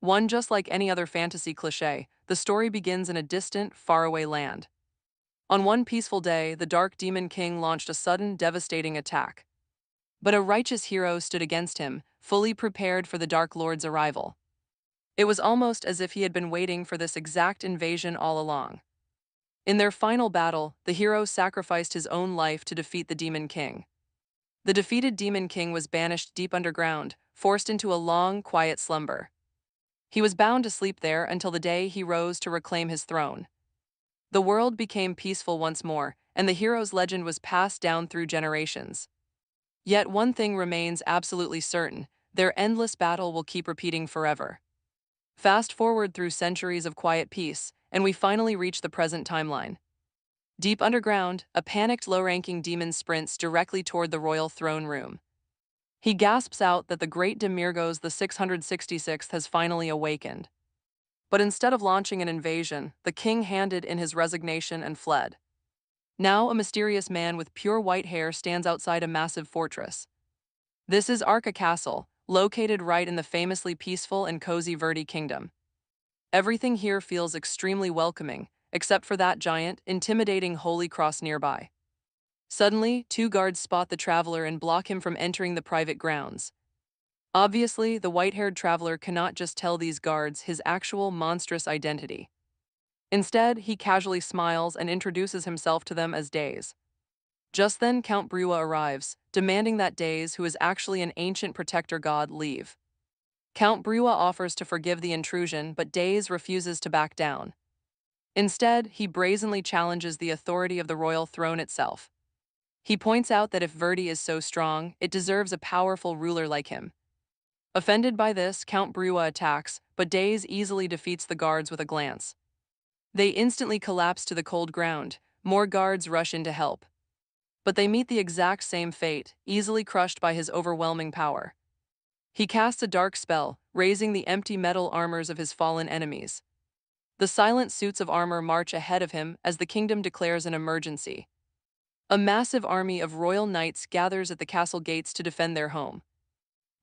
One just like any other fantasy cliché, the story begins in a distant, faraway land. On one peaceful day, the Dark Demon King launched a sudden, devastating attack. But a righteous hero stood against him, fully prepared for the Dark Lord's arrival. It was almost as if he had been waiting for this exact invasion all along. In their final battle, the hero sacrificed his own life to defeat the Demon King. The defeated Demon King was banished deep underground, forced into a long, quiet slumber. He was bound to sleep there until the day he rose to reclaim his throne. The world became peaceful once more, and the hero's legend was passed down through generations. Yet one thing remains absolutely certain: their endless battle will keep repeating forever. Fast forward through centuries of quiet peace, and we finally reach the present timeline. Deep underground, a panicked low-ranking demon sprints directly toward the royal throne room. He gasps out that the great Demiorgos the 666th has finally awakened. But instead of launching an invasion, the king handed in his resignation and fled. Now a mysterious man with pure white hair stands outside a massive fortress. This is Arca Castle, located right in the famously peaceful and cozy Verdi kingdom. Everything here feels extremely welcoming, except for that giant, intimidating holy cross nearby. Suddenly, two guards spot the traveler and block him from entering the private grounds. Obviously, the white-haired traveler cannot just tell these guards his actual monstrous identity. Instead, he casually smiles and introduces himself to them as Days. Just then, Count Brewa arrives, demanding that Days, who is actually an ancient protector god, leave. Count Brewa offers to forgive the intrusion, but Days refuses to back down. Instead, he brazenly challenges the authority of the royal throne itself. He points out that if Verdi is so strong, it deserves a powerful ruler like him. Offended by this, Count Brewa attacks, but Days easily defeats the guards with a glance. They instantly collapse to the cold ground. More guards rush in to help. But they meet the exact same fate, easily crushed by his overwhelming power. He casts a dark spell, raising the empty metal armors of his fallen enemies. The silent suits of armor march ahead of him as the kingdom declares an emergency. A massive army of royal knights gathers at the castle gates to defend their home.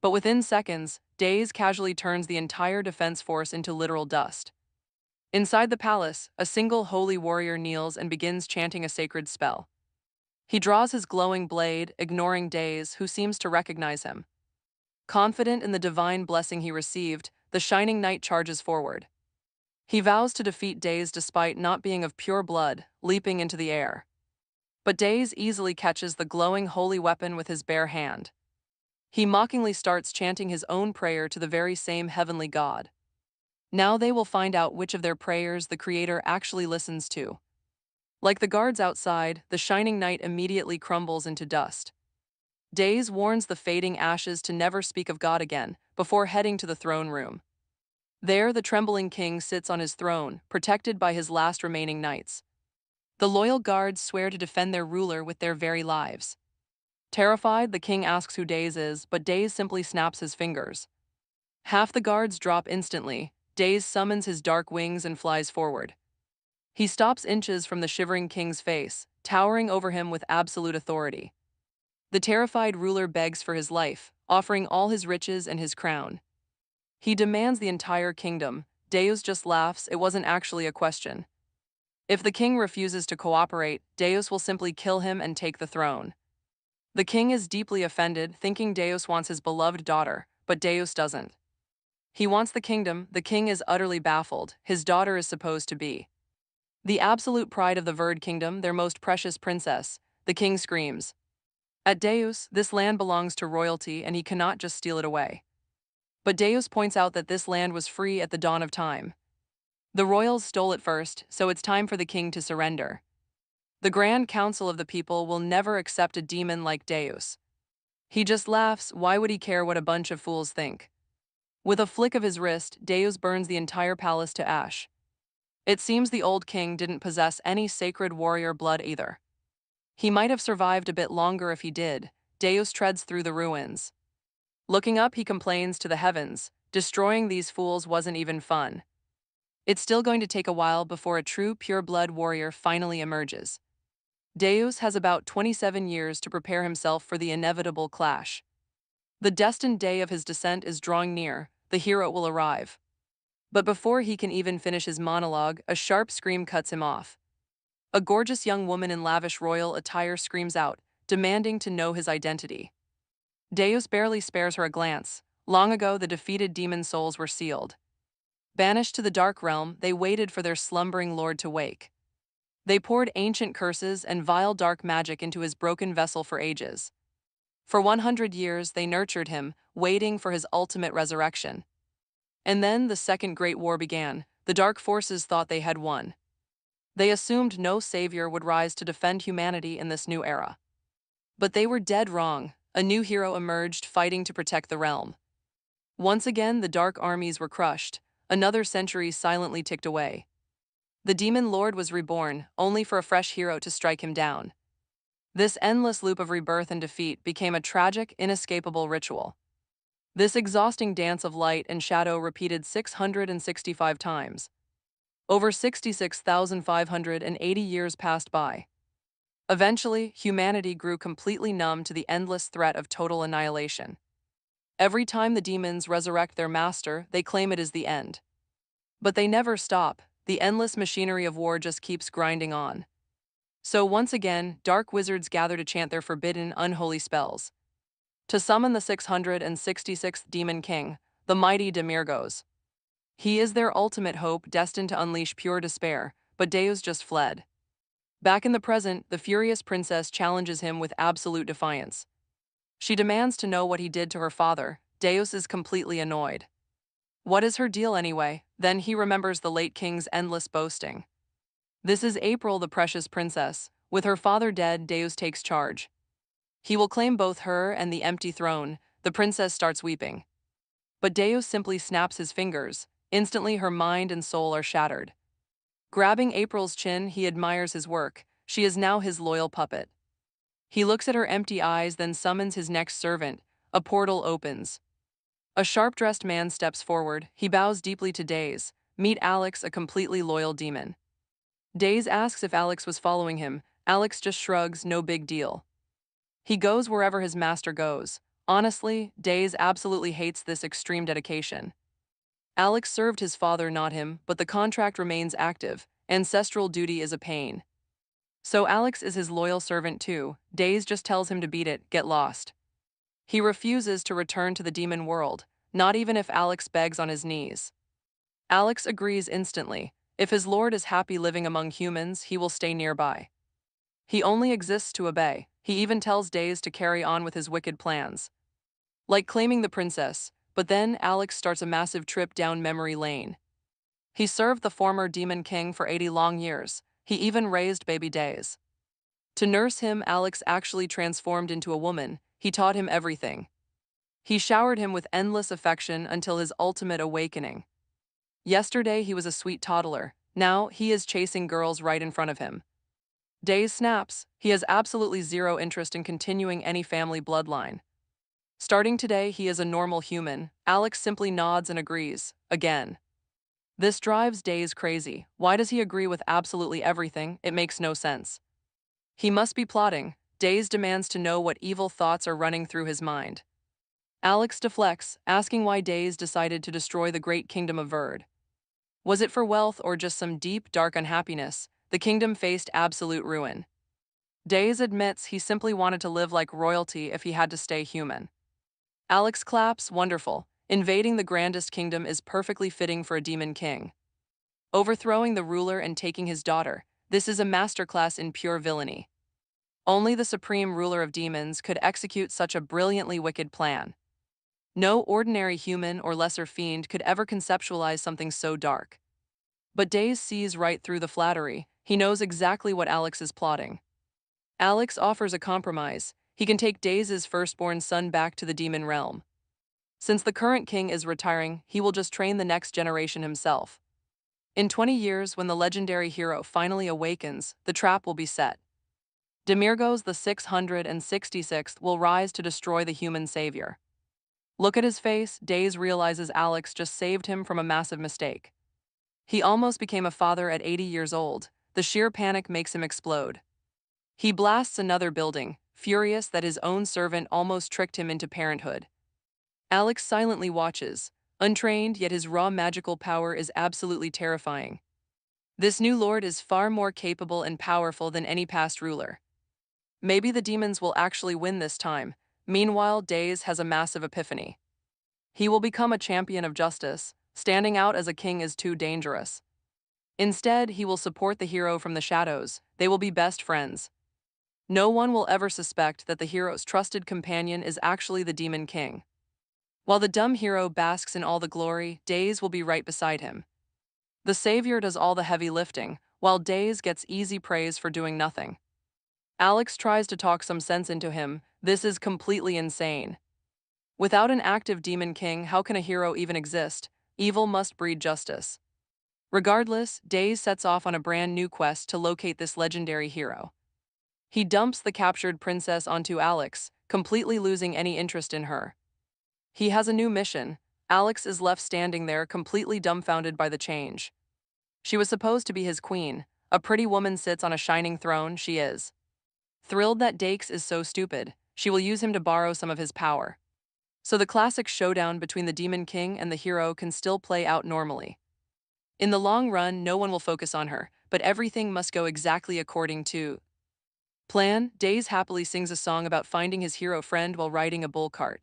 But within seconds, Days casually turns the entire defense force into literal dust. Inside the palace, a single holy warrior kneels and begins chanting a sacred spell. He draws his glowing blade, ignoring Days, who seems to recognize him. Confident in the divine blessing he received, the shining knight charges forward. He vows to defeat Days despite not being of pure blood, leaping into the air. But Days easily catches the glowing holy weapon with his bare hand. He mockingly starts chanting his own prayer to the very same heavenly god. Now they will find out which of their prayers the Creator actually listens to. Like the guards outside, the shining knight immediately crumbles into dust. Days warns the fading ashes to never speak of God again, before heading to the throne room. There, the trembling king sits on his throne, protected by his last remaining knights. The loyal guards swear to defend their ruler with their very lives. Terrified, the king asks who Days is, but Days simply snaps his fingers. Half the guards drop instantly. Days summons his dark wings and flies forward. He stops inches from the shivering king's face, towering over him with absolute authority. The terrified ruler begs for his life, offering all his riches and his crown. He demands the entire kingdom. Deus just laughs. It wasn't actually a question. If the king refuses to cooperate, Deus will simply kill him and take the throne. The king is deeply offended, thinking Deus wants his beloved daughter, but Deus doesn't. He wants the kingdom. The king is utterly baffled. His daughter is supposed to be the absolute pride of the Verd kingdom, their most precious princess. The king screams at Deus, this land belongs to royalty and he cannot just steal it away. But Deus points out that this land was free at the dawn of time. The royals stole it first, so it's time for the king to surrender. The Grand Council of the people will never accept a demon like Deus. He just laughs. Why would he care what a bunch of fools think? With a flick of his wrist, Deus burns the entire palace to ash. It seems the old king didn't possess any sacred warrior blood either. He might have survived a bit longer if he did. Deus treads through the ruins. Looking up, he complains to the heavens, destroying these fools wasn't even fun. It's still going to take a while before a true pure-blood warrior finally emerges. Deus has about 27 years to prepare himself for the inevitable clash. The destined day of his descent is drawing near. The hero will arrive. But before he can even finish his monologue, a sharp scream cuts him off. A gorgeous young woman in lavish royal attire screams out, demanding to know his identity. Deus barely spares her a glance. Long ago, the defeated demon souls were sealed. Banished to the dark realm, they waited for their slumbering lord to wake. They poured ancient curses and vile dark magic into his broken vessel for ages. For 100 years, they nurtured him, waiting for his ultimate resurrection. And then the Second Great War began. The dark forces thought they had won. They assumed no savior would rise to defend humanity in this new era. But they were dead wrong. A new hero emerged, fighting to protect the realm. Once again, the dark armies were crushed. Another century silently ticked away. The demon lord was reborn, only for a fresh hero to strike him down. This endless loop of rebirth and defeat became a tragic, inescapable ritual. This exhausting dance of light and shadow repeated 665 times. Over 66,580 years passed by. Eventually, humanity grew completely numb to the endless threat of total annihilation. Every time the demons resurrect their master, they claim it is the end. But they never stop. The endless machinery of war just keeps grinding on. So once again, dark wizards gather to chant their forbidden, unholy spells. To summon the 666th Demon King, the mighty Demiorgos. He is their ultimate hope, destined to unleash pure despair, but Deus just fled. Back in the present, the furious princess challenges him with absolute defiance. She demands to know what he did to her father. Deus is completely annoyed. What is her deal anyway? Then he remembers the late king's endless boasting. This is April, the precious princess. With her father dead, Deus takes charge. He will claim both her and the empty throne. The princess starts weeping. But Deus simply snaps his fingers. Instantly, her mind and soul are shattered. Grabbing April's chin, he admires his work. She is now his loyal puppet. He looks at her empty eyes, then summons his next servant. A portal opens. A sharp-dressed man steps forward. He bows deeply to Days. Meet Alex, a completely loyal demon. Days asks if Alex was following him. Alex just shrugs, no big deal. He goes wherever his master goes. Honestly, Days absolutely hates this extreme dedication. Alex served his father, not him, but the contract remains active. Ancestral duty is a pain. So Alex is his loyal servant too. Days just tells him to beat it, get lost. He refuses to return to the demon world, not even if Alex begs on his knees. Alex agrees instantly. If his lord is happy living among humans, he will stay nearby. He only exists to obey. He even tells Days to carry on with his wicked plans. Like claiming the princess, but then Alex starts a massive trip down memory lane. He served the former demon king for 80 long years. He even raised baby Days. To nurse him, Alex actually transformed into a woman. He taught him everything. He showered him with endless affection until his ultimate awakening. Yesterday he was a sweet toddler. Now he is chasing girls right in front of him. Days snaps. He has absolutely zero interest in continuing any family bloodline. Starting today, he is a normal human. Alex simply nods and agrees. Again. This drives Days crazy. Why does he agree with absolutely everything? It makes no sense. He must be plotting. Days demands to know what evil thoughts are running through his mind. Alex deflects, asking why Days decided to destroy the great kingdom of Verd. Was it for wealth or just some deep, dark unhappiness? The kingdom faced absolute ruin. Days admits he simply wanted to live like royalty if he had to stay human. Alex claps, wonderful. Invading the grandest kingdom is perfectly fitting for a demon king. Overthrowing the ruler and taking his daughter, this is a masterclass in pure villainy. Only the supreme ruler of demons could execute such a brilliantly wicked plan. No ordinary human or lesser fiend could ever conceptualize something so dark. But Days sees right through the flattery. He knows exactly what Alex is plotting. Alex offers a compromise. He can take Days' firstborn son back to the demon realm. Since the current king is retiring, he will just train the next generation himself. In 20 years, when the legendary hero finally awakens, the trap will be set. Demiorgos the 666th will rise to destroy the human savior. Look at his face. Days realizes Alex just saved him from a massive mistake. He almost became a father at 80 years old. The sheer panic makes him explode. He blasts another building, furious that his own servant almost tricked him into parenthood. Alex silently watches. Untrained, yet his raw magical power is absolutely terrifying. This new lord is far more capable and powerful than any past ruler. Maybe the demons will actually win this time. Meanwhile, Days has a massive epiphany. He will become a champion of justice. Standing out as a king is too dangerous. Instead, he will support the hero from the shadows. They will be best friends. No one will ever suspect that the hero's trusted companion is actually the Demon King. While the dumb hero basks in all the glory, Days will be right beside him. The savior does all the heavy lifting, while Days gets easy praise for doing nothing. Alex tries to talk some sense into him. This is completely insane. Without an active Demon King, how can a hero even exist? Evil must breed justice. Regardless, Days sets off on a brand new quest to locate this legendary hero. He dumps the captured princess onto Alex, completely losing any interest in her. He has a new mission. Alex is left standing there, completely dumbfounded by the change. She was supposed to be his queen. A pretty woman sits on a shining throne, she is. Thrilled that Dakes is so stupid, she will use him to borrow some of his power. So the classic showdown between the Demon King and the hero can still play out normally. In the long run, no one will focus on her, but everything must go exactly according to plan. Days happily sings a song about finding his hero friend while riding a bull cart.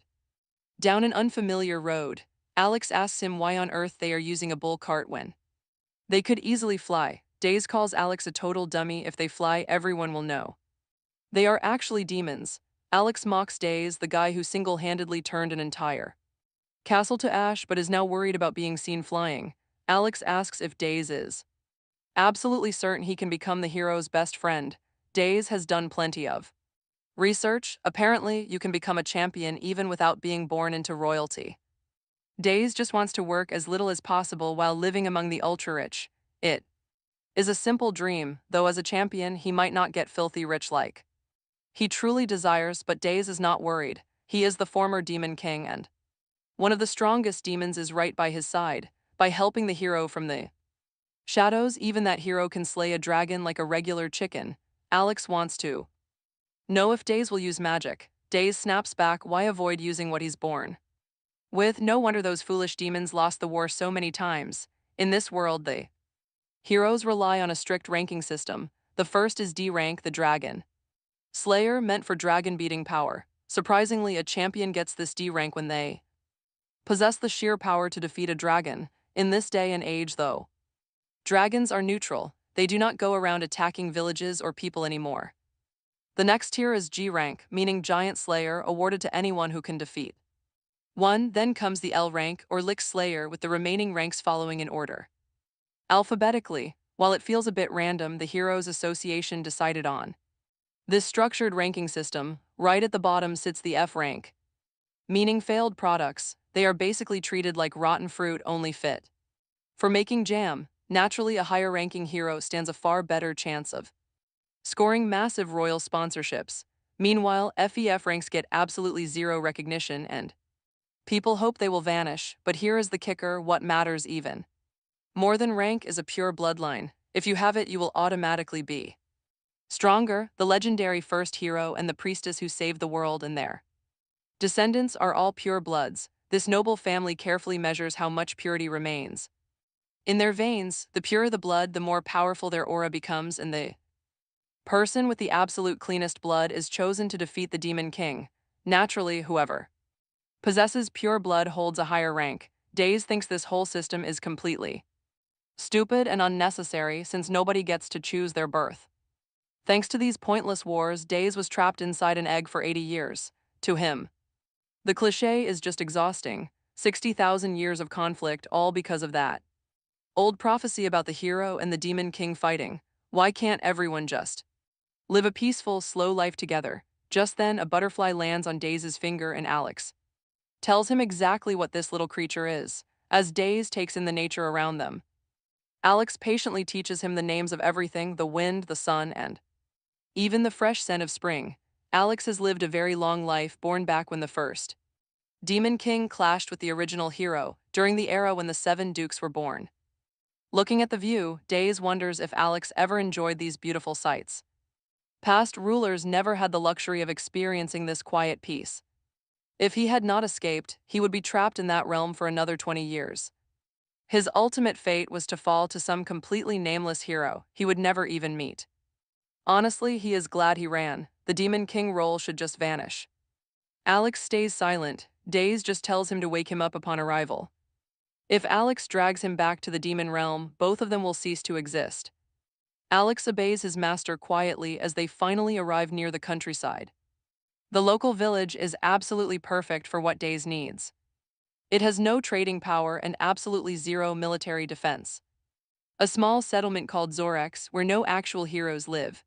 Down an unfamiliar road, Alex asks him why on earth they are using a bull cart when they could easily fly. Days calls Alex a total dummy. If they fly, everyone will know. They are actually demons. Alex mocks Days, the guy who single-handedly turned an entire castle to ash but is now worried about being seen flying. Alex asks if Days is absolutely certain he can become the hero's best friend. Days has done plenty of research. Apparently, you can become a champion even without being born into royalty. Days just wants to work as little as possible while living among the ultra-rich. It is a simple dream, though as a champion he might not get filthy rich like he truly desires, but Days is not worried. He is the former Demon King and one of the strongest demons is right by his side. By helping the hero from the shadows, even that hero can slay a dragon like a regular chicken. Alex wants to know if Days will use magic. Days snaps back, why avoid using what he's born with? No wonder those foolish demons lost the war so many times. In this world, the heroes rely on a strict ranking system. The first is D rank, the dragon Slayer, meant for dragon-beating power. Surprisingly, a champion gets this D rank when they possess the sheer power to defeat a dragon. In this day and age, though, dragons are neutral. They do not go around attacking villages or people anymore. The next tier is G rank, meaning Giant Slayer, awarded to anyone who can defeat one. Then comes the L rank, or Lich Slayer, with the remaining ranks following in order alphabetically. While it feels a bit random, the Heroes Association decided on this structured ranking system. Right at the bottom sits the F rank, meaning failed products. They are basically treated like rotten fruit, only fit for making jam. Naturally, a higher ranking hero stands a far better chance of scoring massive royal sponsorships. Meanwhile, FEF ranks get absolutely zero recognition and people hope they will vanish, but here is the kicker: what matters even more than rank is a pure bloodline. If you have it, you will automatically be stronger. The legendary first hero and the priestess who saved the world and their descendants are all pure bloods. This noble family carefully measures how much purity remains in their veins. The purer the blood, the more powerful their aura becomes, and the person with the absolute cleanest blood is chosen to defeat the Demon King. Naturally, whoever possesses pure blood holds a higher rank. Days thinks this whole system is completely stupid and unnecessary since nobody gets to choose their birth. Thanks to these pointless wars, Days was trapped inside an egg for 80 years. To him, the cliché is just exhausting. 60,000 years of conflict, all because of that old prophecy about the hero and the Demon King fighting. Why can't everyone just live a peaceful, slow life together? Just then, a butterfly lands on Days' finger and Alex tells him exactly what this little creature is. As Days takes in the nature around them, Alex patiently teaches him the names of everything: the wind, the sun, and even the fresh scent of spring. Alex has lived a very long life, born back when the first Demon King clashed with the original hero, during the era when the Seven Dukes were born. Looking at the view, Days wonders if Alex ever enjoyed these beautiful sights. Past rulers never had the luxury of experiencing this quiet peace. If he had not escaped, he would be trapped in that realm for another 20 years. His ultimate fate was to fall to some completely nameless hero he would never even meet. Honestly, he is glad he ran. The Demon King role should just vanish. Alex stays silent. Days just tells him to wake him up upon arrival. If Alex drags him back to the demon realm, both of them will cease to exist. Alex obeys his master quietly as they finally arrive near the countryside. The local village is absolutely perfect for what Days needs. It has no trading power and absolutely zero military defense. A small settlement called Zorex where no actual heroes live.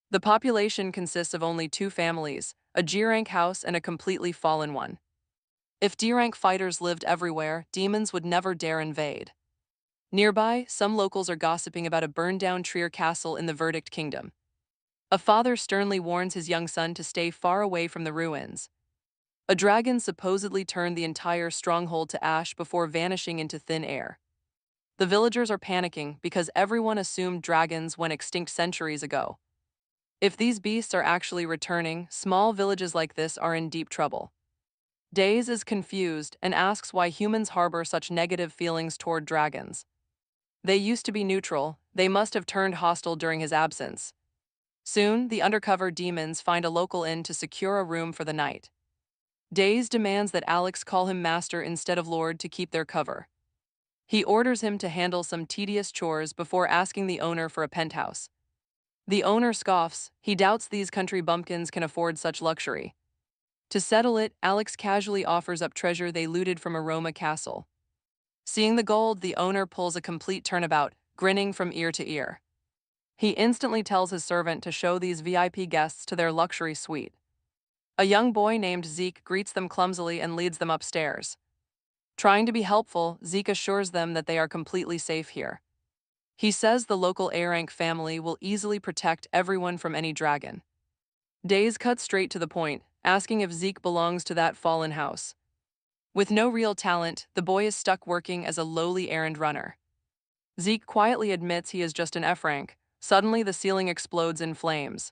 The population consists of only two families, a G-rank house and a completely fallen one. If D-rank fighters lived everywhere, demons would never dare invade. Nearby, some locals are gossiping about a burned-down Trier castle in the Verdict Kingdom. A father sternly warns his young son to stay far away from the ruins. A dragon supposedly turned the entire stronghold to ash before vanishing into thin air. The villagers are panicking because everyone assumed dragons went extinct centuries ago. If these beasts are actually returning, small villages like this are in deep trouble. Days is confused and asks why humans harbor such negative feelings toward dragons. They used to be neutral, they must have turned hostile during his absence. Soon, the undercover demons find a local inn to secure a room for the night. Days demands that Alex call him master instead of lord to keep their cover. He orders him to handle some tedious chores before asking the owner for a penthouse. The owner scoffs, he doubts these country bumpkins can afford such luxury. To settle it, Alex casually offers up treasure they looted from a Roma castle. Seeing the gold, the owner pulls a complete turnabout, grinning from ear to ear. He instantly tells his servant to show these VIP guests to their luxury suite. A young boy named Zeke greets them clumsily and leads them upstairs. Trying to be helpful, Zeke assures them that they are completely safe here. He says the local A-rank family will easily protect everyone from any dragon. Days cuts straight to the point, asking if Zeke belongs to that fallen house. With no real talent, the boy is stuck working as a lowly errand runner. Zeke quietly admits he is just an F-rank. Suddenly the ceiling explodes in flames.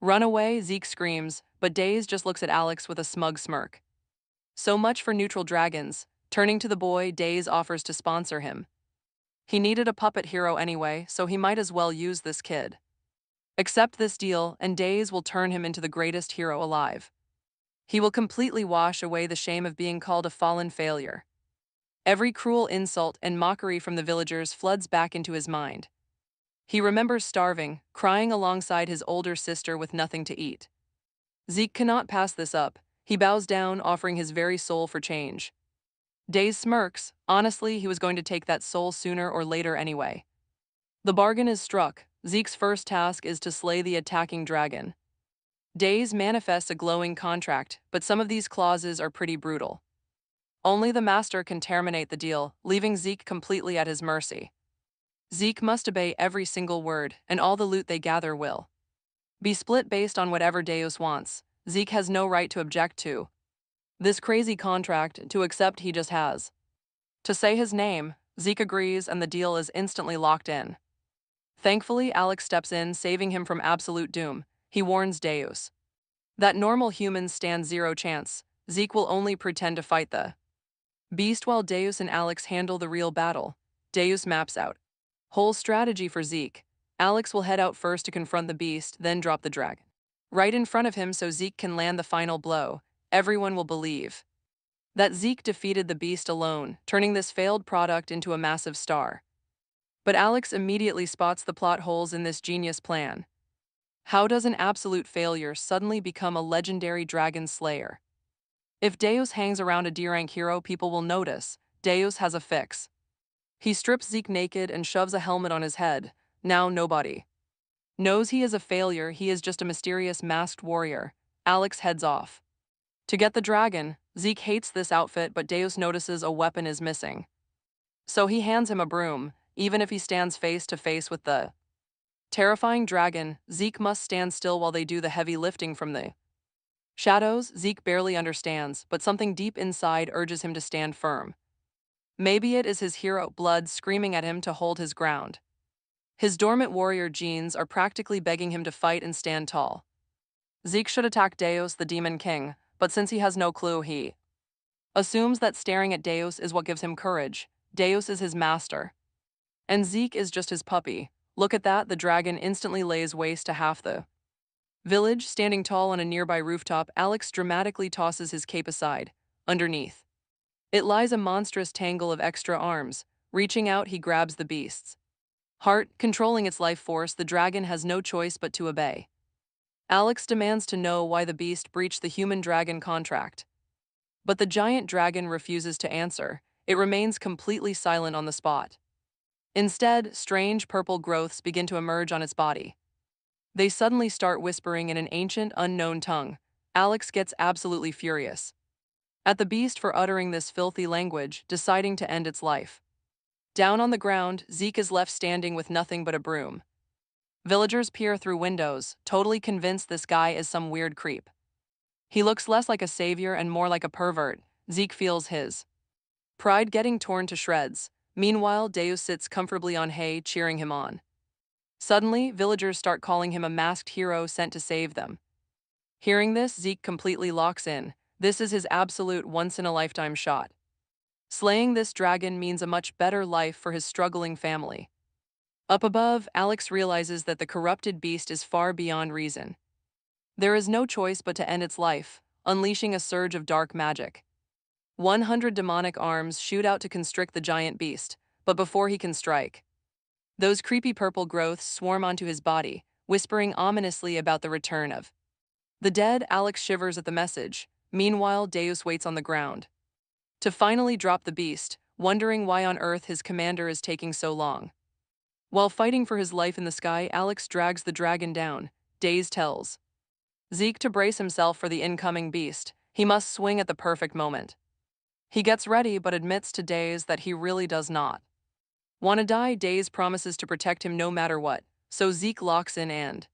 Run away, Zeke screams, but Days just looks at Alex with a smug smirk. So much for neutral dragons. Turning to the boy, Days offers to sponsor him. He needed a puppet hero anyway, so he might as well use this kid. Accept this deal, and Days will turn him into the greatest hero alive. He will completely wash away the shame of being called a fallen failure. Every cruel insult and mockery from the villagers floods back into his mind. He remembers starving, crying alongside his older sister with nothing to eat. Zeke cannot pass this up. He bows down, offering his very soul for change. Days smirks. Honestly, he was going to take that soul sooner or later anyway. The bargain is struck. Zeke's first task is to slay the attacking dragon. Days manifests a glowing contract, but some of these clauses are pretty brutal. Only the master can terminate the deal, leaving Zeke completely at his mercy. Zeke must obey every single word, and all the loot they gather will be split based on whatever Deus wants. Zeke has no right to object to this crazy contract. To accept, he just has to say his name. Zeke agrees, and the deal is instantly locked in. Thankfully, Alex steps in, saving him from absolute doom. He warns Deus that normal humans stand zero chance. Zeke will only pretend to fight the beast while Deus and Alex handle the real battle. Deus maps out whole strategy for Zeke. Alex will head out first to confront the beast, then drop the dragon right in front of him so Zeke can land the final blow. Everyone will believe that Zeke defeated the beast alone, turning this failed product into a massive star. But Alex immediately spots the plot holes in this genius plan. How does an absolute failure suddenly become a legendary dragon slayer? If Deus hangs around a D-rank hero, people will notice. Deus has a fix. He strips Zeke naked and shoves a helmet on his head. Now nobody knows he is a failure, he is just a mysterious masked warrior. Alex heads off to get the dragon. Zeke hates this outfit, but Deus notices a weapon is missing. So he hands him a broom. Even if he stands face to face with the terrifying dragon, Zeke must stand still while they do the heavy lifting from the shadows. Zeke barely understands, but something deep inside urges him to stand firm. Maybe it is his hero blood screaming at him to hold his ground. His dormant warrior genes are practically begging him to fight and stand tall. Zeke should attack Deus, the Demon King, but since he has no clue, he assumes that staring at Deus is what gives him courage. Deus is his master. And Zeke is just his puppy. Look at that, the dragon instantly lays waste to half the village. Standing tall on a nearby rooftop, Alex dramatically tosses his cape aside. Underneath it lies a monstrous tangle of extra arms. Reaching out, he grabs the beast's heart, controlling its life force. The dragon has no choice but to obey. Alex demands to know why the beast breached the human-dragon contract. But the giant dragon refuses to answer. It remains completely silent on the spot. Instead, strange purple growths begin to emerge on its body. They suddenly start whispering in an ancient, unknown tongue. Alex gets absolutely furious at the beast for uttering this filthy language, deciding to end its life. Down on the ground, Zeke is left standing with nothing but a broom. Villagers peer through windows, totally convinced this guy is some weird creep. He looks less like a savior and more like a pervert. Zeke feels his pride getting torn to shreds. Meanwhile, Deus sits comfortably on hay, cheering him on. Suddenly, villagers start calling him a masked hero sent to save them. Hearing this, Zeke completely locks in. This is his absolute once-in-a-lifetime shot. Slaying this dragon means a much better life for his struggling family. Up above, Alex realizes that the corrupted beast is far beyond reason. There is no choice but to end its life, unleashing a surge of dark magic. 100 demonic arms shoot out to constrict the giant beast, but before he can strike, those creepy purple growths swarm onto his body, whispering ominously about the return of the dead. Alex shivers at the message. Meanwhile, Deus waits on the ground to finally drop the beast, wondering why on earth his commander is taking so long. While fighting for his life in the sky, Alex drags the dragon down. Daze tells Zeke to brace himself for the incoming beast. He must swing at the perfect moment. He gets ready but admits to Daze that he really does not wanna die. Daze promises to protect him no matter what, so Zeke locks in and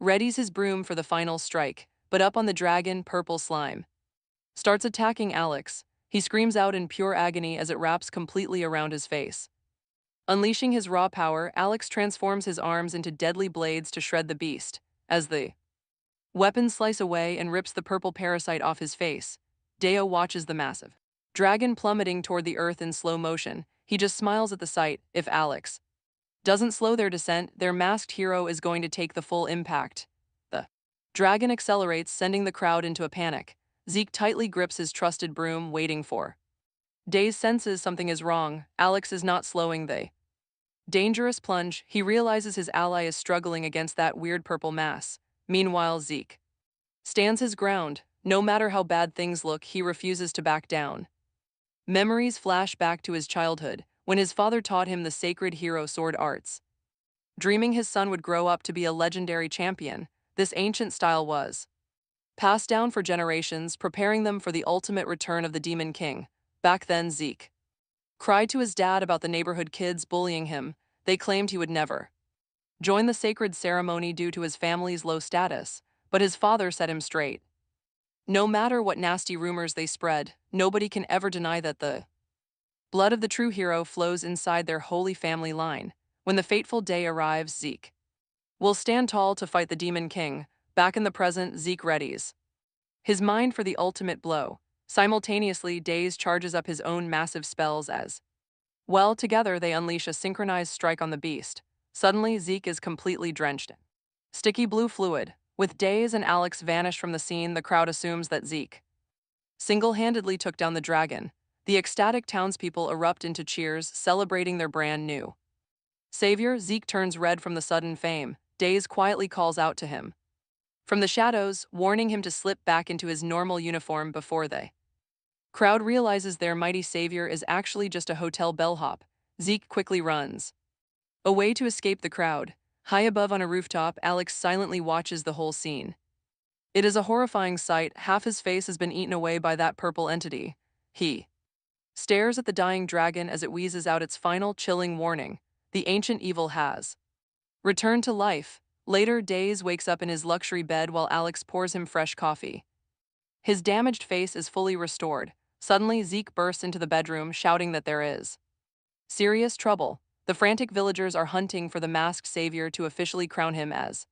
readies his broom for the final strike. But up on the dragon, purple slime starts attacking Alex. He screams out in pure agony as it wraps completely around his face. Unleashing his raw power, Alex transforms his arms into deadly blades to shred the beast. As the weapons slice away and rips the purple parasite off his face, Deo watches the massive dragon plummeting toward the earth in slow motion. He just smiles at the sight. If Alex doesn't slow their descent, their masked hero is going to take the full impact. The dragon accelerates, sending the crowd into a panic. Zeke tightly grips his trusted broom, waiting for Daze senses something is wrong. Alex is not slowing the dangerous plunge. He realizes his ally is struggling against that weird purple mass. Meanwhile, Zeke stands his ground. No matter how bad things look, he refuses to back down. Memories flash back to his childhood, when his father taught him the sacred hero sword arts. Dreaming his son would grow up to be a legendary champion, this ancient style was passed down for generations, preparing them for the ultimate return of the Demon King. Back then, Zeke cried to his dad about the neighborhood kids bullying him. They claimed he would never join the sacred ceremony due to his family's low status, but his father set him straight. No matter what nasty rumors they spread, nobody can ever deny that the blood of the true hero flows inside their holy family line. When the fateful day arrives, Zeke will stand tall to fight the Demon King. Back in the present, Zeke readies his mind for the ultimate blow. Simultaneously, Daze charges up his own massive spells as well. Together, they unleash a synchronized strike on the beast. Suddenly, Zeke is completely drenched in sticky blue fluid. With Daze and Alex vanish from the scene, the crowd assumes that Zeke single-handedly took down the dragon. The ecstatic townspeople erupt into cheers, celebrating their brand new savior. Zeke turns red from the sudden fame. Daze quietly calls out to him from the shadows, warning him to slip back into his normal uniform before the crowd realizes their mighty savior is actually just a hotel bellhop. Zeke quickly runs away to escape the crowd. High above on a rooftop, Alex silently watches the whole scene. It is a horrifying sight. Half his face has been eaten away by that purple entity. He stares at the dying dragon as it wheezes out its final chilling warning. The ancient evil has returned to life. Later, Daze wakes up in his luxury bed while Alex pours him fresh coffee. His damaged face is fully restored. Suddenly, Zeke bursts into the bedroom, shouting that there is serious trouble. The frantic villagers are hunting for the masked savior to officially crown him as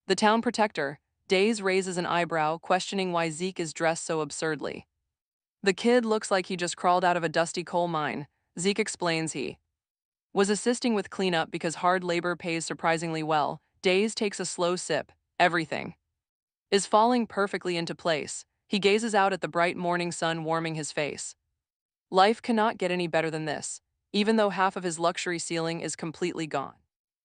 the town protector. Days raises an eyebrow, questioning why Zeke is dressed so absurdly. The kid looks like he just crawled out of a dusty coal mine. Zeke explains he was assisting with cleanup because hard labor pays surprisingly well. Days takes a slow sip. Everything is falling perfectly into place. He gazes out at the bright morning sun warming his face. Life cannot get any better than this, even though half of his luxury ceiling is completely gone.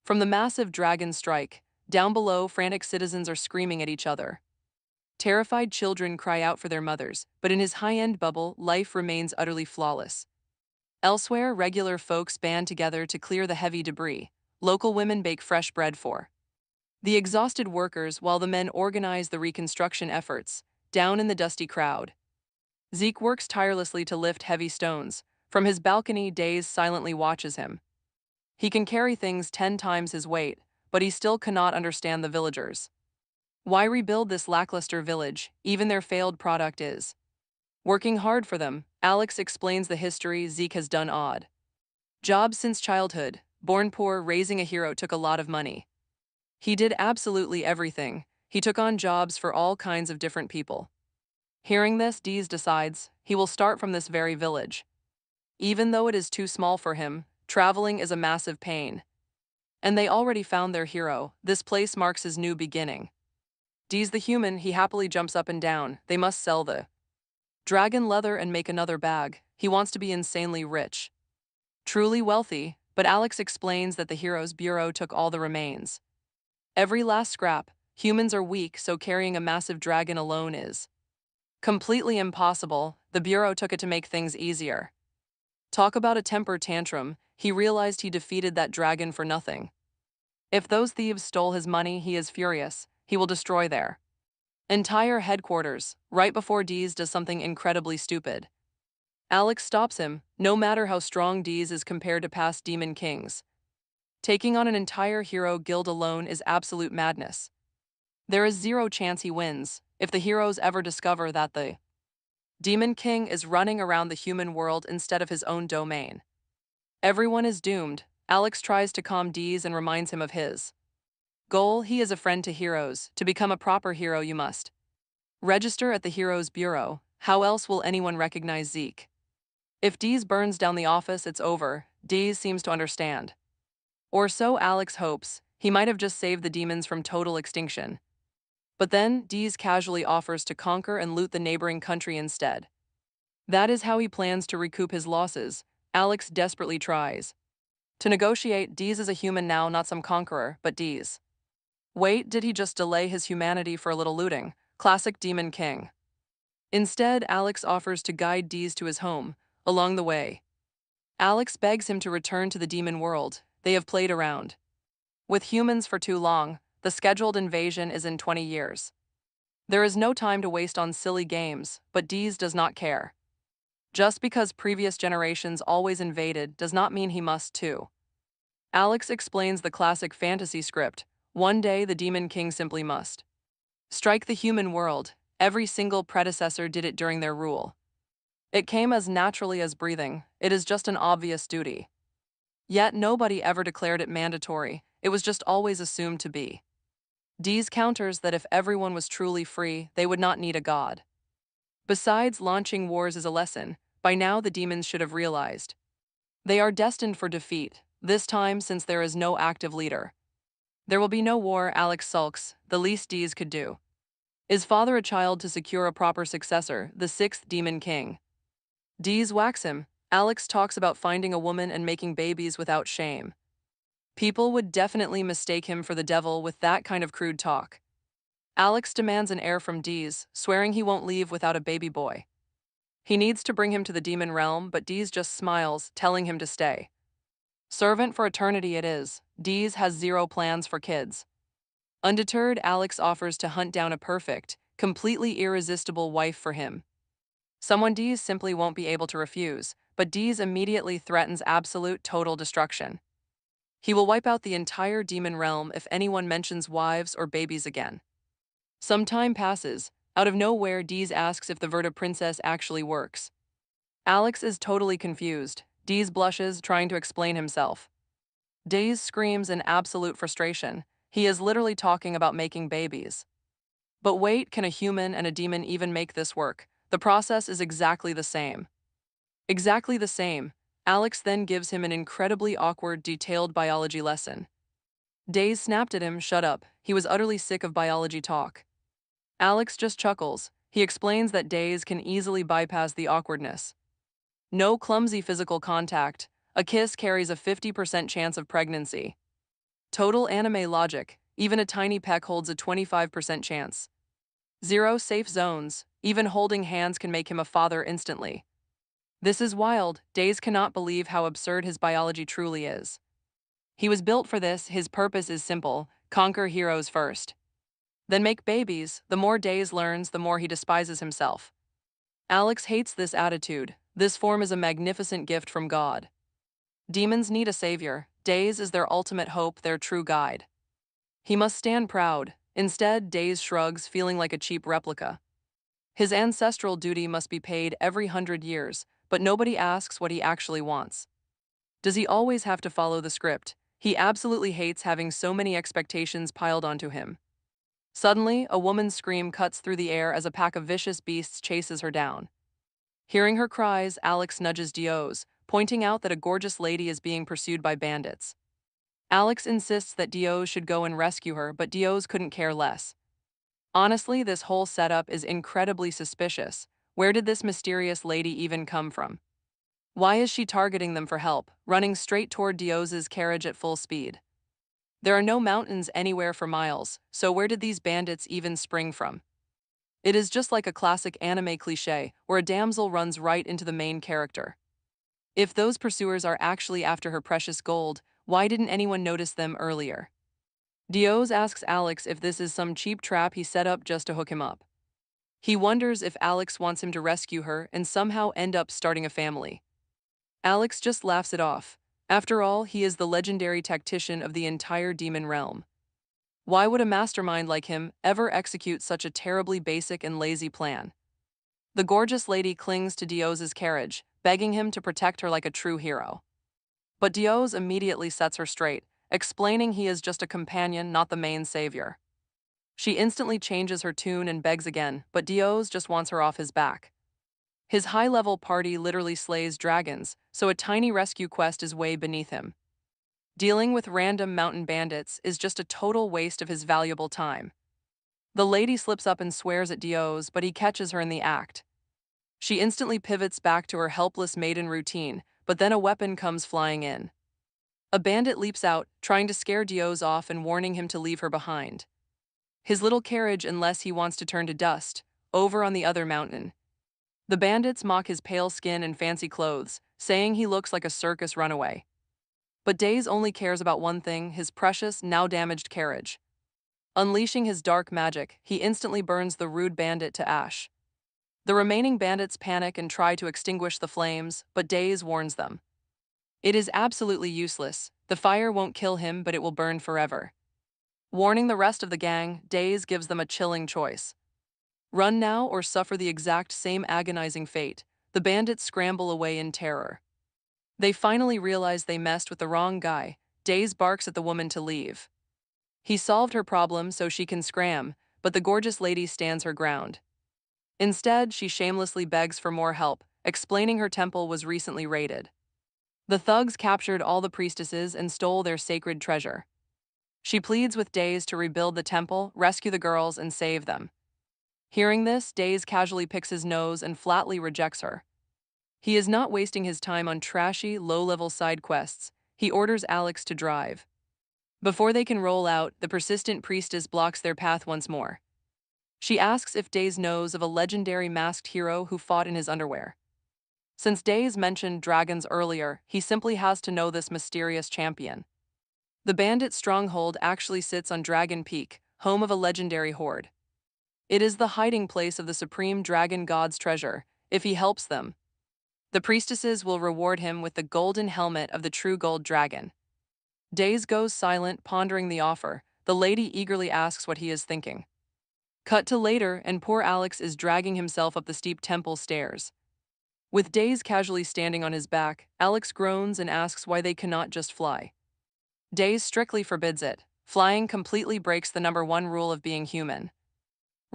From the massive dragon strike, down below, frantic citizens are screaming at each other. Terrified children cry out for their mothers, but in his high-end bubble, life remains utterly flawless. Elsewhere, regular folks band together to clear the heavy debris. Local women bake fresh bread for the exhausted workers while the men organize the reconstruction efforts. Down in the dusty crowd, Zeke works tirelessly to lift heavy stones. From his balcony, Days silently watches him. He can carry things 10 times his weight, but he still cannot understand the villagers. Why rebuild this lackluster village? Even their failed product is working hard for them. Alex explains the history. Zeke has done odd jobs since childhood. Born poor, raising a hero took a lot of money. He did absolutely everything. He took on jobs for all kinds of different people. Hearing this, Dees decides he will start from this very village. Even though it is too small for him, traveling is a massive pain. And they already found their hero. This place marks his new beginning. Dees the human, he happily jumps up and down. They must sell the dragon leather and make another bag. He wants to be insanely rich. Truly wealthy, but Alex explains that the hero's bureau took all the remains. Every last scrap. Humans are weak, so carrying a massive dragon alone is completely impossible. The bureau took it to make things easier. Talk about a temper tantrum. He realized he defeated that dragon for nothing. If those thieves stole his money, he is furious. He will destroy their entire headquarters. Right before Dees does something incredibly stupid, Alex stops him. No matter how strong Dees is compared to past demon kings, taking on an entire hero guild alone is absolute madness. There is zero chance he wins. If the heroes ever discover that the demon king is running around the human world instead of his own domain, everyone is doomed. Alex tries to calm Dees and reminds him of his goal. He is a friend to heroes. To become a proper hero, you must register at the Heroes Bureau. How else will anyone recognize Zeke? If Dees burns down the office, it's over. Dees seems to understand. Or so Alex hopes. He might have just saved the demons from total extinction. But then, Dees casually offers to conquer and loot the neighboring country instead. That is how he plans to recoup his losses. Alex desperately tries to negotiate. Dees is a human now, not some conqueror, but Dees. Wait, did he just delay his humanity for a little looting? Classic Demon King. Instead, Alex offers to guide Dees to his home. Along the way, Alex begs him to return to the demon world. They have played around with humans for too long. The scheduled invasion is in 20 years. There is no time to waste on silly games, but Dees does not care. Just because previous generations always invaded does not mean he must too. Alex explains the classic fantasy script. One day the Demon King simply must strike the human world. Every single predecessor did it during their rule. It came as naturally as breathing. It is just an obvious duty. Yet nobody ever declared it mandatory. It was just always assumed to be. Dees counters that if everyone was truly free, they would not need a god. Besides, launching wars is a lesson. By now the demons should have realized they are destined for defeat, this time since there is no active leader. There will be no war. Alex sulks. The least Dees could do is father a child to secure a proper successor, the sixth demon king. Dees whacks him. Alex talks about finding a woman and making babies without shame. People would definitely mistake him for the devil with that kind of crude talk. Alex demands an heir from Dees, swearing he won't leave without a baby boy. He needs to bring him to the demon realm, but Dees just smiles, telling him to stay. Servant for eternity it is. Dees has zero plans for kids. Undeterred, Alex offers to hunt down a perfect, completely irresistible wife for him. Someone Dees simply won't be able to refuse, but Dees immediately threatens absolute total destruction. He will wipe out the entire demon realm if anyone mentions wives or babies again. Some time passes. Out of nowhere, Dees asks if the Verta princess actually works. Alex is totally confused. Dees blushes, trying to explain himself. Dees screams in absolute frustration. He is literally talking about making babies. But wait, can a human and a demon even make this work? The process is exactly the same. Exactly the same. Alex then gives him an incredibly awkward, detailed biology lesson. Days snapped at him, shut up. He was utterly sick of biology talk. Alex just chuckles. He explains that Days can easily bypass the awkwardness. No clumsy physical contact. A kiss carries a 50% chance of pregnancy. Total anime logic. Even a tiny peck holds a 25% chance. Zero safe zones. Even holding hands can make him a father instantly. This is wild. Days cannot believe how absurd his biology truly is. He was built for this. His purpose is simple: conquer heroes first. Then make babies. The more Days learns, the more he despises himself. Alex hates this attitude. This form is a magnificent gift from God. Demons need a savior. Days is their ultimate hope, their true guide. He must stand proud. Instead, Days shrugs, feeling like a cheap replica. His ancestral duty must be paid every 100 years, but nobody asks what he actually wants. Does he always have to follow the script? He absolutely hates having so many expectations piled onto him. Suddenly, a woman's scream cuts through the air as a pack of vicious beasts chases her down. Hearing her cries, Alex nudges Dios, pointing out that a gorgeous lady is being pursued by bandits. Alex insists that Dios should go and rescue her, but Dios couldn't care less. Honestly, this whole setup is incredibly suspicious. Where did this mysterious lady even come from? Why is she targeting them for help, running straight toward Dios's carriage at full speed? There are no mountains anywhere for miles, so where did these bandits even spring from? It is just like a classic anime cliché, where a damsel runs right into the main character. If those pursuers are actually after her precious gold, why didn't anyone notice them earlier? Dios asks Alex if this is some cheap trap he set up just to hook him up. He wonders if Alex wants him to rescue her and somehow end up starting a family. Alex just laughs it off. After all, he is the legendary tactician of the entire demon realm. Why would a mastermind like him ever execute such a terribly basic and lazy plan? The gorgeous lady clings to Dios's carriage, begging him to protect her like a true hero. But Dios immediately sets her straight, explaining he is just a companion, not the main savior. She instantly changes her tune and begs again, but Dios just wants her off his back. His high-level party literally slays dragons, so a tiny rescue quest is way beneath him. Dealing with random mountain bandits is just a total waste of his valuable time. The lady slips up and swears at Dios, but he catches her in the act. She instantly pivots back to her helpless maiden routine, but then a weapon comes flying in. A bandit leaps out, trying to scare Dios off and warning him to leave her behind. His little carriage unless he wants to turn to dust, over on the other mountain. The bandits mock his pale skin and fancy clothes, saying he looks like a circus runaway. But Days only cares about one thing: his precious, now damaged carriage. Unleashing his dark magic, he instantly burns the rude bandit to ash. The remaining bandits panic and try to extinguish the flames, but Days warns them. It is absolutely useless. The fire won't kill him, but it will burn forever. Warning the rest of the gang, Days gives them a chilling choice. Run now or suffer the exact same agonizing fate. The bandits scramble away in terror. They finally realize they messed with the wrong guy. Days barks at the woman to leave. He solved her problem so she can scram, but the gorgeous lady stands her ground. Instead, she shamelessly begs for more help, explaining her temple was recently raided. The thugs captured all the priestesses and stole their sacred treasure. She pleads with Days to rebuild the temple, rescue the girls, and save them. Hearing this, Days casually picks his nose and flatly rejects her. He is not wasting his time on trashy, low-level side quests. He orders Alex to drive. Before they can roll out, the persistent priestess blocks their path once more. She asks if Days knows of a legendary masked hero who fought in his underwear. Since Days mentioned dragons earlier, he simply has to know this mysterious champion. The bandit stronghold actually sits on Dragon Peak, home of a legendary horde. It is the hiding place of the supreme dragon god's treasure. If he helps them, the priestesses will reward him with the golden helmet of the true gold dragon. Days goes silent, pondering the offer. The lady eagerly asks what he is thinking. Cut to later, and poor Alex is dragging himself up the steep temple stairs. With Days casually standing on his back, Alex groans and asks why they cannot just fly. Days strictly forbids it. Flying completely breaks the #1 rule of being human.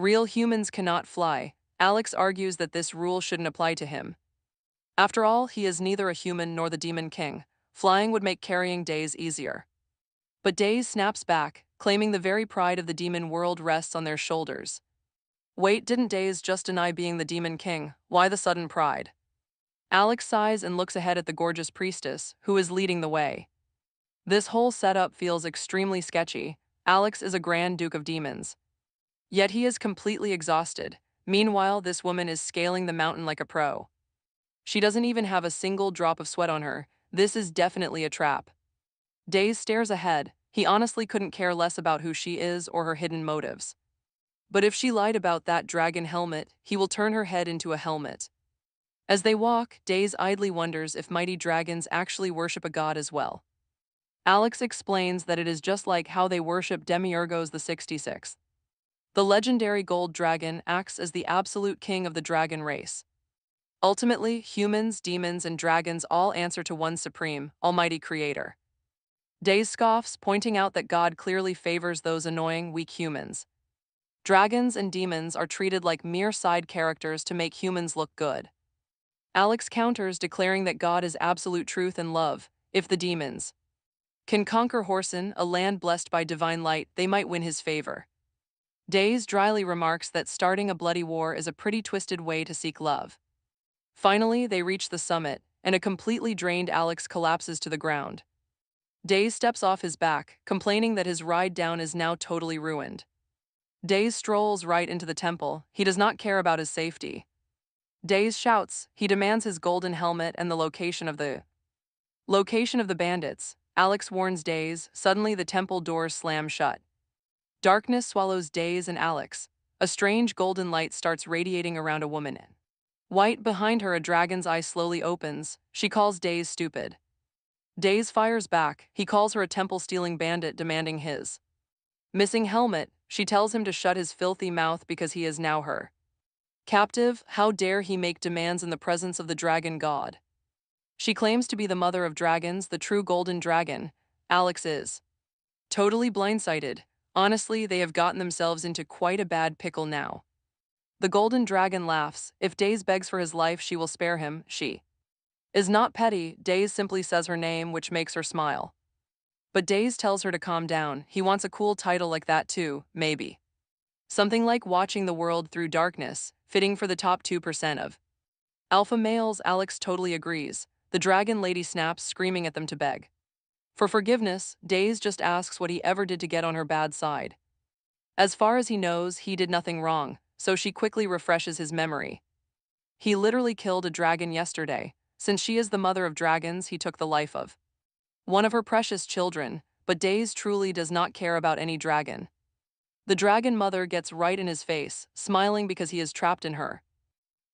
Real humans cannot fly. Alex argues that this rule shouldn't apply to him. After all, he is neither a human nor the Demon King. Flying would make carrying Days easier. But Days snaps back, claiming the very pride of the demon world rests on their shoulders. Wait, didn't Days just deny being the Demon King? Why the sudden pride? Alex sighs and looks ahead at the gorgeous priestess, who is leading the way. This whole setup feels extremely sketchy. Alex is a Grand Duke of Demons. Yet he is completely exhausted. Meanwhile, this woman is scaling the mountain like a pro. She doesn't even have a single drop of sweat on her. This is definitely a trap. Days stares ahead. He honestly couldn't care less about who she is or her hidden motives. But if she lied about that dragon helmet, he will turn her head into a helmet. As they walk, Days idly wonders if mighty dragons actually worship a god as well. Alex explains that it is just like how they worship Demiorgos the 66th. The legendary gold dragon acts as the absolute king of the dragon race. Ultimately, humans, demons, and dragons all answer to one supreme, almighty creator. Days scoffs, pointing out that God clearly favors those annoying, weak humans. Dragons and demons are treated like mere side characters to make humans look good. Alex counters, declaring that God is absolute truth and love. If the demons can conquer Horsen, a land blessed by divine light, they might win his favor. Days dryly remarks that starting a bloody war is a pretty twisted way to seek love. Finally, they reach the summit, and a completely drained Alex collapses to the ground. Days steps off his back, complaining that his ride down is now totally ruined. Days strolls right into the temple. He does not care about his safety. Days shouts. He demands his golden helmet and the location of the bandits. Alex warns Days. Suddenly the temple doors slam shut. Darkness swallows Days and Alex. A strange golden light starts radiating around a woman. White behind her, a dragon's eye slowly opens. She calls Days stupid. Days fires back. He calls her a temple-stealing bandit, demanding his missing helmet. She tells him to shut his filthy mouth because he is now her captive. How dare he make demands in the presence of the dragon god? She claims to be the mother of dragons, the true golden dragon. Alex is totally blindsided. Honestly, they have gotten themselves into quite a bad pickle now. The golden dragon laughs. If Days begs for his life, she will spare him. She is not petty. Days simply says her name, which makes her smile. But Days tells her to calm down. He wants a cool title like that too, maybe. Something like Watching the World Through Darkness, fitting for the top 2% of alpha males. Alex totally agrees. The dragon lady snaps, screaming at them to beg for forgiveness. Days just asks what he ever did to get on her bad side. As far as he knows, he did nothing wrong, so she quickly refreshes his memory. He literally killed a dragon yesterday. Since she is the mother of dragons, he took the life of one of her precious children, but Days truly does not care about any dragon. The dragon mother gets right in his face, smiling because he is trapped in her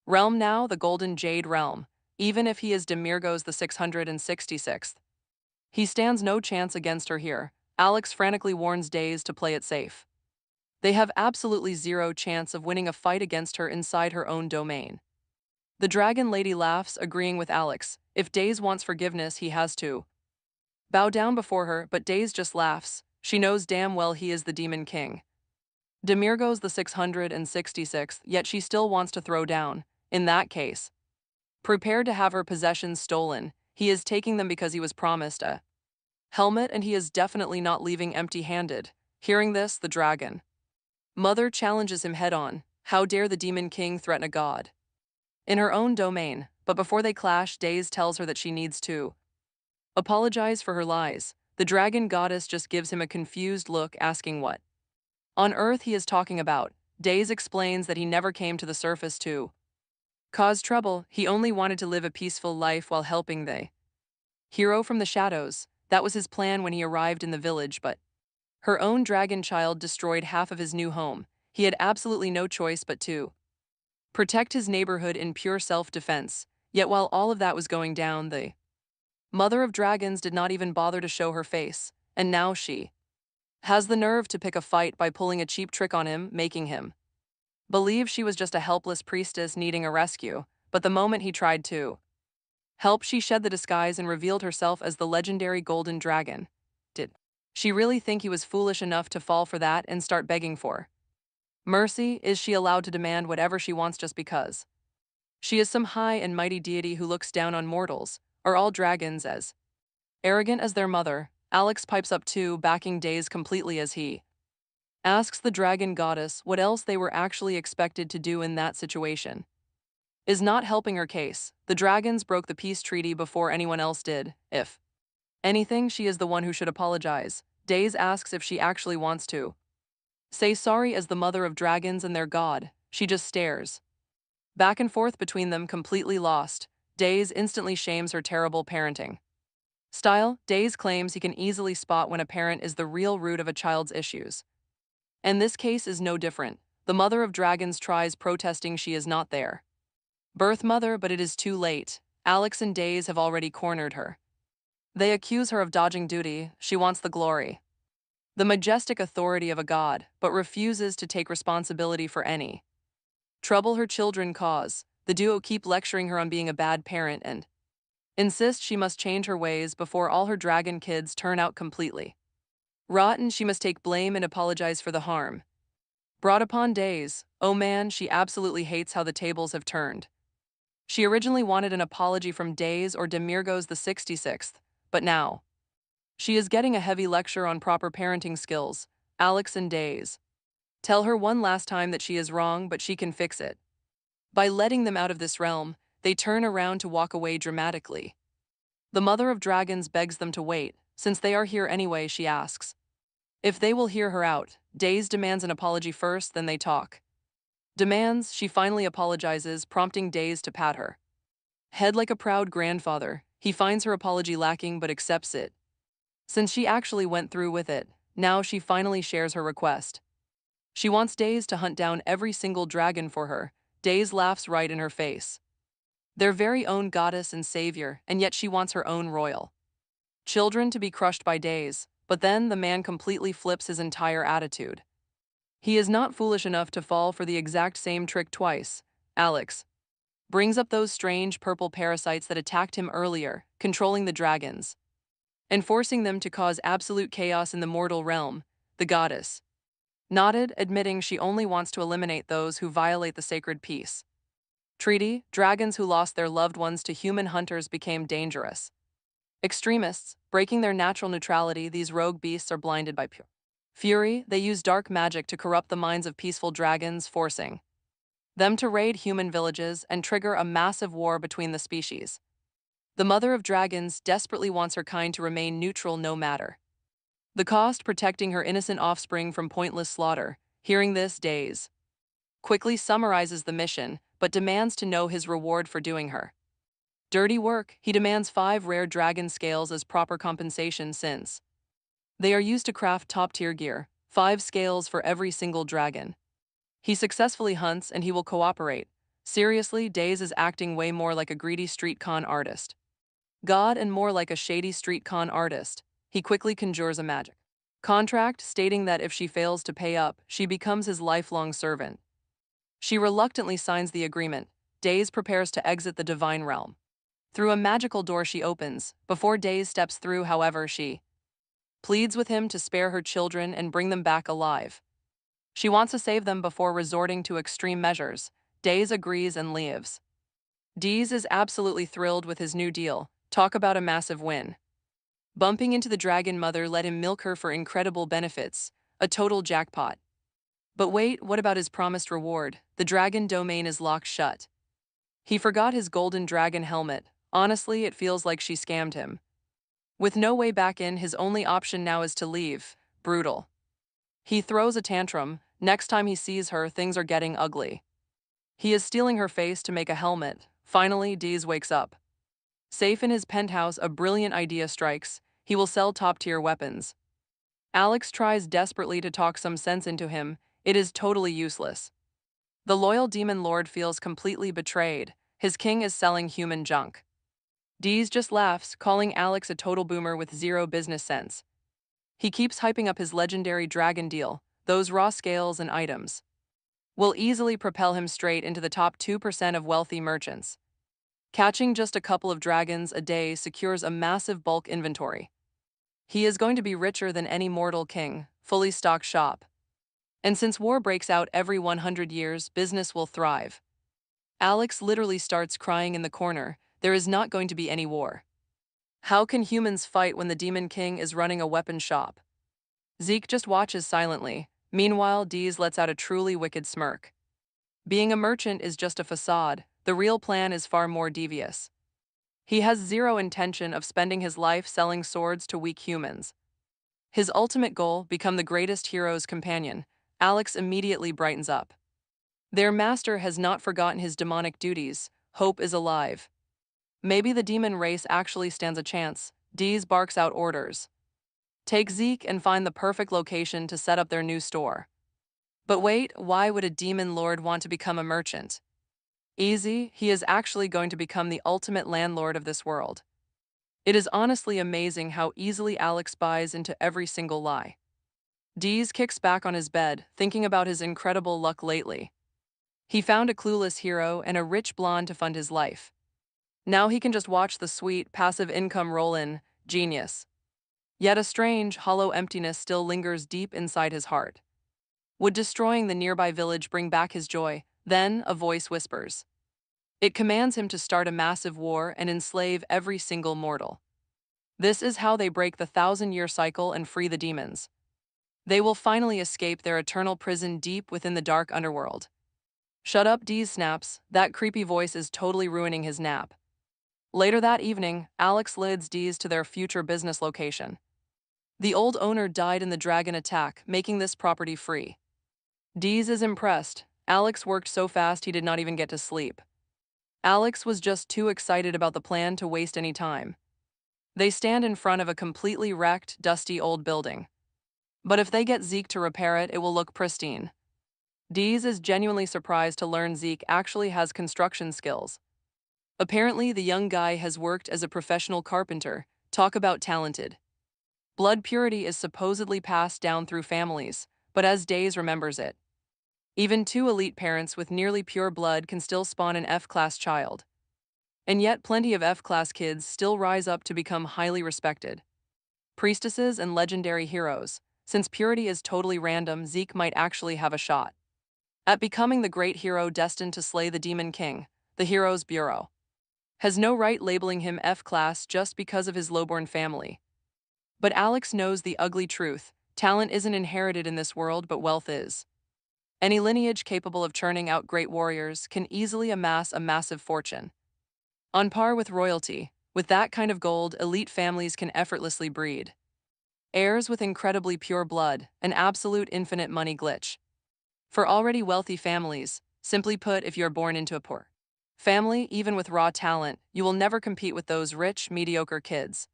realm now, the Golden Jade realm. Even if he is Demiorgos the 666th, he stands no chance against her here. Alex frantically warns Days to play it safe. They have absolutely zero chance of winning a fight against her inside her own domain. The dragon lady laughs, agreeing with Alex. If Days wants forgiveness, he has to bow down before her, but Days just laughs. She knows damn well he is the Demon King. Demiorgos the 666th, yet she still wants to throw down. In that case, prepared to have her possessions stolen. He is taking them because he was promised a helmet, and he is definitely not leaving empty-handed. Hearing this, the dragon mother challenges him head-on. How dare the Demon King threaten a god in her own domain? But before they clash, Days tells her that she needs to apologize for her lies. The dragon goddess just gives him a confused look, asking what on earth he is talking about. Days explains that he never came to the surface to cause trouble. He only wanted to live a peaceful life while helping the hero from the shadows. That was his plan when he arrived in the village, but her own dragon child destroyed half of his new home. He had absolutely no choice but to protect his neighborhood in pure self-defense. Yet while all of that was going down, the mother of dragons did not even bother to show her face, and now she has the nerve to pick a fight by pulling a cheap trick on him, making him believe she was just a helpless priestess needing a rescue. But the moment he tried to help, she shed the disguise and revealed herself as the legendary golden dragon. Did she really think he was foolish enough to fall for that and start begging for Mercy, is she allowed to demand whatever she wants just because? She is some high and mighty deity who looks down on mortals. Are all dragons as arrogant as their mother? Alex pipes up too, backing Days completely as he asks the dragon goddess what else they were actually expected to do in that situation. Is not helping her case. The dragons broke the peace treaty before anyone else did. If anything, she is the one who should apologize. Days asks if she actually wants to say sorry as the mother of dragons and their god. She just stares back and forth between them, completely lost. Days instantly shames her terrible parenting style. Days claims he can easily spot when a parent is the real root of a child's issues. And this case is no different. The mother of dragons tries protesting she is not there birth mother, but it is too late. Alex and Days have already cornered her. They accuse her of dodging duty. She wants the glory, the majestic authority of a god, but refuses to take responsibility for any trouble her children cause. The duo keep lecturing her on being a bad parent and insist she must change her ways before all her dragon kids turn out completely rotten. She must take blame and apologize for the harm brought upon Days. Oh man, she absolutely hates how the tables have turned. She originally wanted an apology from Days or Demiorgos the 66th, but now she is getting a heavy lecture on proper parenting skills. Alex and Days tell her one last time that she is wrong, but she can fix it by letting them out of this realm. They turn around to walk away dramatically. The mother of dragons begs them to wait. Since they are here anyway, she asks if they will hear her out. Days demands an apology first, then they talk. Demands, she finally apologizes, prompting Days to pat her head like a proud grandfather. He finds her apology lacking but accepts it. Since she actually went through with it, now she finally shares her request. She wants Days to hunt down every single dragon for her. Days laughs right in her face. Their very own goddess and savior, and yet she wants her own royal children to be crushed by Days. But then the man completely flips his entire attitude. He is not foolish enough to fall for the exact same trick twice. Alex brings up those strange purple parasites that attacked him earlier, controlling the dragons and forcing them to cause absolute chaos in the mortal realm. The goddess nodded, admitting she only wants to eliminate those who violate the sacred peace treaty. Dragons who lost their loved ones to human hunters became dangerous extremists, breaking their natural neutrality. These rogue beasts are blinded by pure fury. They use dark magic to corrupt the minds of peaceful dragons, forcing them to raid human villages and trigger a massive war between the species. The mother of dragons desperately wants her kind to remain neutral no matter the cost, protecting her innocent offspring from pointless slaughter. Hearing this, Days quickly summarizes the mission, but demands to know his reward for doing her dirty work. He demands 5 rare dragon scales as proper compensation since they are used to craft top-tier gear, 5 scales for every single dragon he successfully hunts, and he will cooperate. Seriously, Days is acting way more like a greedy street con artist god and more like a shady street con artist. He quickly conjures a magic contract stating that if she fails to pay up, she becomes his lifelong servant. She reluctantly signs the agreement. Days prepares to exit the divine realm. Through a magical door she opens. Before Days steps through, however, she pleads with him to spare her children and bring them back alive. She wants to save them before resorting to extreme measures. Days agrees and leaves. Dees is absolutely thrilled with his new deal. Talk about a massive win. Bumping into the dragon mother let him milk her for incredible benefits. A total jackpot. But wait, what about his promised reward? The dragon domain is locked shut. He forgot his golden dragon helmet. Honestly, it feels like she scammed him. With no way back in, his only option now is to leave. Brutal. He throws a tantrum. Next time he sees her, things are getting ugly. He is stealing her face to make a helmet. Finally, Dees wakes up. Safe in his penthouse, a brilliant idea strikes. He will sell top-tier weapons. Alex tries desperately to talk some sense into him. It is totally useless. The loyal demon lord feels completely betrayed. His king is selling human junk. Dees just laughs, calling Alex a total boomer with zero business sense. He keeps hyping up his legendary dragon deal. Those raw scales and items will easily propel him straight into the top 2% of wealthy merchants. Catching just a couple of dragons a day secures a massive bulk inventory. He is going to be richer than any mortal king. Fully stocked shop And since war breaks out every 100 years, business will thrive. Alex literally starts crying in the corner. There is not going to be any war. How can humans fight when the Demon King is running a weapon shop? Zeke just watches silently. Meanwhile, Dees lets out a truly wicked smirk. Being a merchant is just a facade. The real plan is far more devious. He has zero intention of spending his life selling swords to weak humans. His ultimate goal, become the greatest hero's companion. Alex immediately brightens up. Their master has not forgotten his demonic duties. Hope is alive. Maybe the demon race actually stands a chance. Dees barks out orders. Take Zeke and find the perfect location to set up their new store. But wait, why would a demon lord want to become a merchant? Easy, he is actually going to become the ultimate landlord of this world. It is honestly amazing how easily Alex buys into every single lie. Dees kicks back on his bed, thinking about his incredible luck lately. He found a clueless hero and a rich blonde to fund his life. Now he can just watch the sweet, passive income roll in. Genius. Yet a strange, hollow emptiness still lingers deep inside his heart. Would destroying the nearby village bring back his joy? Then a voice whispers. It commands him to start a massive war and enslave every single mortal. This is how they break the 1,000-year cycle and free the demons. They will finally escape their eternal prison deep within the dark underworld. Shut up, Dees snaps. That creepy voice is totally ruining his nap. Later that evening, Alex leads Dees to their future business location. The old owner died in the dragon attack, making this property free. Dees is impressed. Alex worked so fast he did not even get to sleep. Alex was just too excited about the plan to waste any time. They stand in front of a completely wrecked, dusty old building. But if they get Zeke to repair it, it will look pristine. Dees is genuinely surprised to learn Zeke actually has construction skills. Apparently, the young guy has worked as a professional carpenter. Talk about talented. Blood purity is supposedly passed down through families, but as Dees remembers it, even two elite parents with nearly pure blood can still spawn an F-class child. And yet plenty of F-class kids still rise up to become highly respected priestesses and legendary heroes. Since purity is totally random, Zeke might actually have a shot at becoming the great hero destined to slay the Demon King. The Heroes Bureau has no right labeling him F-class just because of his lowborn family. But Alex knows the ugly truth. Talent isn't inherited in this world, but wealth is. Any lineage capable of churning out great warriors can easily amass a massive fortune. On par with royalty, with that kind of gold, elite families can effortlessly breed heirs with incredibly pure blood, an absolute infinite money glitch. For already wealthy families, simply put, if you're born into a poor family, even with raw talent, you will never compete with those rich, mediocre kids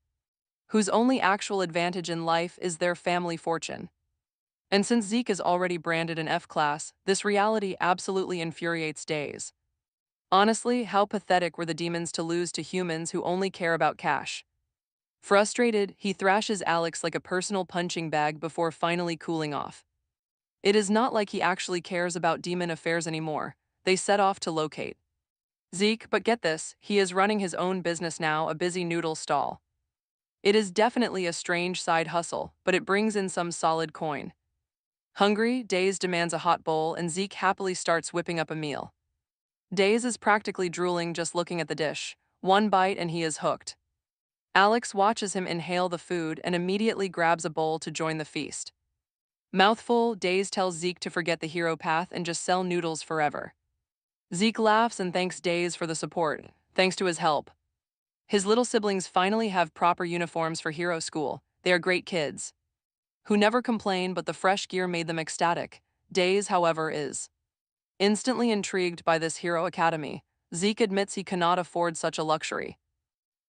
whose only actual advantage in life is their family fortune. And since Zeke is already branded an F-class, this reality absolutely infuriates Dees. Honestly, how pathetic were the demons to lose to humans who only care about cash? Frustrated, he thrashes Alex like a personal punching bag before finally cooling off. It is not like he actually cares about demon affairs anymore. They set off to locate Zeke, but get this, he is running his own business now, a busy noodle stall. It is definitely a strange side hustle, but it brings in some solid coin. Hungry, Dees demands a hot bowl and Zeke happily starts whipping up a meal. Dees is practically drooling just looking at the dish. One bite and he is hooked. Alex watches him inhale the food and immediately grabs a bowl to join the feast. Mouthful, Dees tells Zeke to forget the hero path and just sell noodles forever. Zeke laughs and thanks Dees for the support, thanks to his help. His little siblings finally have proper uniforms for hero school. They are great kids who never complain, but the fresh gear made them ecstatic. Dees, however, is instantly intrigued by this hero academy. Zeke admits he cannot afford such a luxury,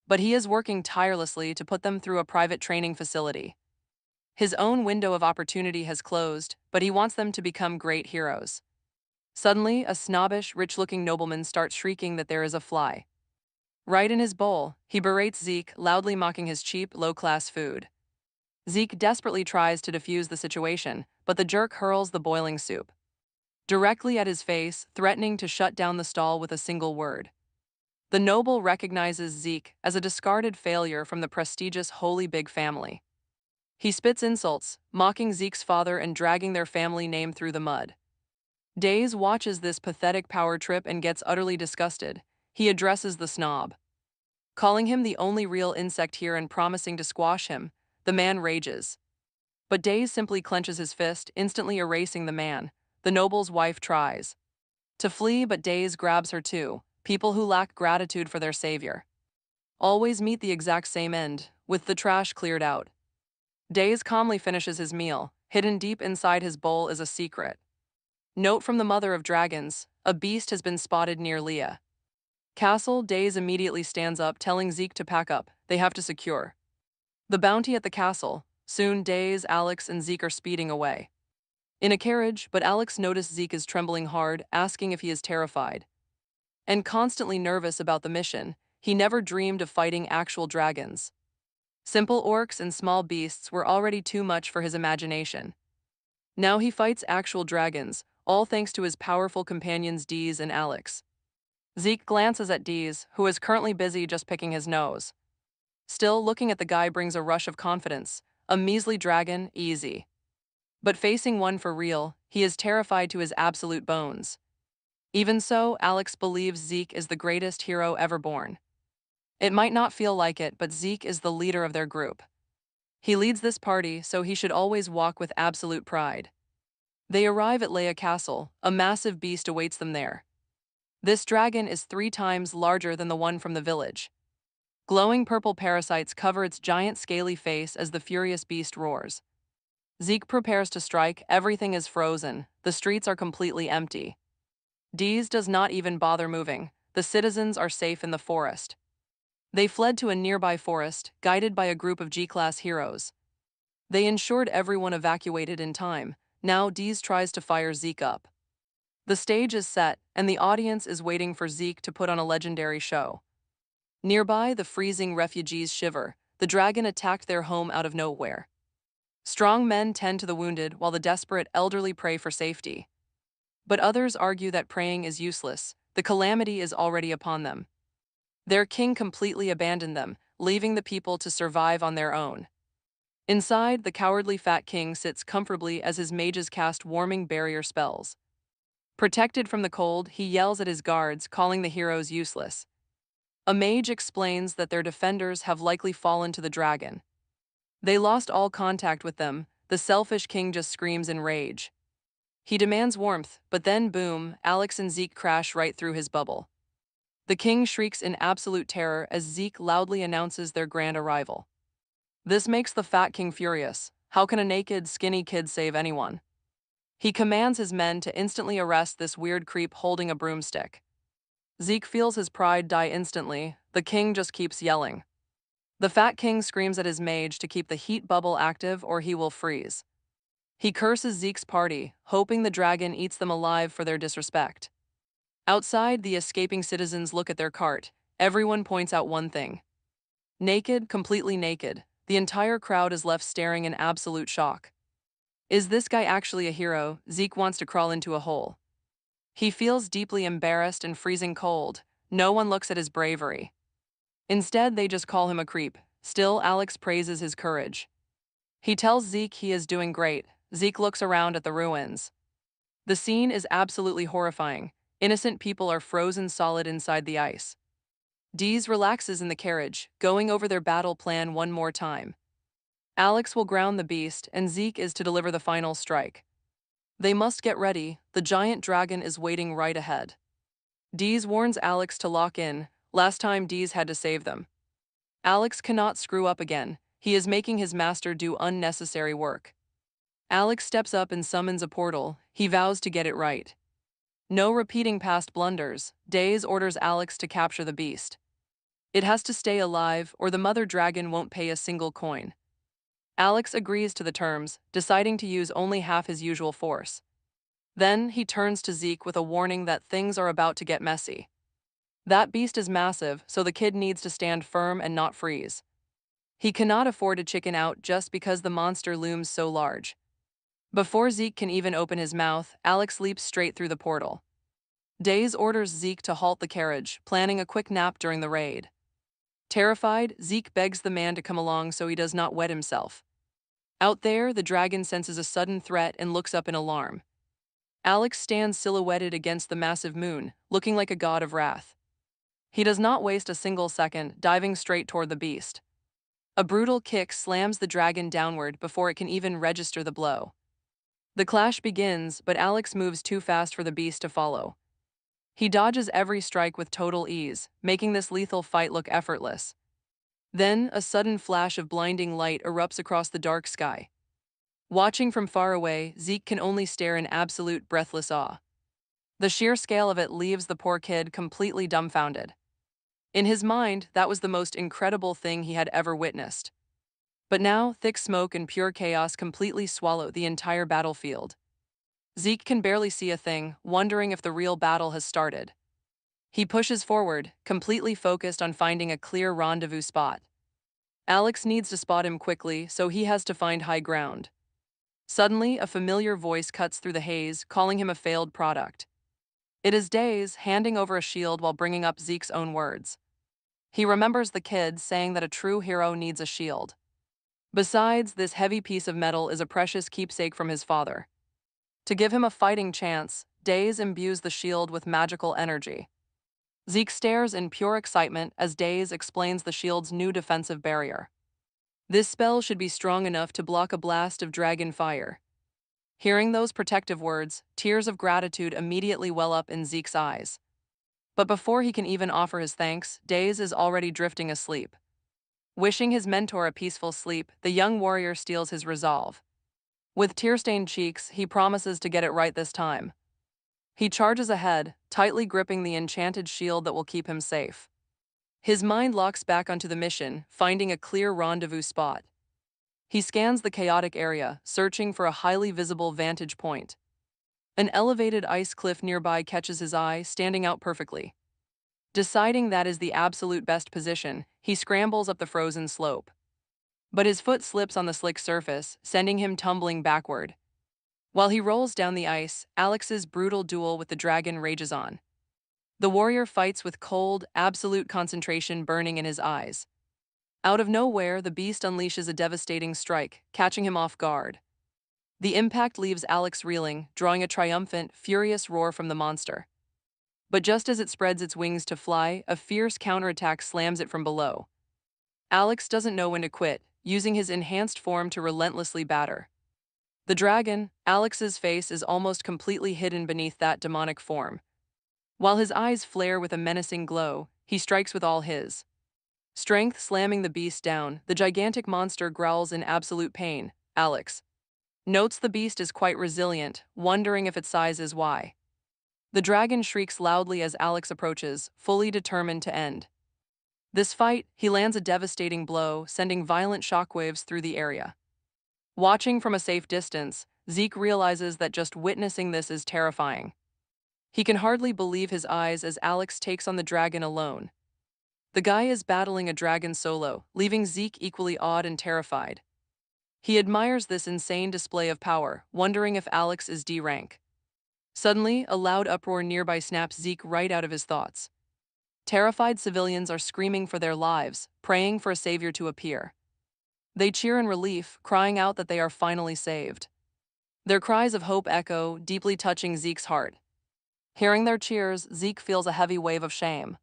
but he is working tirelessly to put them through a private training facility. His own window of opportunity has closed, but he wants them to become great heroes. Suddenly, a snobbish, rich-looking nobleman starts shrieking that there is a fly right in his bowl. He berates Zeke, loudly mocking his cheap, low-class food. Zeke desperately tries to defuse the situation, but the jerk hurls the boiling soup directly at his face, threatening to shut down the stall with a single word. The noble recognizes Zeke as a discarded failure from the prestigious Holy Big family. He spits insults, mocking Zeke's father and dragging their family name through the mud. Days watches this pathetic power trip and gets utterly disgusted. He addresses the snob. Calling him the only real insect here and promising to squash him, the man rages. But Days simply clenches his fist, instantly erasing the man. The noble's wife tries to flee, but Days grabs her too. People who lack gratitude for their savior always meet the exact same end, with the trash cleared out. Days calmly finishes his meal. Hidden deep inside his bowl is a secret. Note from the mother of dragons: a beast has been spotted near Leah Castle. Days immediately stands up, telling Zeke to pack up. They have to secure the bounty at the castle. Soon Days, Alex, and Zeke are speeding away in a carriage, but Alex notices Zeke is trembling hard, asking if he is terrified and constantly nervous about the mission. He never dreamed of fighting actual dragons. Simple orcs and small beasts were already too much for his imagination. Now he fights actual dragons, all thanks to his powerful companions Deez and Alex. Zeke glances at Deez, who is currently busy just picking his nose. Still, looking at the guy brings a rush of confidence. A measly dragon, easy. But facing one for real, he is terrified to his absolute bones. Even so, Alex believes Zeke is the greatest hero ever born. It might not feel like it, but Zeke is the leader of their group. He leads this party, so he should always walk with absolute pride. They arrive at Leia Castle. A massive beast awaits them there. This dragon is 3 times larger than the one from the village. Glowing purple parasites cover its giant scaly face as the furious beast roars. Zeke prepares to strike. Everything is frozen. The streets are completely empty. Deez does not even bother moving. The citizens are safe in the forest. They fled to a nearby forest, guided by a group of G-class heroes. They ensured everyone evacuated in time. Now Deez tries to fire Zeke up. The stage is set, and the audience is waiting for Zeke to put on a legendary show. Nearby, the freezing refugees shiver. The dragon attacked their home out of nowhere. Strong men tend to the wounded, while the desperate elderly pray for safety. But others argue that praying is useless. The calamity is already upon them. Their king completely abandoned them, leaving the people to survive on their own. Inside, the cowardly fat king sits comfortably as his mages cast warming barrier spells. Protected from the cold, he yells at his guards, calling the heroes useless. A mage explains that their defenders have likely fallen to the dragon. They lost all contact with them. The selfish king just screams in rage. He demands warmth, but then boom, Alex and Zeke crash right through his bubble. The king shrieks in absolute terror as Zeke loudly announces their grand arrival. This makes the fat king furious. How can a naked, skinny kid save anyone? He commands his men to instantly arrest this weird creep holding a broomstick. Zeke feels his pride die instantly. The king just keeps yelling. The fat king screams at his mage to keep the heat bubble active or he will freeze. He curses Zeke's party, hoping the dragon eats them alive for their disrespect. Outside, the escaping citizens look at their cart. Everyone points out one thing. Naked, completely naked. The entire crowd is left staring in absolute shock. Is this guy actually a hero? Zeke wants to crawl into a hole. He feels deeply embarrassed and freezing cold. No one looks at his bravery. Instead, they just call him a creep. Still, Alex praises his courage. He tells Zeke he is doing great. Zeke looks around at the ruins. The scene is absolutely horrifying. Innocent people are frozen solid inside the ice. Deez relaxes in the carriage, going over their battle plan one more time. Alex will ground the beast, and Zeke is to deliver the final strike. They must get ready. The giant dragon is waiting right ahead. Deez warns Alex to lock in. Last time Deez had to save them. Alex cannot screw up again. He is making his master do unnecessary work. Alex steps up and summons a portal. He vows to get it right. No repeating past blunders. Deez orders Alex to capture the beast. It has to stay alive, or the mother dragon won't pay a single coin. Alex agrees to the terms, deciding to use only half his usual force. Then he turns to Zeke with a warning that things are about to get messy. That beast is massive, so the kid needs to stand firm and not freeze. He cannot afford to chicken out just because the monster looms so large. Before Zeke can even open his mouth, Alex leaps straight through the portal. Deez orders Zeke to halt the carriage, planning a quick nap during the raid. Terrified, Zeke begs the man to come along so he does not wet himself. Out there, the dragon senses a sudden threat and looks up in alarm. Alex stands silhouetted against the massive moon, looking like a god of wrath. He does not waste a single second, diving straight toward the beast. A brutal kick slams the dragon downward before it can even register the blow. The clash begins, but Alex moves too fast for the beast to follow. He dodges every strike with total ease, making this lethal fight look effortless. Then, a sudden flash of blinding light erupts across the dark sky. Watching from far away, Zeke can only stare in absolute breathless awe. The sheer scale of it leaves the poor kid completely dumbfounded. In his mind, that was the most incredible thing he had ever witnessed. But now, thick smoke and pure chaos completely swallow the entire battlefield. Zeke can barely see a thing, wondering if the real battle has started. He pushes forward, completely focused on finding a clear rendezvous spot. Alex needs to spot him quickly, so he has to find high ground. Suddenly, a familiar voice cuts through the haze, calling him a failed product. It is Days, handing over a shield while bringing up Zeke's own words. He remembers the kid saying that a true hero needs a shield. Besides, this heavy piece of metal is a precious keepsake from his father. To give him a fighting chance, Days imbues the shield with magical energy. Zeke stares in pure excitement as Days explains the shield's new defensive barrier. This spell should be strong enough to block a blast of dragon fire. Hearing those protective words, tears of gratitude immediately well up in Zeke's eyes. But before he can even offer his thanks, Days is already drifting asleep. Wishing his mentor a peaceful sleep, the young warrior steals his resolve. With tear-stained cheeks, he promises to get it right this time. He charges ahead, tightly gripping the enchanted shield that will keep him safe. His mind locks back onto the mission, finding a clear rendezvous spot. He scans the chaotic area, searching for a highly visible vantage point. An elevated ice cliff nearby catches his eye, standing out perfectly. Deciding that is the absolute best position, he scrambles up the frozen slope. But his foot slips on the slick surface, sending him tumbling backward. While he rolls down the ice, Alex's brutal duel with the dragon rages on. The warrior fights with cold, absolute concentration burning in his eyes. Out of nowhere, the beast unleashes a devastating strike, catching him off guard. The impact leaves Alex reeling, drawing a triumphant, furious roar from the monster. But just as it spreads its wings to fly, a fierce counterattack slams it from below. Alex doesn't know when to quit, using his enhanced form to relentlessly batter. The dragon, Alex's face is almost completely hidden beneath that demonic form. While his eyes flare with a menacing glow, he strikes with all his strength, slamming the beast down. The gigantic monster growls in absolute pain. Alex notes the beast is quite resilient, wondering if its size is why. The dragon shrieks loudly as Alex approaches, fully determined to end this fight. He lands a devastating blow, sending violent shockwaves through the area. Watching from a safe distance, Zeke realizes that just witnessing this is terrifying. He can hardly believe his eyes as Alex takes on the dragon alone. The guy is battling a dragon solo, leaving Zeke equally awed and terrified. He admires this insane display of power, wondering if Alex is D rank. Suddenly, a loud uproar nearby snaps Zeke right out of his thoughts. Terrified civilians are screaming for their lives, praying for a savior to appear. They cheer in relief, crying out that they are finally saved. Their cries of hope echo, deeply touching Zeke's heart. Hearing their cheers, Zeke feels a heavy wave of shame.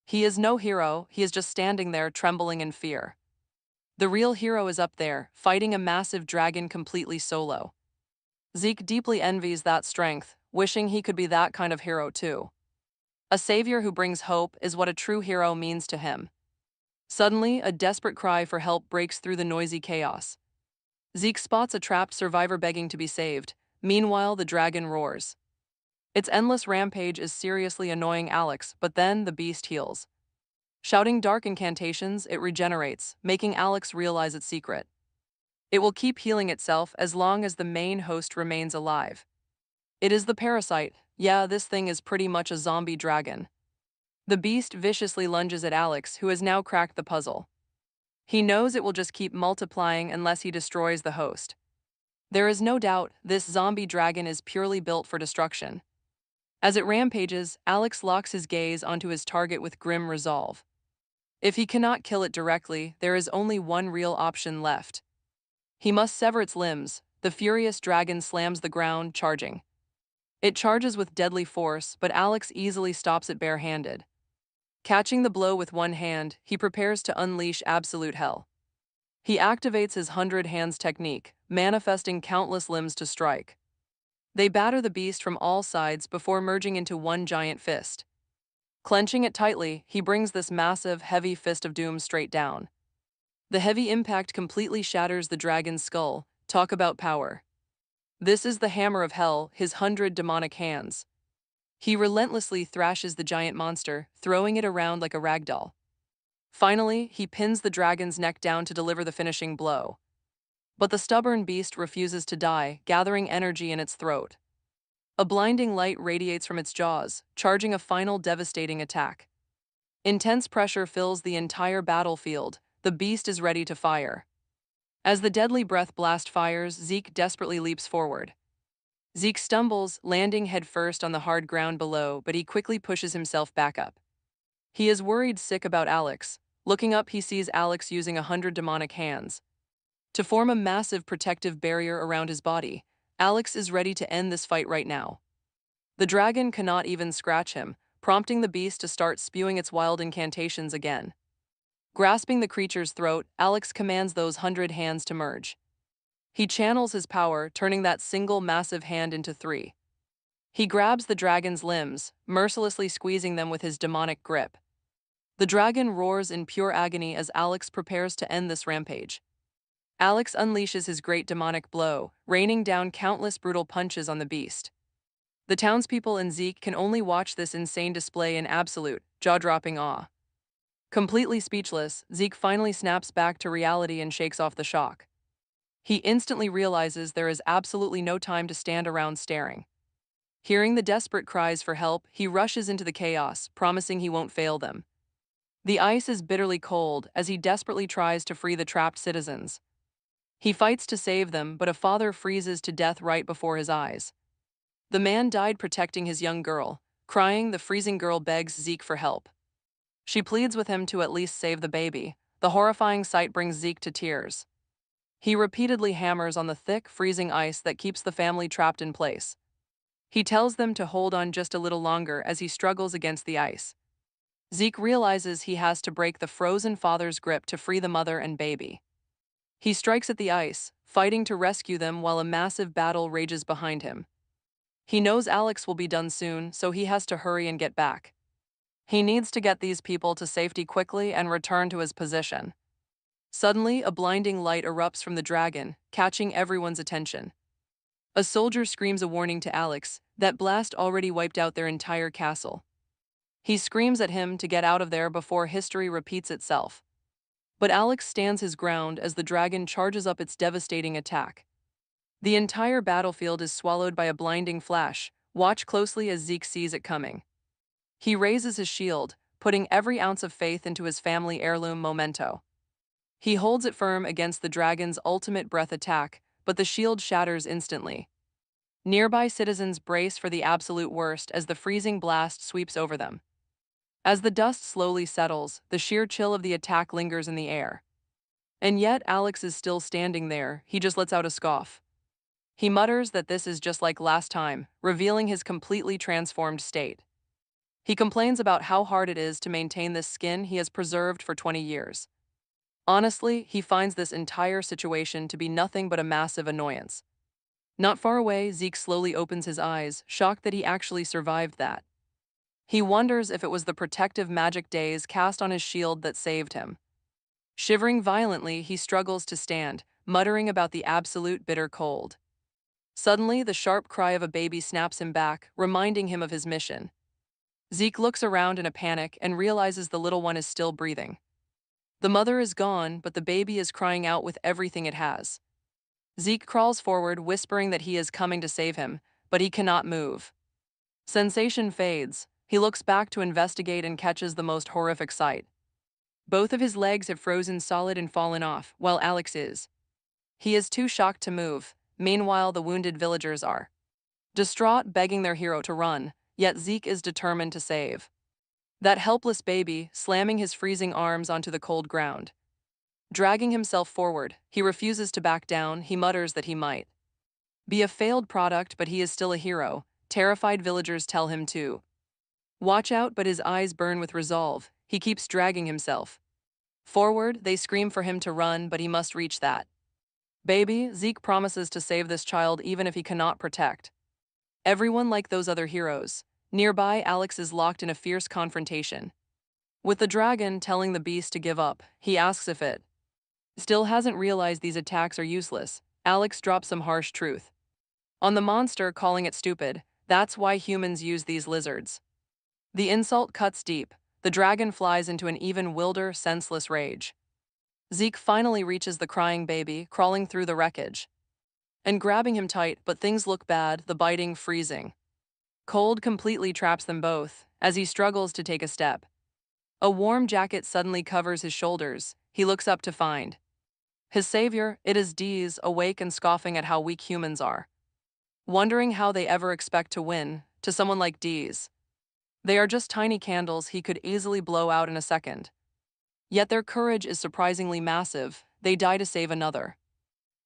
He is no hero, he is just standing there trembling in fear. The real hero is up there, fighting a massive dragon completely solo. Zeke deeply envies that strength, wishing he could be that kind of hero too. A savior who brings hope is what a true hero means to him. Suddenly, a desperate cry for help breaks through the noisy chaos. Zeke spots a trapped survivor begging to be saved. Meanwhile, the dragon roars. Its endless rampage is seriously annoying Alex, but then the beast heals. Shouting dark incantations, it regenerates, making Alex realize its secret. It will keep healing itself as long as the main host remains alive. It is the parasite. Yeah, this thing is pretty much a zombie dragon. The beast viciously lunges at Alex, who has now cracked the puzzle. He knows it will just keep multiplying unless he destroys the host. There is no doubt this zombie dragon is purely built for destruction. As it rampages, Alex locks his gaze onto his target with grim resolve. If he cannot kill it directly, there is only one real option left. He must sever its limbs. The furious dragon slams the ground, charging. It charges with deadly force, but Alex easily stops it bare-handed. Catching the blow with one hand, he prepares to unleash absolute hell. He activates his 100 hands technique, manifesting countless limbs to strike. They batter the beast from all sides before merging into one giant fist. Clenching it tightly, he brings this massive, heavy fist of doom straight down. The heavy impact completely shatters the dragon's skull. Talk about power. This is the hammer of hell, his 100 demonic hands. He relentlessly thrashes the giant monster, throwing it around like a rag doll. Finally, he pins the dragon's neck down to deliver the finishing blow. But the stubborn beast refuses to die, gathering energy in its throat. A blinding light radiates from its jaws, charging a final devastating attack. Intense pressure fills the entire battlefield. The beast is ready to fire. As the deadly breath blast fires, Zeke desperately leaps forward. Zeke stumbles, landing headfirst on the hard ground below, but he quickly pushes himself back up. He is worried sick about Alex. Looking up, he sees Alex using 100 demonic hands to form a massive protective barrier around his body. Alex is ready to end this fight right now. The dragon cannot even scratch him, prompting the beast to start spewing its wild incantations again. Grasping the creature's throat, Alex commands those 100 hands to merge. He channels his power, turning that single massive hand into 3. He grabs the dragon's limbs, mercilessly squeezing them with his demonic grip. The dragon roars in pure agony as Alex prepares to end this rampage. Alex unleashes his great demonic blow, raining down countless brutal punches on the beast. The townspeople and Zeke can only watch this insane display in absolute, jaw-dropping awe. Completely speechless, Zeke finally snaps back to reality and shakes off the shock. He instantly realizes there is absolutely no time to stand around staring. Hearing the desperate cries for help, he rushes into the chaos, promising he won't fail them. The ice is bitterly cold as he desperately tries to free the trapped citizens. He fights to save them, but a father freezes to death right before his eyes. The man died protecting his young girl. Crying, the freezing girl begs Zeke for help. She pleads with him to at least save the baby. The horrifying sight brings Zeke to tears. He repeatedly hammers on the thick, freezing ice that keeps the family trapped in place. He tells them to hold on just a little longer as he struggles against the ice. Zeke realizes he has to break the frozen father's grip to free the mother and baby. He strikes at the ice, fighting to rescue them while a massive battle rages behind him. He knows Alex will be done soon, so he has to hurry and get back. He needs to get these people to safety quickly and return to his position. Suddenly, a blinding light erupts from the dragon, catching everyone's attention. A soldier screams a warning to Alex. That blast already wiped out their entire castle. He screams at him to get out of there before history repeats itself. But Alex stands his ground as the dragon charges up its devastating attack. The entire battlefield is swallowed by a blinding flash. Watch closely as Zeke sees it coming. He raises his shield, putting every ounce of faith into his family heirloom memento. He holds it firm against the dragon's ultimate breath attack, but the shield shatters instantly. Nearby citizens brace for the absolute worst as the freezing blast sweeps over them. As the dust slowly settles, the sheer chill of the attack lingers in the air. And yet Alex is still standing there. He just lets out a scoff. He mutters that this is just like last time, revealing his completely transformed state. He complains about how hard it is to maintain this skin he has preserved for 20 years. Honestly, he finds this entire situation to be nothing but a massive annoyance. Not far away, Zeke slowly opens his eyes, shocked that he actually survived that. He wonders if it was the protective magic days cast on his shield that saved him. Shivering violently, he struggles to stand, muttering about the absolute bitter cold. Suddenly, the sharp cry of a baby snaps him back, reminding him of his mission. Zeke looks around in a panic and realizes the little one is still breathing. The mother is gone, but the baby is crying out with everything it has. Zeke crawls forward, whispering that he is coming to save him, but he cannot move. Sensation fades. He looks back to investigate and catches the most horrific sight. Both of his legs have frozen solid and fallen off, while Alex is. He is too shocked to move. Meanwhile, the wounded villagers are distraught, begging their hero to run, yet Zeke is determined to save that helpless baby, slamming his freezing arms onto the cold ground. Dragging himself forward, he refuses to back down. He mutters that he might be a failed product, but he is still a hero. Terrified villagers tell him to watch out, but his eyes burn with resolve. He keeps dragging himself forward. They scream for him to run, but he must reach that baby. Zeke promises to save this child even if he cannot protect everyone like those other heroes. Nearby, Alex is locked in a fierce confrontation with the dragon, telling the beast to give up. He asks if it still hasn't realized these attacks are useless. Alex drops some harsh truth on the monster, calling it stupid. That's why humans use these lizards. The insult cuts deep. The dragon flies into an even wilder, senseless rage. Zeke finally reaches the crying baby, crawling through the wreckage and grabbing him tight, but things look bad. The biting, freezing cold completely traps them both as he struggles to take a step. A warm jacket suddenly covers his shoulders. He looks up to find his savior. It is Dees, awake and scoffing at how weak humans are, wondering how they ever expect to win to someone like Dees. They are just tiny candles he could easily blow out in a second. Yet their courage is surprisingly massive. They die to save another.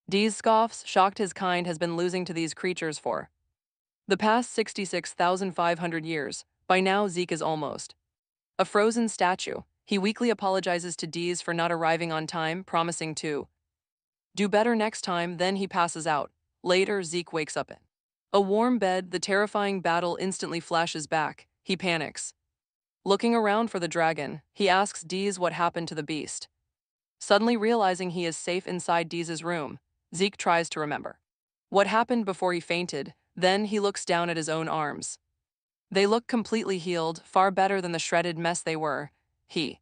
Dees scoffs, shocked his kind has been losing to these creatures for the past 66,500 years. By now, Zeke is almost a frozen statue. He weakly apologizes to Dees for not arriving on time, promising to do better next time. Then he passes out. Later, Zeke wakes up in a warm bed. The terrifying battle instantly flashes back. He panics. Looking around for the dragon, he asks Dees what happened to the beast. Suddenly realizing he is safe inside Dees's room, Zeke tries to remember what happened before he fainted. Then he looks down at his own arms. They look completely healed, far better than the shredded mess they were. He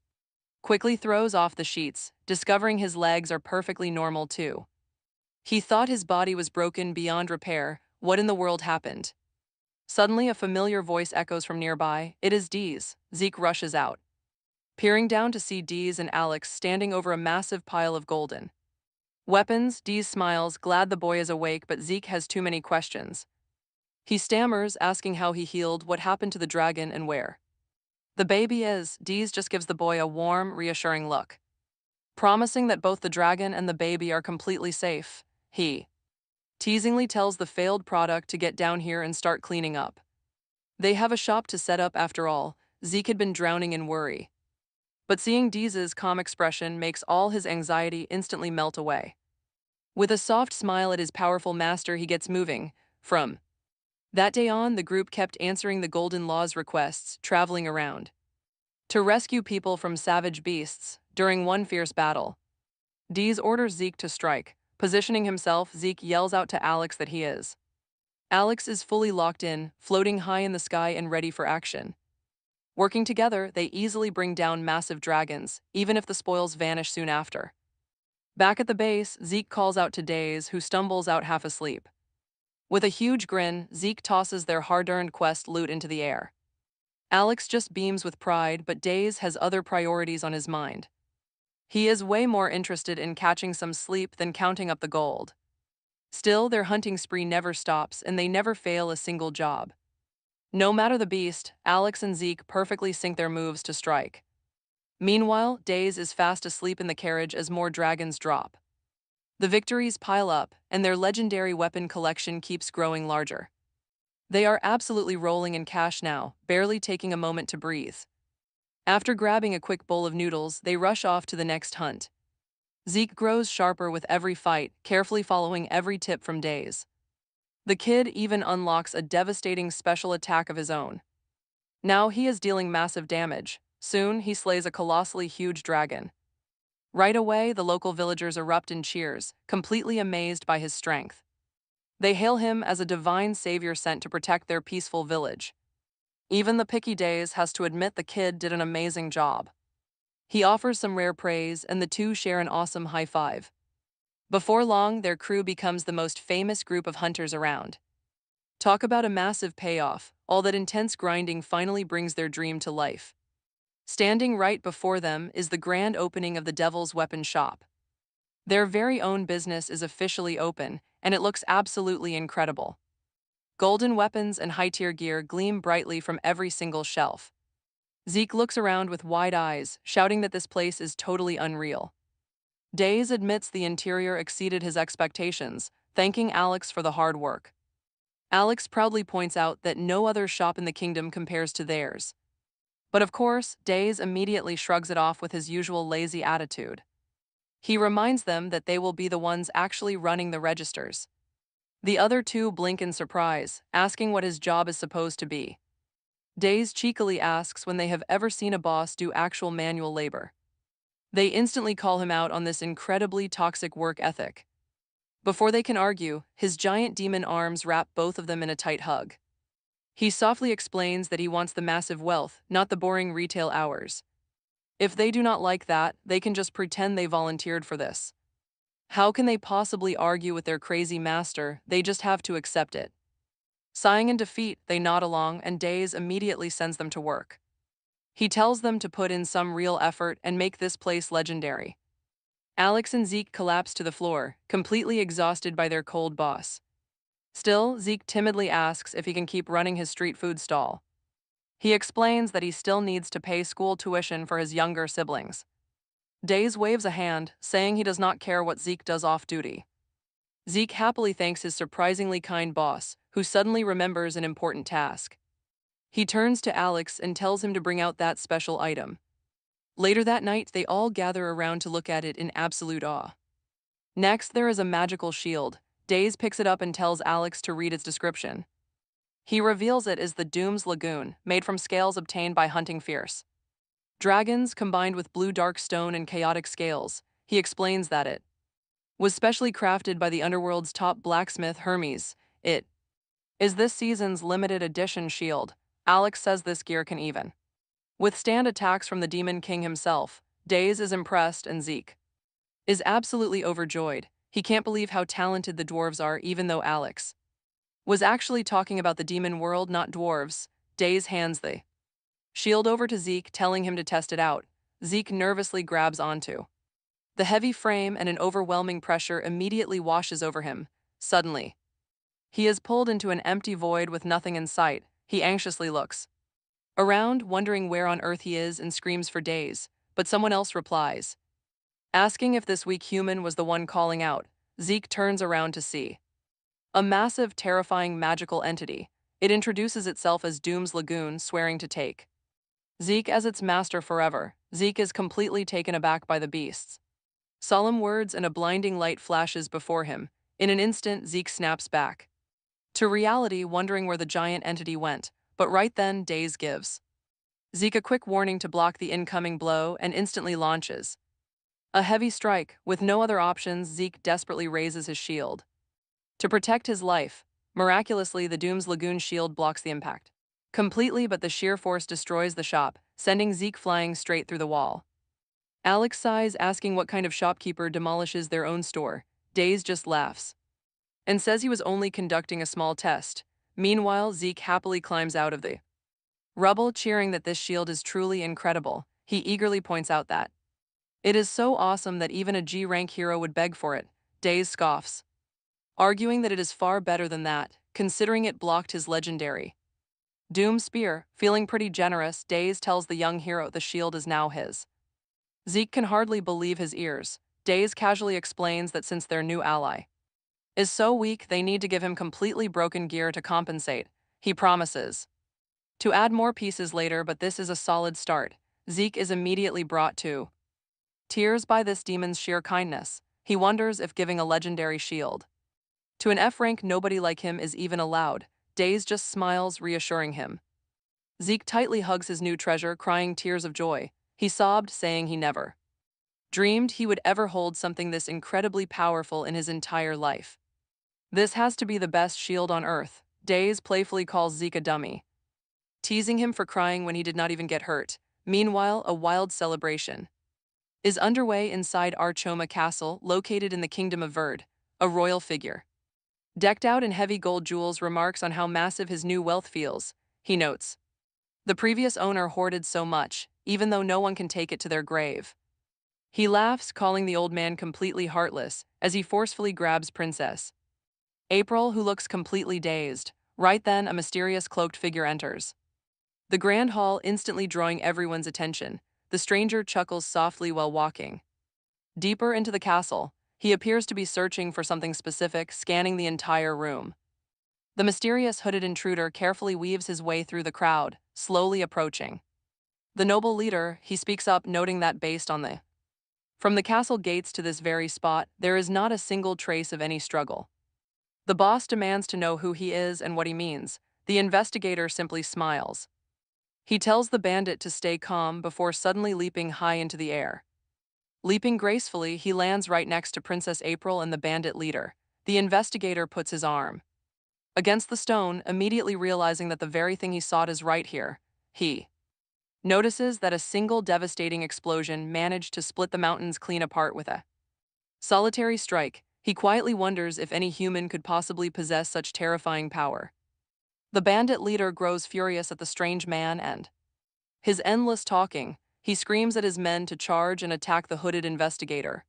quickly throws off the sheets, discovering his legs are perfectly normal too. He thought his body was broken beyond repair. What in the world happened? Suddenly, a familiar voice echoes from nearby. It is Dees. Zeke rushes out, peering down to see Dees and Alex standing over a massive pile of golden weapons. Dees smiles, glad the boy is awake, but Zeke has too many questions. He stammers, asking how he healed, what happened to the dragon, and where the baby is. Dees just gives the boy a warm, reassuring look, promising that both the dragon and the baby are completely safe. He teasingly tells the failed product to get down here and start cleaning up. They have a shop to set up after all. Zeke had been drowning in worry, but seeing Dees's calm expression makes all his anxiety instantly melt away. With a soft smile at his powerful master, he gets moving. From that day on, the group kept answering the Golden Law's requests, traveling around to rescue people from savage beasts. During one fierce battle, Dees orders Zeke to strike. Positioning himself, Zeke yells out to Alex that he is. Alex is fully locked in, floating high in the sky and ready for action. Working together, they easily bring down massive dragons, even if the spoils vanish soon after. Back at the base, Zeke calls out to Days, who stumbles out half asleep. With a huge grin, Zeke tosses their hard-earned quest loot into the air. Alex just beams with pride, but Days has other priorities on his mind. He is way more interested in catching some sleep than counting up the gold. Still, their hunting spree never stops, and they never fail a single job. No matter the beast, Alex and Zeke perfectly sync their moves to strike. Meanwhile, Days is fast asleep in the carriage as more dragons drop. The victories pile up, and their legendary weapon collection keeps growing larger. They are absolutely rolling in cash now, barely taking a moment to breathe. After grabbing a quick bowl of noodles, they rush off to the next hunt. Zeke grows sharper with every fight, carefully following every tip from Days. The kid even unlocks a devastating special attack of his own. Now he is dealing massive damage. Soon, he slays a colossally huge dragon. Right away, the local villagers erupt in cheers, completely amazed by his strength. They hail him as a divine savior sent to protect their peaceful village. Even the picky Days has to admit the kid did an amazing job. He offers some rare praise, and the two share an awesome high five. Before long, their crew becomes the most famous group of hunters around. Talk about a massive payoff. All that intense grinding finally brings their dream to life. Standing right before them is the grand opening of the Devil's Weapon Shop. Their very own business is officially open, and it looks absolutely incredible. Golden weapons and high-tier gear gleam brightly from every single shelf. Zeke looks around with wide eyes, shouting that this place is totally unreal. Days admits the interior exceeded his expectations, thanking Alex for the hard work. Alex proudly points out that no other shop in the kingdom compares to theirs. But of course, Days immediately shrugs it off with his usual lazy attitude. He reminds them that they will be the ones actually running the registers. The other two blink in surprise, asking what his job is supposed to be. Days cheekily asks when they have ever seen a boss do actual manual labor. They instantly call him out on this incredibly toxic work ethic. Before they can argue, his giant demon arms wrap both of them in a tight hug. He softly explains that he wants the massive wealth, not the boring retail hours. If they do not like that, they can just pretend they volunteered for this. How can they possibly argue with their crazy master? They just have to accept it. Sighing in defeat, they nod along and Days immediately sends them to work. He tells them to put in some real effort and make this place legendary. Alex and Zeke collapse to the floor, completely exhausted by their cold boss. Still, Zeke timidly asks if he can keep running his street food stall. He explains that he still needs to pay school tuition for his younger siblings. Days waves a hand, saying he does not care what Zeke does off duty. Zeke happily thanks his surprisingly kind boss, who suddenly remembers an important task. He turns to Alex and tells him to bring out that special item. Later that night, they all gather around to look at it in absolute awe. Next, there is a magical shield. Days picks it up and tells Alex to read its description. He reveals it is the Doom's Lagoon, made from scales obtained by hunting fierce dragons combined with blue dark stone and chaotic scales. He explains that it was specially crafted by the underworld's top blacksmith Hermes. It is this season's limited edition shield. Alex says this gear can even withstand attacks from the Demon King himself. Days is impressed and Zeke is absolutely overjoyed. He can't believe how talented the dwarves are, even though Alex was actually talking about the demon world, not dwarves. Days hands the shield over to Zeke, telling him to test it out. Zeke nervously grabs onto the heavy frame and an overwhelming pressure immediately washes over him. Suddenly, he is pulled into an empty void with nothing in sight. He anxiously looks around, wondering where on earth he is, and screams for Days, but someone else replies, asking if this weak human was the one calling out. Zeke turns around to see a massive, terrifying magical entity. It introduces itself as Doom's Lagoon, swearing to take Zeke as its master forever. Zeke is completely taken aback by the beasts. Solemn words and a blinding light flashes before him. In an instant, Zeke snaps back to reality, wondering where the giant entity went, but right then, Days gives Zeke a quick warning to block the incoming blow and instantly launches a heavy strike. With no other options, Zeke desperately raises his shield to protect his life. Miraculously, the Doom's Lagoon shield blocks the impact completely, but the sheer force destroys the shop, sending Zeke flying straight through the wall. Alex sighs, asking what kind of shopkeeper demolishes their own store. Days just laughs and says he was only conducting a small test. Meanwhile, Zeke happily climbs out of the rubble, cheering that this shield is truly incredible. He eagerly points out that it is so awesome that even a G-rank hero would beg for it. Days scoffs, arguing that it is far better than that, considering it blocked his legendary Doom Spear. Feeling pretty generous, Days tells the young hero the shield is now his. Zeke can hardly believe his ears. Days casually explains that since their new ally is so weak, they need to give him completely broken gear to compensate. He promises to add more pieces later, but this is a solid start. Zeke is immediately brought to tears by this demon's sheer kindness. He wonders if giving a legendary shield to an F-rank nobody like him is even allowed. Days just smiles, reassuring him. Zeke tightly hugs his new treasure, crying tears of joy. He sobbed, saying he never dreamed he would ever hold something this incredibly powerful in his entire life. This has to be the best shield on Earth. Days playfully calls Zeke a dummy, teasing him for crying when he did not even get hurt. Meanwhile, a wild celebration is underway inside Archoma Castle, located in the Kingdom of Verd. A royal figure, decked out in heavy gold jewels, remarks on how massive his new wealth feels. He notes the previous owner hoarded so much, even though no one can take it to their grave. He laughs, calling the old man completely heartless, as he forcefully grabs Princess April, who looks completely dazed. Right then, a mysterious cloaked figure enters the grand hall, instantly drawing everyone's attention. The stranger chuckles softly while walking Deeper into the castle, he appears to be searching for something specific, scanning the entire room. The mysterious hooded intruder carefully weaves his way through the crowd, slowly approaching. The noble leader, he speaks up, noting that based on from the castle gates to this very spot, there is not a single trace of any struggle. The boss demands to know who he is and what he means. The investigator simply smiles. He tells the bandit to stay calm before suddenly leaping high into the air. Leaping gracefully, he lands right next to Princess April and the bandit leader. The investigator puts his arm against the stone, immediately realizing that the very thing he sought is right here. He notices that a single devastating explosion managed to split the mountains clean apart with a solitary strike. He quietly wonders if any human could possibly possess such terrifying power. The bandit leader grows furious at the strange man and his endless talking. He screams at his men to charge and attack the hooded investigator.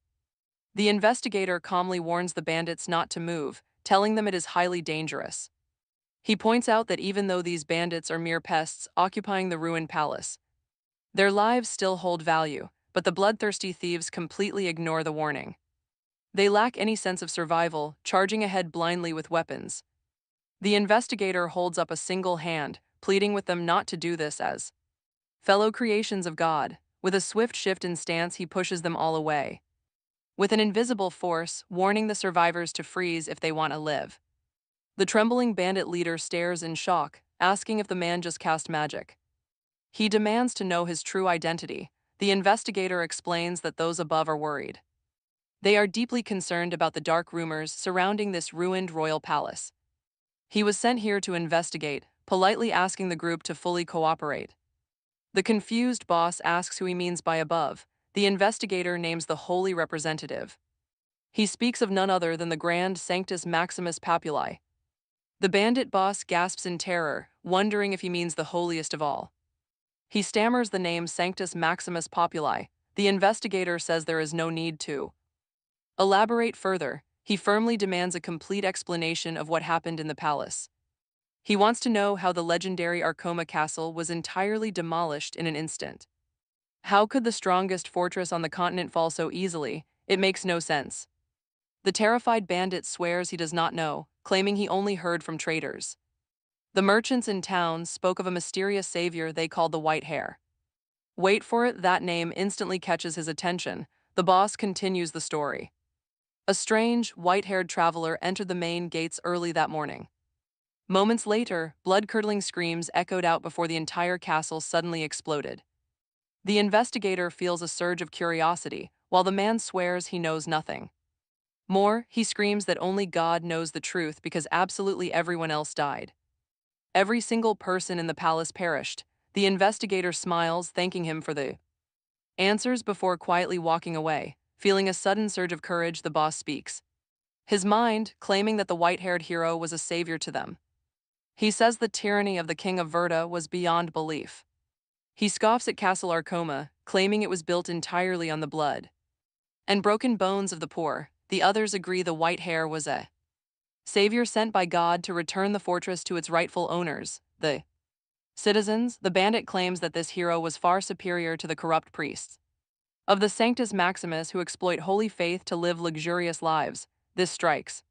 The investigator calmly warns the bandits not to move, telling them it is highly dangerous. He points out that even though these bandits are mere pests occupying the ruined palace, their lives still hold value, but the bloodthirsty thieves completely ignore the warning. They lack any sense of survival, charging ahead blindly with weapons. The investigator holds up a single hand, pleading with them not to do this as fellow creations of God. With a swift shift in stance, he pushes them all away, with an invisible force, warning the survivors to freeze if they want to live. The trembling bandit leader stares in shock, asking if the man just cast magic. He demands to know his true identity. The investigator explains that those above are worried. They are deeply concerned about the dark rumors surrounding this ruined royal palace. He was sent here to investigate, politely asking the group to fully cooperate. The confused boss asks who he means by above. The investigator names the holy representative. He speaks of none other than the Grand Sanctus Maximus Papuli. The bandit boss gasps in terror, wondering if he means the holiest of all. He stammers the name Sanctus Maximus Populi. The investigator says there is no need to elaborate further. He firmly demands a complete explanation of what happened in the palace. He wants to know how the legendary Arkoma castle was entirely demolished in an instant. How could the strongest fortress on the continent fall so easily? It makes no sense. The terrified bandit swears he does not know, claiming he only heard from traders. The merchants in town spoke of a mysterious savior they called the White Hare. Wait for it, that name instantly catches his attention. The boss continues the story. A strange, white-haired traveler entered the main gates early that morning. Moments later, blood-curdling screams echoed out before the entire castle suddenly exploded. The investigator feels a surge of curiosity, while the man swears he knows nothing. More, he screams that only God knows the truth because absolutely everyone else died. Every single person in the palace perished. The investigator smiles, thanking him for the answers before quietly walking away. Feeling a sudden surge of courage, the boss speaks. His mind, claiming that the white-haired hero was a savior to them. He says the tyranny of the king of Verda was beyond belief. He scoffs at Castle Arkoma, claiming it was built entirely on the blood and broken bones of the poor. The others agree the white hare was a savior sent by God to return the fortress to its rightful owners, the citizens. The bandit claims that this hero was far superior to the corrupt priests of the Sanctus Maximus who exploit holy faith to live luxurious lives. This strikes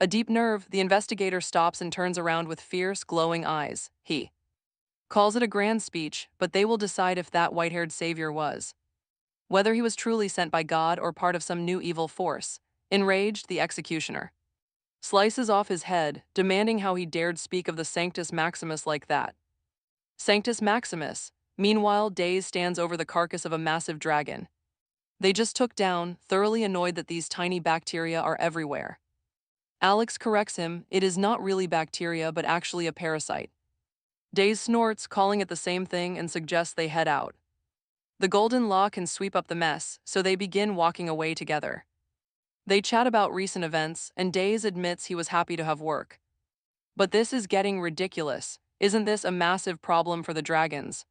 a deep nerve. The investigator stops and turns around with fierce, glowing eyes. He calls it a grand speech, but they will decide if that white-haired savior was, whether he was truly sent by God or part of some new evil force. Enraged, the executioner slices off his head, demanding how he dared speak of the Sanctus Maximus like that. Sanctus Maximus, meanwhile, dazed, stands over the carcass of a massive dragon they just took down, thoroughly annoyed that these tiny bacteria are everywhere. Alex corrects him, it is not really bacteria but actually a parasite. Daze snorts, calling it the same thing, and suggests they head out. The Golden Law can sweep up the mess, so they begin walking away together. They chat about recent events, and Daze admits he was happy to have work. But this is getting ridiculous. Isn't this a massive problem for the dragons?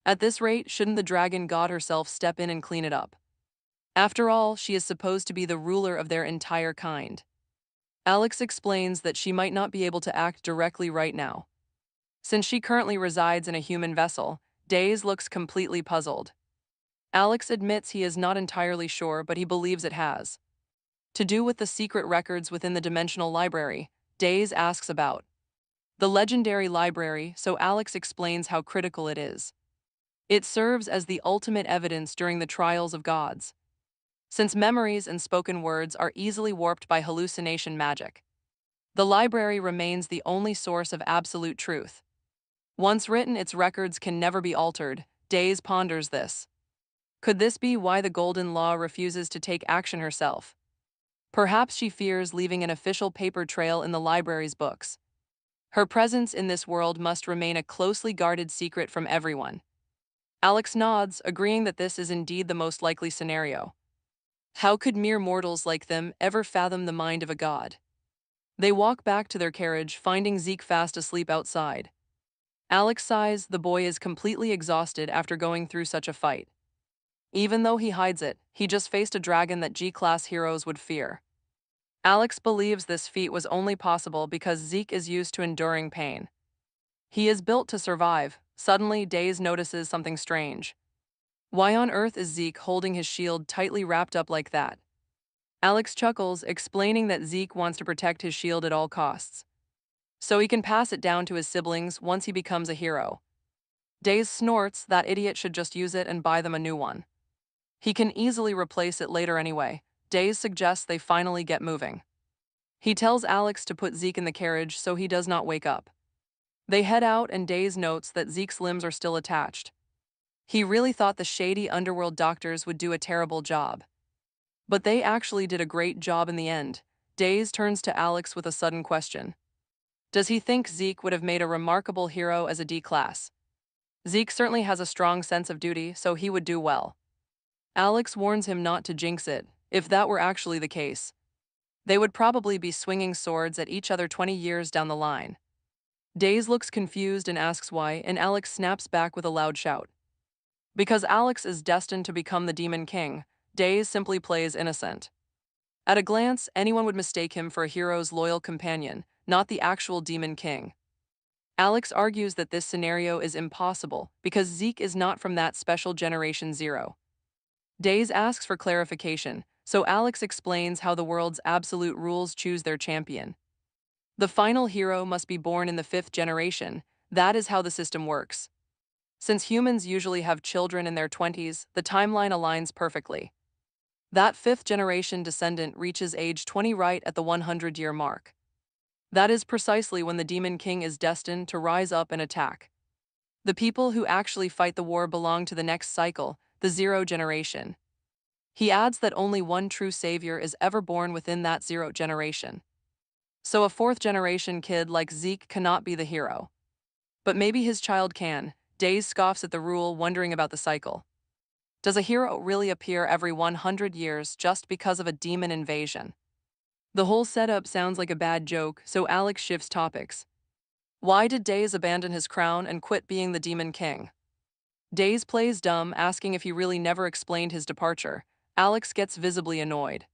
At this rate, shouldn't the dragon god herself step in and clean it up? After all, she is supposed to be the ruler of their entire kind. Alex explains that she might not be able to act directly right now, since she currently resides in a human vessel. Daze looks completely puzzled. Alex admits he is not entirely sure, but he believes it has to do with the secret records within the dimensional library. Days asks about the legendary library, so Alex explains how critical it is. It serves as the ultimate evidence during the trials of gods, since memories and spoken words are easily warped by hallucination magic. The library remains the only source of absolute truth. Once written, its records can never be altered. Days ponders this. Could this be why the Golden Law refuses to take action herself? Perhaps she fears leaving an official paper trail in the library's books. Her presence in this world must remain a closely guarded secret from everyone. Alex nods, agreeing that this is indeed the most likely scenario. How could mere mortals like them ever fathom the mind of a god? They walk back to their carriage, finding Zeke fast asleep outside. Alex sighs, the boy is completely exhausted after going through such a fight. Even though he hides it, he just faced a dragon that G-class heroes would fear. Alex believes this feat was only possible because Zeke is used to enduring pain. He is built to survive. Suddenly, Days notices something strange. Why on earth is Zeke holding his shield tightly wrapped up like that? Alex chuckles, explaining that Zeke wants to protect his shield at all costs, so he can pass it down to his siblings once he becomes a hero. Days snorts, that idiot should just use it and buy them a new one. He can easily replace it later anyway. Days suggests they finally get moving. He tells Alex to put Zeke in the carriage so he does not wake up. They head out and Days notes that Zeke's limbs are still attached. He really thought the shady underworld doctors would do a terrible job. But they actually did a great job in the end. Days turns to Alex with a sudden question. Does he think Zeke would have made a remarkable hero as a D-class? Zeke certainly has a strong sense of duty, so he would do well. Alex warns him not to jinx it. If that were actually the case, they would probably be swinging swords at each other 20 years down the line. Days looks confused and asks why, and Alex snaps back with a loud shout. Because Alex is destined to become the Demon King, Days simply plays innocent. At a glance, anyone would mistake him for a hero's loyal companion, not the actual Demon King. Alex argues that this scenario is impossible because Zeke is not from that special Generation Zero. Days asks for clarification, so Alex explains how the world's absolute rules choose their champion. The final hero must be born in the 5th generation. That is how the system works. Since humans usually have children in their 20s, the timeline aligns perfectly. That 5th generation descendant reaches age 20 right at the 100-year mark. That is precisely when the Demon King is destined to rise up and attack. The people who actually fight the war belong to the next cycle, the 0 generation. He adds that only one true savior is ever born within that 0 generation. So a 4th generation kid like Zeke cannot be the hero. But maybe his child can. Days scoffs at the rule, wondering about the cycle. Does a hero really appear every 100 years just because of a demon invasion? The whole setup sounds like a bad joke, so Alex shifts topics. Why did Days abandon his crown and quit being the Demon King? Days plays dumb, asking if he really never explained his departure. Alex gets visibly annoyed.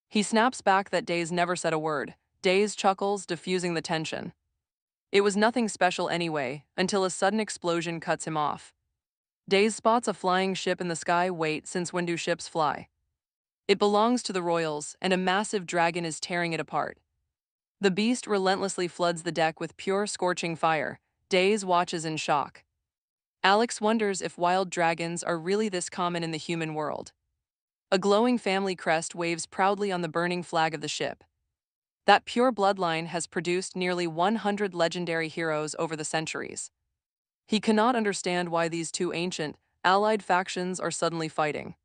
He snaps back that Days never said a word. Days chuckles, diffusing the tension. It was nothing special anyway, until a sudden explosion cuts him off. Days spots a flying ship in the sky. Wait, since when do ships fly? It belongs to the royals, and a massive dragon is tearing it apart. The beast relentlessly floods the deck with pure scorching fire. Days watches in shock. Alex wonders if wild dragons are really this common in the human world. A glowing family crest waves proudly on the burning flag of the ship. That pure bloodline has produced nearly 100 legendary heroes over the centuries. He cannot understand why these two ancient, allied factions are suddenly fighting.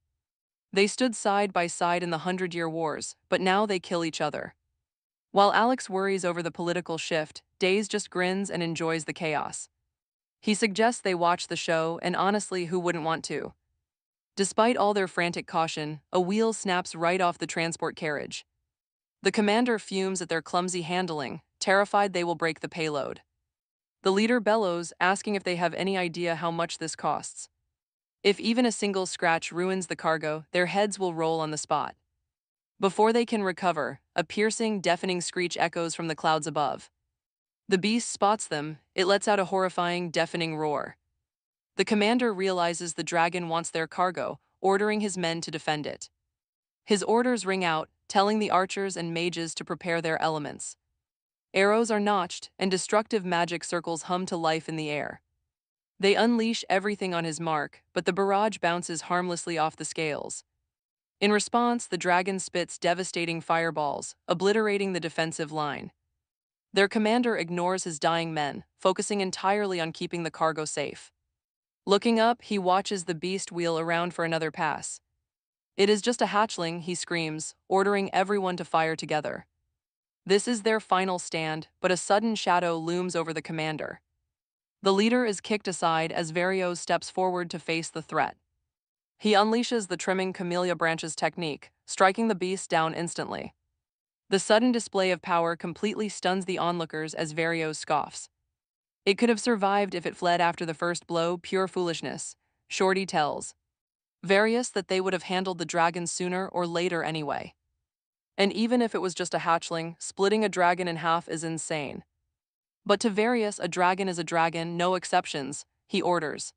They stood side by side in the 100-Year Wars, but now they kill each other. While Alex worries over the political shift, Days just grins and enjoys the chaos. He suggests they watch the show, and honestly, who wouldn't want to? Despite all their frantic caution, a wheel snaps right off the transport carriage. The commander fumes at their clumsy handling, terrified they will break the payload. The leader bellows, asking if they have any idea how much this costs. If even a single scratch ruins the cargo, their heads will roll on the spot. Before they can recover, a piercing, deafening screech echoes from the clouds above. The beast spots them. It lets out a horrifying, deafening roar. The commander realizes the dragon wants their cargo, ordering his men to defend it. His orders ring out, telling the archers and mages to prepare their elements. Arrows are notched, and destructive magic circles hum to life in the air. They unleash everything on his mark, but the barrage bounces harmlessly off the scales. In response, the dragon spits devastating fireballs, obliterating the defensive line. Their commander ignores his dying men, focusing entirely on keeping the cargo safe. Looking up, he watches the beast wheel around for another pass. "It is just a hatchling," he screams, ordering everyone to fire together. This is their final stand, but a sudden shadow looms over the commander. The leader is kicked aside as Varios steps forward to face the threat. He unleashes the trimming camellia branches technique, striking the beast down instantly. The sudden display of power completely stuns the onlookers as Varios scoffs. "It could have survived if it fled after the first blow, pure foolishness," Shorty tells Various that they would have handled the dragon sooner or later anyway. And even if it was just a hatchling, splitting a dragon in half is insane. But to Various, a dragon is a dragon, no exceptions, he orders.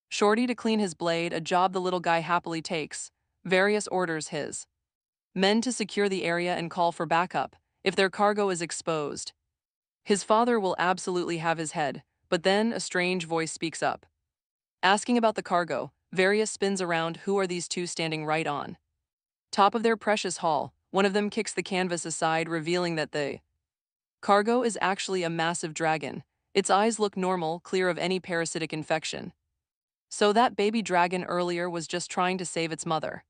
Shorty to clean his blade, a job the little guy happily takes. Various orders his men to secure the area and call for backup if their cargo is exposed. His father will absolutely have his head, but then a strange voice speaks up. Asking about the cargo, Various spins around. Who are these two standing right on top of their precious haul? One of them kicks the canvas aside, revealing that the cargo is actually a massive dragon. Its eyes look normal, clear of any parasitic infection. So that baby dragon earlier was just trying to save its mother.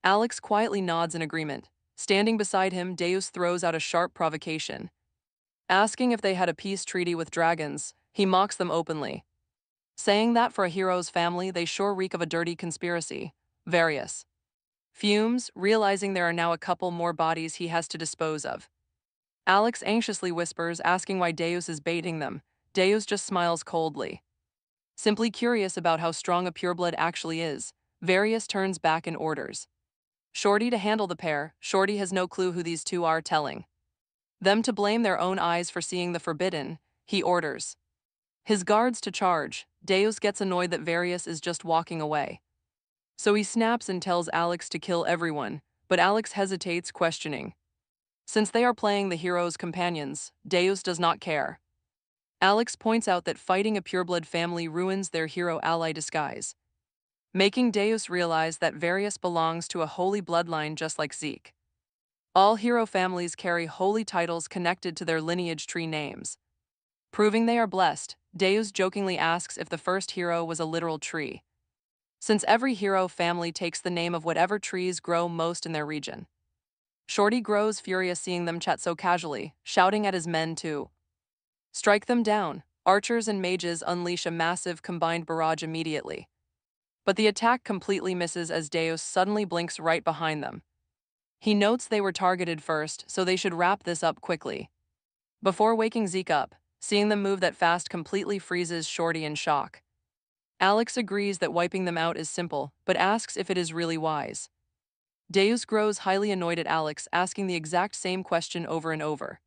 Alex quietly nods in agreement. Standing beside him, Deus throws out a sharp provocation. Asking if they had a peace treaty with dragons, he mocks them openly, saying that for a hero's family, they sure reek of a dirty conspiracy. Various fumes, realizing there are now a couple more bodies he has to dispose of. Alex anxiously whispers, asking why Deus is baiting them. Deus just smiles coldly. Simply curious about how strong a pureblood actually is, Various turns back and orders Shorty to handle the pair. Shorty has no clue who these two are, telling them to blame their own eyes for seeing the forbidden. He orders his guards to charge. Deus gets annoyed that Various is just walking away. So he snaps and tells Alex to kill everyone, but Alex hesitates, questioning. Since they are playing the hero's companions, Deus does not care. Alex points out that fighting a pureblood family ruins their hero ally disguise, making Deus realize that Various belongs to a holy bloodline just like Zeke. All hero families carry holy titles connected to their lineage tree names. Proving they are blessed, Deus jokingly asks if the first hero was a literal tree, since every hero family takes the name of whatever trees grow most in their region. Shorty grows furious seeing them chat so casually, shouting at his men to strike them down. Archers and mages unleash a massive combined barrage immediately. But the attack completely misses as Deus suddenly blinks right behind them. He notes they were targeted first, so they should wrap this up quickly. Before waking Zeke up, seeing them move that fast completely freezes Shorty in shock. Alex agrees that wiping them out is simple, but asks if it is really wise. Deus grows highly annoyed at Alex, asking the exact same question over and over.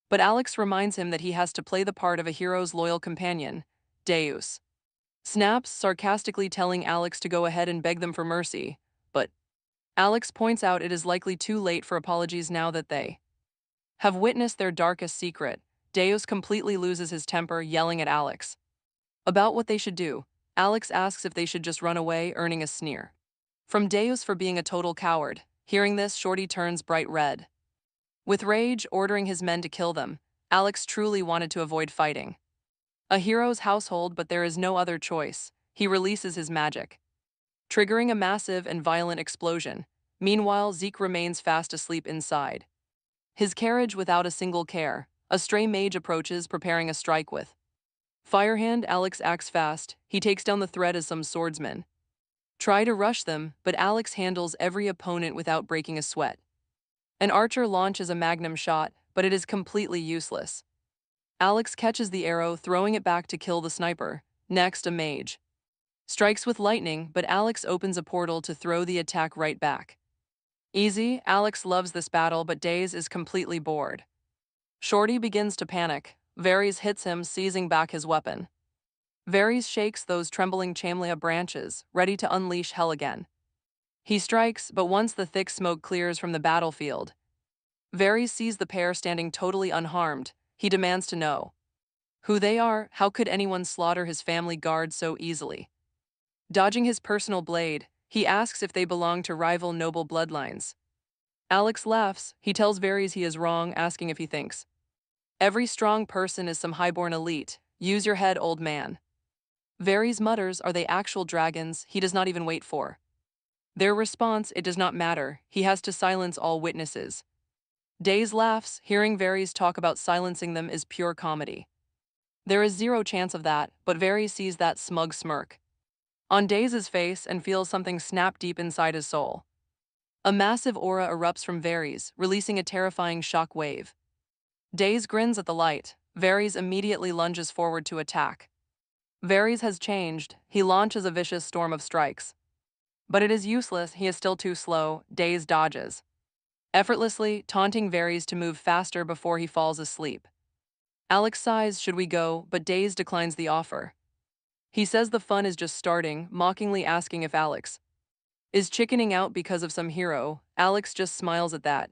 But Alex reminds him that he has to play the part of a hero's loyal companion. Deus snaps, sarcastically telling Alex to go ahead and beg them for mercy, but Alex points out it is likely too late for apologies now that they have witnessed their darkest secret. Deus completely loses his temper, yelling at Alex about what they should do. Alex asks if they should just run away, earning a sneer from Deus for being a total coward. Hearing this, Shorty turns bright red, with rage, ordering his men to kill them. Alex truly wanted to avoid fighting a hero's household, but there is no other choice. He releases his magic, triggering a massive and violent explosion. Meanwhile, Zeke remains fast asleep inside his carriage without a single care. A stray mage approaches, preparing a strike with Firehand. Alex acts fast. He takes down the threat as some swordsmen try to rush them, but Alex handles every opponent without breaking a sweat. An archer launches a magnum shot, but it is completely useless. Alex catches the arrow, throwing it back to kill the sniper. Next, a mage strikes with lightning, but Alex opens a portal to throw the attack right back. Easy. Alex loves this battle, but Daze is completely bored. Shorty begins to panic. Varys hits him, seizing back his weapon. Varys shakes those trembling chamelea branches, ready to unleash hell again. He strikes, but once the thick smoke clears from the battlefield, Varys sees the pair standing totally unharmed. He demands to know who they are. How could anyone slaughter his family guard so easily? Dodging his personal blade, he asks if they belong to rival noble bloodlines. Alex laughs. He tells Varys he is wrong, asking if he thinks every strong person is some highborn elite. Use your head, old man. Varys mutters, are they actual dragons? He does not even wait for their response. It does not matter. He has to silence all witnesses. Daze laughs. Hearing Varys talk about silencing them is pure comedy. There is zero chance of that, but Varys sees that smug smirk on Daze's face and feels something snap deep inside his soul. A massive aura erupts from Varys, releasing a terrifying shock wave. Daze grins at the light. Varys immediately lunges forward to attack. Varys has changed. He launches a vicious storm of strikes. But it is useless. He is still too slow. Daze dodges effortlessly, taunting Varys to move faster before he falls asleep. Alex sighs, should we go, but Daze declines the offer. He says the fun is just starting, mockingly asking if Alex is chickening out because of some hero. Alex just smiles at that,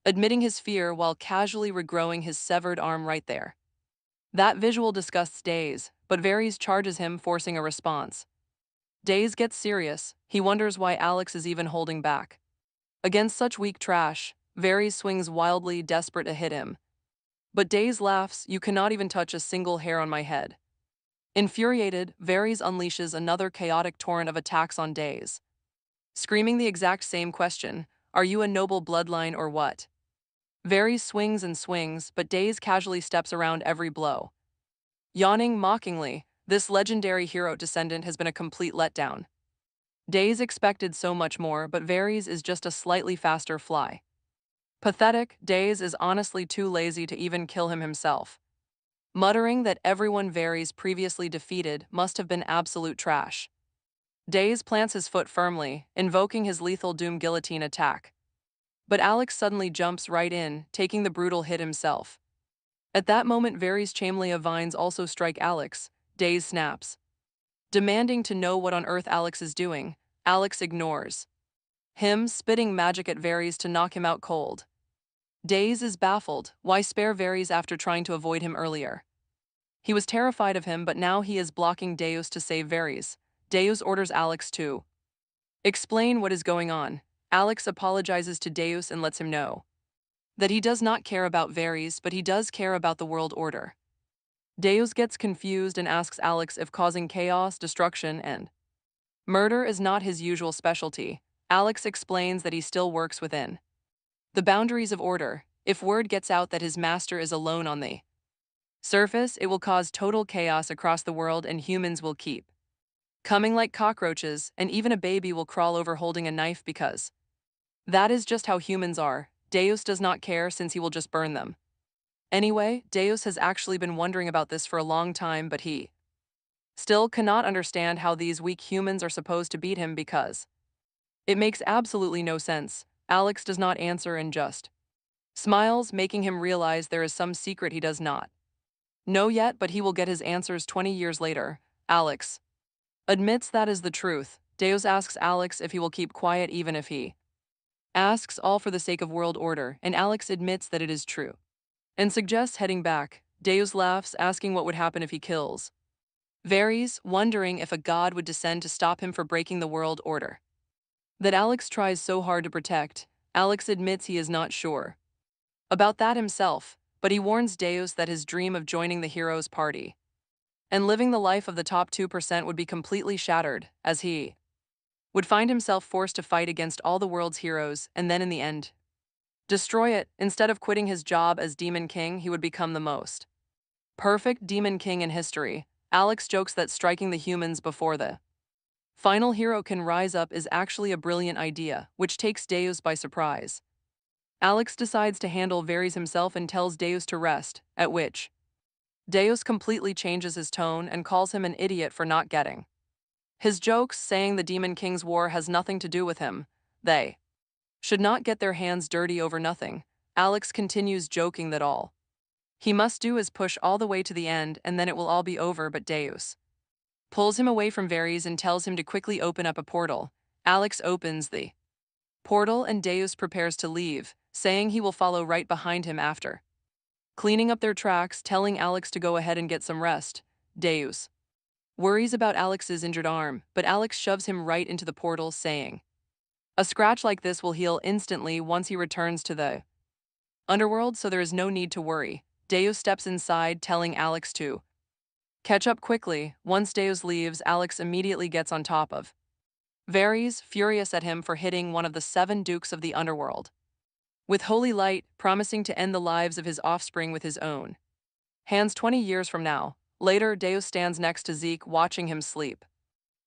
admitting his fear while casually regrowing his severed arm right there. That visual disgusts Daze, but Varys charges him, forcing a response. Daze gets serious. He wonders why Alex is even holding back. Against such weak trash, Varys swings wildly, desperate to hit him. But Daze laughs, you cannot even touch a single hair on my head. Infuriated, Varys unleashes another chaotic torrent of attacks on Daze, screaming the exact same question, are you a noble bloodline or what? Varys swings and swings, but Daze casually steps around every blow. Yawning mockingly, this legendary hero descendant has been a complete letdown. Daze expected so much more, but Varys is just a slightly faster fly. Pathetic, Daze is honestly too lazy to even kill him himself, muttering that everyone Varys previously defeated must have been absolute trash. Daze plants his foot firmly, invoking his lethal doom guillotine attack. But Alex suddenly jumps right in, taking the brutal hit himself. At that moment, Varys' chamelea vines also strike Alex. Daze snaps, demanding to know what on earth Alex is doing. Alex ignores him, spitting magic at Varys to knock him out cold. Daze is baffled. Why spare Varys after trying to avoid him earlier? He was terrified of him, but now he is blocking Deus to save Varys. Deus orders Alex to explain what is going on. Alex apologizes to Deus and lets him know that he does not care about Varys, but he does care about the world order. Deus gets confused and asks Alex if causing chaos, destruction, and murder is not his usual specialty. Alex explains that he still works within the boundaries of order. If word gets out that his master is alone on the surface, it will cause total chaos across the world and humans will keep coming like cockroaches, and even a baby will crawl over holding a knife because that is just how humans are. Deus does not care since he will just burn them. Anyway, Deus has actually been wondering about this for a long time, but he still cannot understand how these weak humans are supposed to beat him because it makes absolutely no sense. Alex does not answer and just smiles, making him realize there is some secret he does not know yet, but he will get his answers 20 years later. Alex admits that is the truth. Deus asks Alex if he will keep quiet even if he asks, all for the sake of world order, and Alex admits that it is true and suggests heading back. Deus laughs, asking what would happen if he kills Varys, wondering if a god would descend to stop him for breaking the world order that Alex tries so hard to protect. Alex admits he is not sure about that himself, but he warns Deus that his dream of joining the heroes' party and living the life of the top 2% would be completely shattered, as he would find himself forced to fight against all the world's heroes and then in the end destroy it. Instead of quitting his job as Demon King, he would become the most perfect Demon King in history. Alex jokes that striking the humans before the final hero can rise up is actually a brilliant idea, which takes Deus by surprise. Alex decides to handle Varys himself and tells Deus to rest, at which Deus completely changes his tone and calls him an idiot for not getting his jokes, saying the Demon King's war has nothing to do with him. They should not get their hands dirty over nothing. Alex continues joking that all he must do is push all the way to the end and then it will all be over, but Deus pulls him away from Varys and tells him to quickly open up a portal. Alex opens the portal and Deus prepares to leave, saying he will follow right behind him after. Cleaning up their tracks, telling Alex to go ahead and get some rest. Deus worries about Alex's injured arm, but Alex shoves him right into the portal, saying, "A scratch like this will heal instantly once he returns to the underworld, so there is no need to worry." Deus steps inside, telling Alex to catch up quickly. Once Deus leaves, Alex immediately gets on top of Varys, furious at him for hitting one of the 7 dukes of the underworld. With holy light, promising to end the lives of his offspring with his own hands 20 years from now. Later, Deus stands next to Zeke, watching him sleep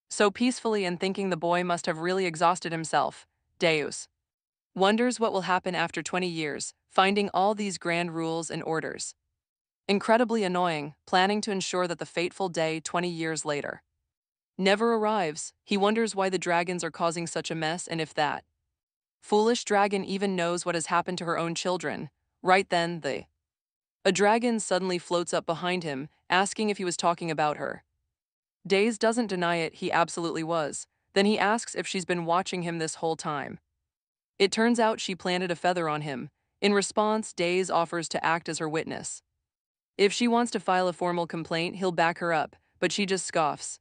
so peacefully and thinking the boy must have really exhausted himself. Deus wonders what will happen after 20 years, finding all these grand rules and orders incredibly annoying, planning to ensure that the fateful day 20 years later never arrives. He wonders why the dragons are causing such a mess and if that foolish dragon even knows what has happened to her own children. Right then, a dragon suddenly floats up behind him, asking if he was talking about her. Daze doesn't deny it, he absolutely was. Then he asks if she's been watching him this whole time. It turns out she planted a feather on him. In response, Daze offers to act as her witness. If she wants to file a formal complaint, he'll back her up, but she just scoffs.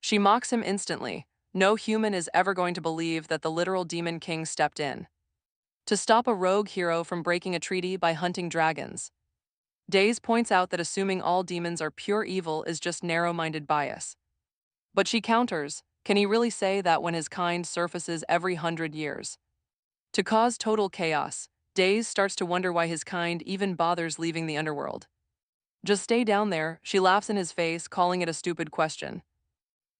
She mocks him instantly. No human is ever going to believe that the literal Demon King stepped in to stop a rogue hero from breaking a treaty by hunting dragons. Daze points out that assuming all demons are pure evil is just narrow-minded bias. But she counters, can he really say that when his kind surfaces every 100 years? To cause total chaos, Daze starts to wonder why his kind even bothers leaving the underworld. Just stay down there, she laughs in his face, calling it a stupid question.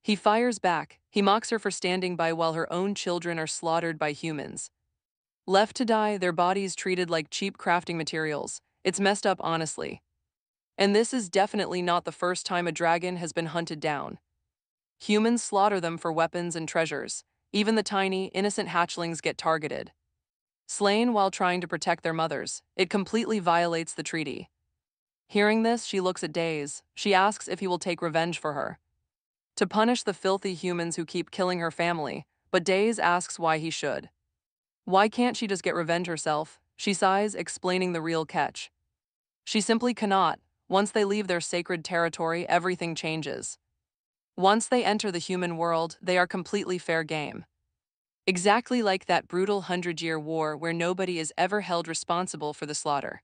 He fires back, he mocks her for standing by while her own children are slaughtered by humans. Left to die, their bodies treated like cheap crafting materials. It's messed up, honestly. And this is definitely not the first time a dragon has been hunted down. Humans slaughter them for weapons and treasures. Even the tiny, innocent hatchlings get targeted. Slain while trying to protect their mothers. It completely violates the treaty. Hearing this, she looks at Daze. She asks if he will take revenge for her, to punish the filthy humans who keep killing her family, but Daze asks why he should. Why can't she just get revenge herself? She sighs, explaining the real catch. She simply cannot. Once they leave their sacred territory, everything changes. Once they enter the human world, they are completely fair game. Exactly like that brutal 100-year war where nobody is ever held responsible for the slaughter.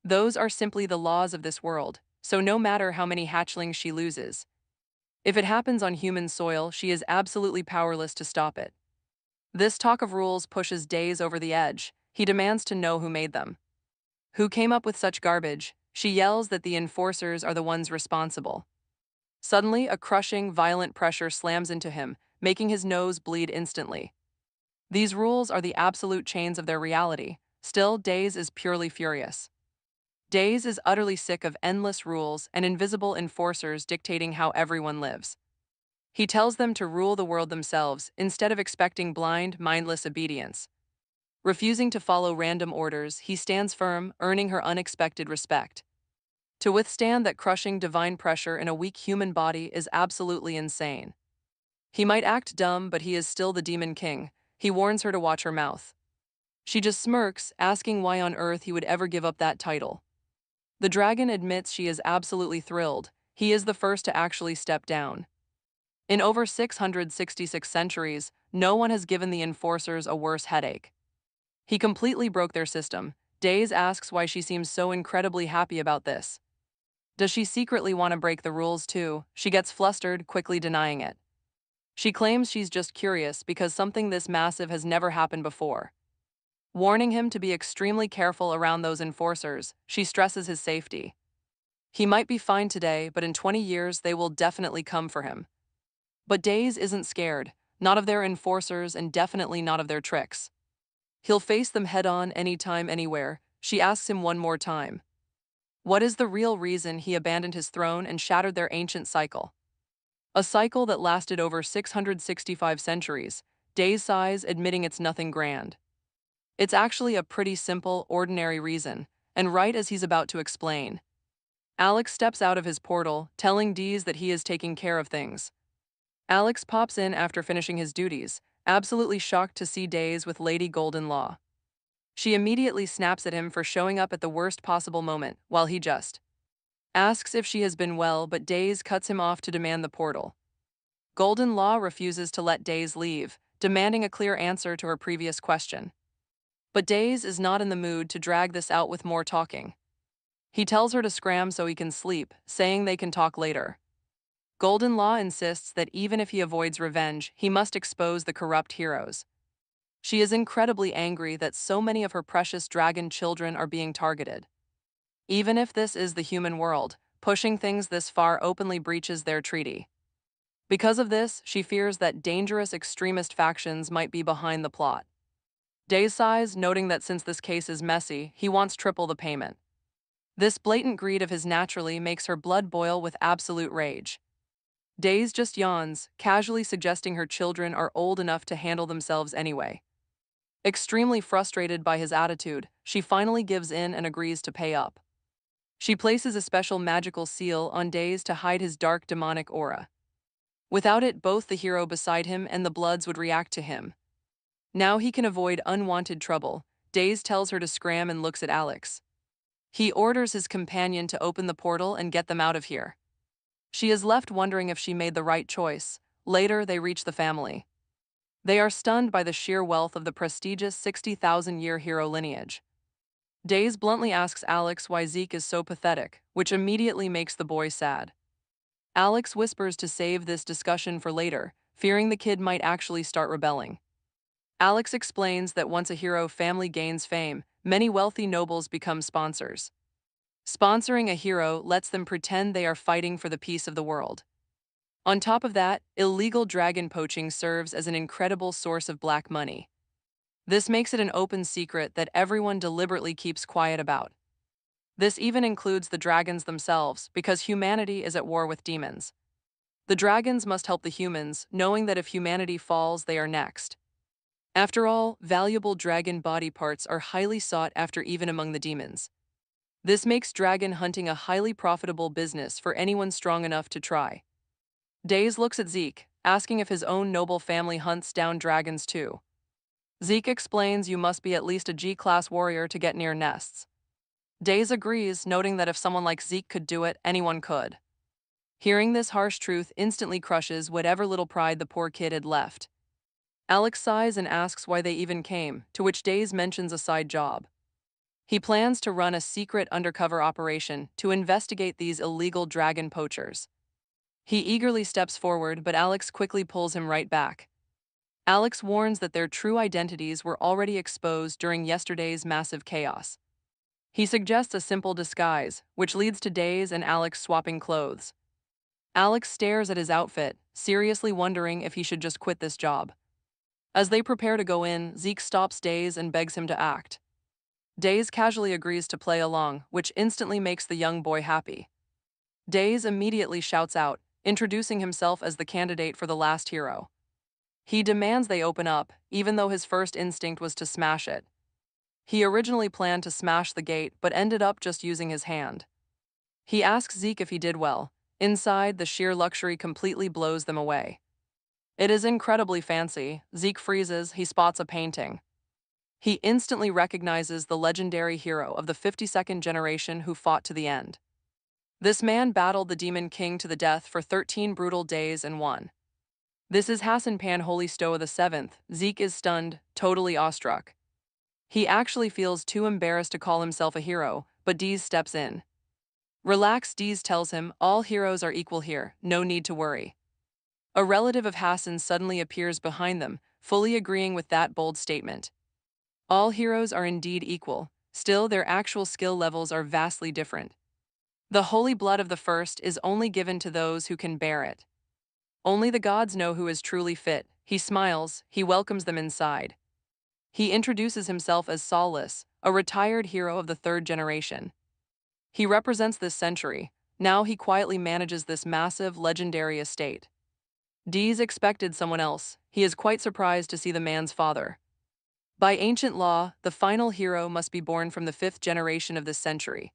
Those are simply the laws of this world, so no matter how many hatchlings she loses, if it happens on human soil, she is absolutely powerless to stop it. This talk of rules pushes Daze over the edge. He demands to know who made them. Who came up with such garbage? She yells that the enforcers are the ones responsible. Suddenly, a crushing, violent pressure slams into him, making his nose bleed instantly. These rules are the absolute chains of their reality. Still, Daze is purely furious. Daze is utterly sick of endless rules and invisible enforcers dictating how everyone lives. He tells them to rule the world themselves instead of expecting blind, mindless obedience. Refusing to follow random orders, he stands firm, earning her unexpected respect. To withstand that crushing divine pressure in a weak human body is absolutely insane. He might act dumb, but he is still the Demon King. He warns her to watch her mouth. She just smirks, asking why on earth he would ever give up that title. The dragon admits she is absolutely thrilled. He is the first to actually step down. In over 666 centuries, no one has given the enforcers a worse headache. He completely broke their system. Daze asks why she seems so incredibly happy about this. Does she secretly want to break the rules too? She gets flustered, quickly denying it. She claims she's just curious because something this massive has never happened before. Warning him to be extremely careful around those enforcers, she stresses his safety. He might be fine today, but in 20 years they will definitely come for him. But Daze isn't scared, not of their enforcers and definitely not of their tricks. He'll face them head-on anytime, anywhere. She asks him one more time. What is the real reason he abandoned his throne and shattered their ancient cycle? A cycle that lasted over 665 centuries. Daze sighs, admitting it's nothing grand. It's actually a pretty simple, ordinary reason, and right as he's about to explain, Alex steps out of his portal, telling Dees that he is taking care of things. Alex pops in after finishing his duties, absolutely shocked to see Days with Lady Golden Law. She immediately snaps at him for showing up at the worst possible moment, while he just asks if she has been well, but Days cuts him off to demand the portal. Golden Law refuses to let Days leave, demanding a clear answer to her previous question. But Days is not in the mood to drag this out with more talking. He tells her to scram so he can sleep, saying they can talk later. Golden Law insists that even if he avoids revenge, he must expose the corrupt heroes. She is incredibly angry that so many of her precious dragon children are being targeted. Even if this is the human world, pushing things this far openly breaches their treaty. Because of this, she fears that dangerous extremist factions might be behind the plot. Day sighs, noting that since this case is messy, he wants triple the payment. This blatant greed of his naturally makes her blood boil with absolute rage. Days just yawns, casually suggesting her children are old enough to handle themselves anyway. Extremely frustrated by his attitude, she finally gives in and agrees to pay up. She places a special magical seal on Days to hide his dark demonic aura. Without it, both the hero beside him and the Bloods would react to him. Now he can avoid unwanted trouble. Days tells her to scram and looks at Alex. He orders his companion to open the portal and get them out of here. She is left wondering if she made the right choice. Later, they reach the family. They are stunned by the sheer wealth of the prestigious 60,000-year hero lineage. Days bluntly asks Alex why Zeke is so pathetic, which immediately makes the boy sad. Alex whispers to save this discussion for later, fearing the kid might actually start rebelling. Alex explains that once a hero family gains fame, many wealthy nobles become sponsors. Sponsoring a hero lets them pretend they are fighting for the peace of the world. On top of that, illegal dragon poaching serves as an incredible source of black money. This makes it an open secret that everyone deliberately keeps quiet about. This even includes the dragons themselves, because humanity is at war with demons. The dragons must help the humans, knowing that if humanity falls, they are next. After all, valuable dragon body parts are highly sought after even among the demons. This makes dragon hunting a highly profitable business for anyone strong enough to try. Days looks at Zeke, asking if his own noble family hunts down dragons too. Zeke explains you must be at least a G-class warrior to get near nests. Days agrees, noting that if someone like Zeke could do it, anyone could. Hearing this harsh truth instantly crushes whatever little pride the poor kid had left. Alex sighs and asks why they even came, to which Days mentions a side job. He plans to run a secret undercover operation to investigate these illegal dragon poachers. He eagerly steps forward, but Alex quickly pulls him right back. Alex warns that their true identities were already exposed during yesterday's massive chaos. He suggests a simple disguise, which leads to Days and Alex swapping clothes. Alex stares at his outfit, seriously wondering if he should just quit this job. As they prepare to go in, Zeke stops Days and begs him to act. Days casually agrees to play along, which instantly makes the young boy happy. Days immediately shouts out, introducing himself as the candidate for the last hero. He demands they open up, even though his first instinct was to smash it. He originally planned to smash the gate, but ended up just using his hand. He asks Zeke if he did well. Inside, the sheer luxury completely blows them away. It is incredibly fancy. Zeke freezes, he spots a painting. He instantly recognizes the legendary hero of the 52nd generation who fought to the end. This man battled the Demon King to the death for 13 brutal days and won. This is Hassan Holy Stoa VII. Zeke is stunned, totally awestruck. He actually feels too embarrassed to call himself a hero, but Dees steps in. Relax, Dees tells him, all heroes are equal here, no need to worry. A relative of Hassan suddenly appears behind them, fully agreeing with that bold statement. All heroes are indeed equal, still their actual skill levels are vastly different. The holy blood of the first is only given to those who can bear it. Only the gods know who is truly fit. He smiles, he welcomes them inside. He introduces himself as Solace, a retired hero of the third generation. He represents this century. Now he quietly manages this massive, legendary estate. Dees expected someone else. He is quite surprised to see the man's father. By ancient law, the final hero must be born from the fifth generation of this century.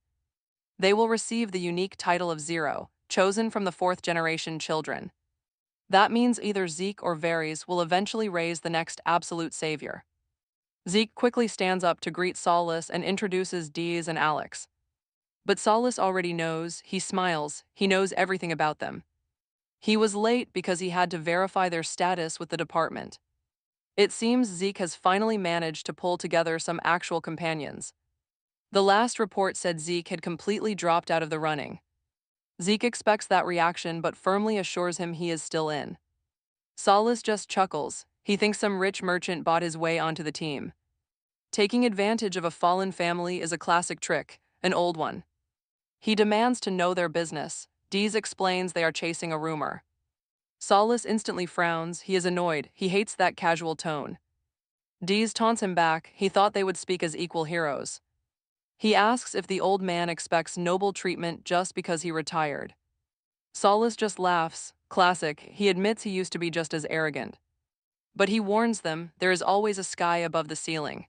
They will receive the unique title of Zero, chosen from the fourth-generation children. That means either Zeke or Varys will eventually raise the next absolute savior. Zeke quickly stands up to greet Saulus and introduces Dees and Alex. But Saulus already knows, he smiles, he knows everything about them. He was late because he had to verify their status with the department. It seems Zeke has finally managed to pull together some actual companions. The last report said Zeke had completely dropped out of the running. Zeke expects that reaction but firmly assures him he is still in. Saulus just chuckles, he thinks some rich merchant bought his way onto the team. Taking advantage of a fallen family is a classic trick, an old one. He demands to know their business. Dees explains they are chasing a rumor. Saulus instantly frowns, he is annoyed, he hates that casual tone. Dees taunts him back, he thought they would speak as equal heroes. He asks if the old man expects noble treatment just because he retired. Saulus just laughs, classic, he admits he used to be just as arrogant. But he warns them, there is always a sky above the ceiling.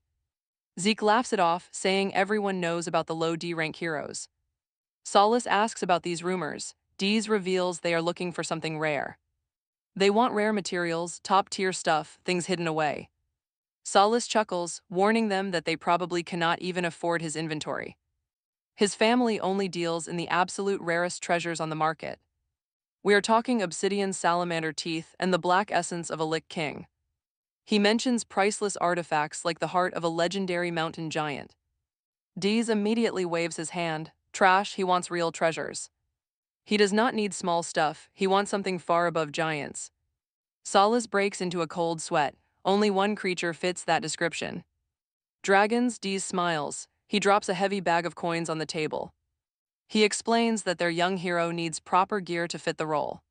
Zeke laughs it off, saying everyone knows about the low D-rank heroes. Saulus asks about these rumors. Dees reveals they are looking for something rare. They want rare materials, top-tier stuff, things hidden away. Saulus chuckles, warning them that they probably cannot even afford his inventory. His family only deals in the absolute rarest treasures on the market. We are talking obsidian salamander teeth and the black essence of a Lich King. He mentions priceless artifacts like the heart of a legendary mountain giant. Dees immediately waves his hand. Trash, he wants real treasures. He does not need small stuff, he wants something far above giants. Saulus breaks into a cold sweat. Only one creature fits that description. Dragons, Dees smiles. He drops a heavy bag of coins on the table. He explains that their young hero needs proper gear to fit the role.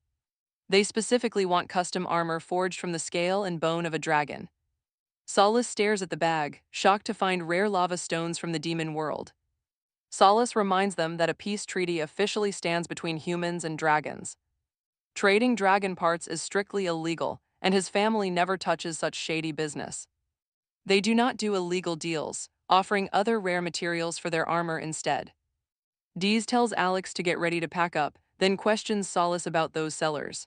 They specifically want custom armor forged from the scale and bone of a dragon. Saulus stares at the bag, shocked to find rare lava stones from the demon world. Saulus reminds them that a peace treaty officially stands between humans and dragons. Trading dragon parts is strictly illegal, and his family never touches such shady business. They do not do illegal deals, offering other rare materials for their armor instead. Dees tells Alex to get ready to pack up, then questions Saulus about those sellers.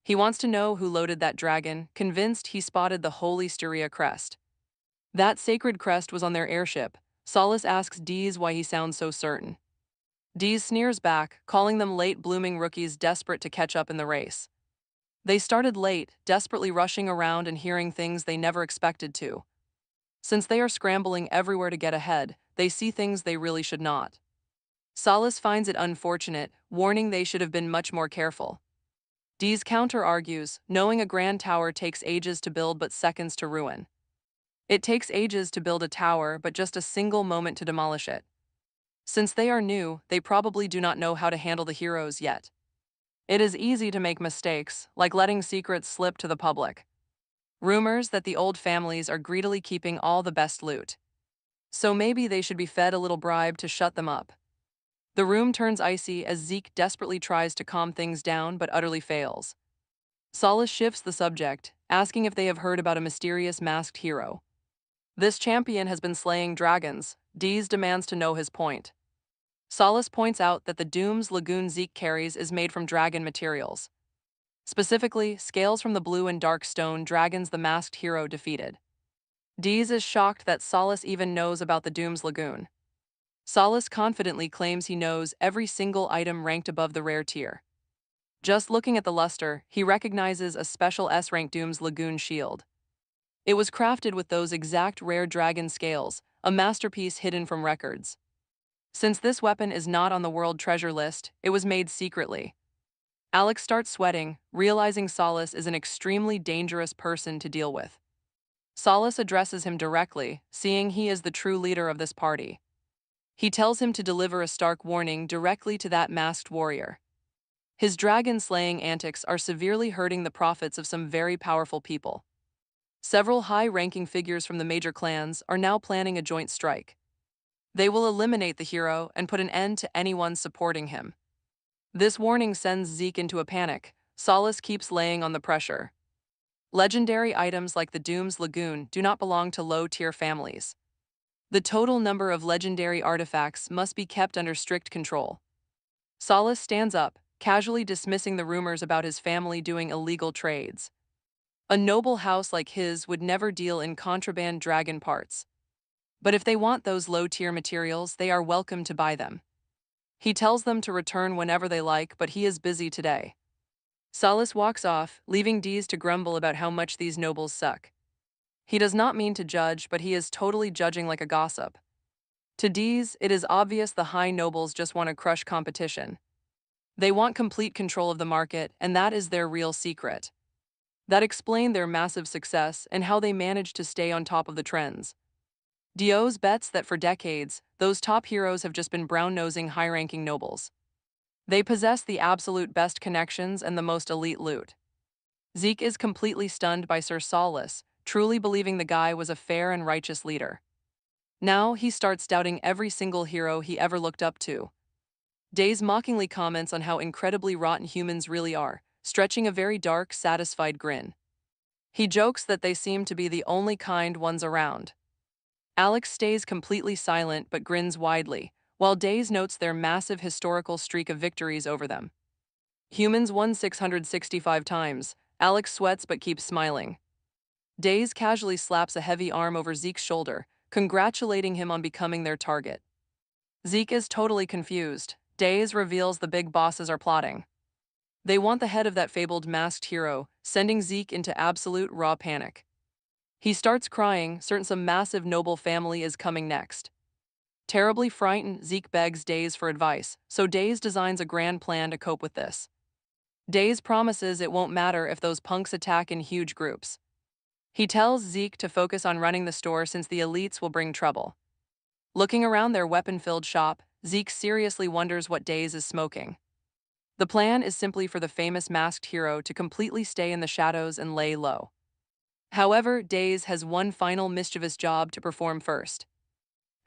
He wants to know who loaded that dragon, convinced he spotted the holy Styria crest. That sacred crest was on their airship. Saulus asks Dees why he sounds so certain. Dees sneers back, calling them late-blooming rookies desperate to catch up in the race. They started late, desperately rushing around and hearing things they never expected to. Since they are scrambling everywhere to get ahead, they see things they really should not. Saulus finds it unfortunate, warning they should have been much more careful. Dees counter-argues, knowing a grand tower takes ages to build but seconds to ruin. It takes ages to build a tower but just a single moment to demolish it. Since they are new, they probably do not know how to handle the heroes yet. It is easy to make mistakes, like letting secrets slip to the public. Rumors that the old families are greedily keeping all the best loot. So maybe they should be fed a little bribe to shut them up. The room turns icy as Zeke desperately tries to calm things down but utterly fails. Saulus shifts the subject, asking if they have heard about a mysterious masked hero. This champion has been slaying dragons. Dees demands to know his point. Saulus points out that the Doom's Lagoon Zeke carries is made from dragon materials. Specifically, scales from the blue and dark stone dragons the masked hero defeated. Dees is shocked that Saulus even knows about the Doom's Lagoon. Saulus confidently claims he knows every single item ranked above the rare tier. Just looking at the luster, he recognizes a special S-rank Doom's Lagoon shield. It was crafted with those exact rare dragon scales, a masterpiece hidden from records. Since this weapon is not on the world treasure list, it was made secretly. Alex starts sweating, realizing Saulus is an extremely dangerous person to deal with. Saulus addresses him directly, seeing he is the true leader of this party. He tells him to deliver a stark warning directly to that masked warrior. His dragon-slaying antics are severely hurting the profits of some very powerful people. Several high-ranking figures from the major clans are now planning a joint strike. They will eliminate the hero and put an end to anyone supporting him. This warning sends Zeke into a panic. Saulus keeps laying on the pressure. Legendary items like the Doom's Lagoon do not belong to low-tier families. The total number of legendary artifacts must be kept under strict control. Solace stands up, casually dismissing the rumors about his family doing illegal trades. A noble house like his would never deal in contraband dragon parts. But if they want those low-tier materials, they are welcome to buy them. He tells them to return whenever they like, but he is busy today. Solace walks off, leaving Dees to grumble about how much these nobles suck. He does not mean to judge, but he is totally judging like a gossip. To Dees, it is obvious the high nobles just want to crush competition. They want complete control of the market, and that is their real secret. That explains their massive success and how they manage to stay on top of the trends. Dios bets that for decades, those top heroes have just been brown-nosing high-ranking nobles. They possess the absolute best connections and the most elite loot. Zeke is completely stunned by Sir Solace, truly believing the guy was a fair and righteous leader. Now he starts doubting every single hero he ever looked up to. Days mockingly comments on how incredibly rotten humans really are, stretching a very dark, satisfied grin. He jokes that they seem to be the only kind ones around. Alex stays completely silent but grins widely, while Days notes their massive historical streak of victories over them. Humans won 665 times. Alex sweats but keeps smiling. Days casually slaps a heavy arm over Zeke's shoulder, congratulating him on becoming their target. Zeke is totally confused. Days reveals the big bosses are plotting. They want the head of that fabled masked hero, sending Zeke into absolute raw panic. He starts crying, certain some massive noble family is coming next. Terribly frightened, Zeke begs Days for advice, so Days designs a grand plan to cope with this. Days promises it won't matter if those punks attack in huge groups. He tells Zeke to focus on running the store since the elites will bring trouble. Looking around their weapon-filled shop, Zeke seriously wonders what Days is smoking. The plan is simply for the famous masked hero to completely stay in the shadows and lay low. However, Days has one final mischievous job to perform first.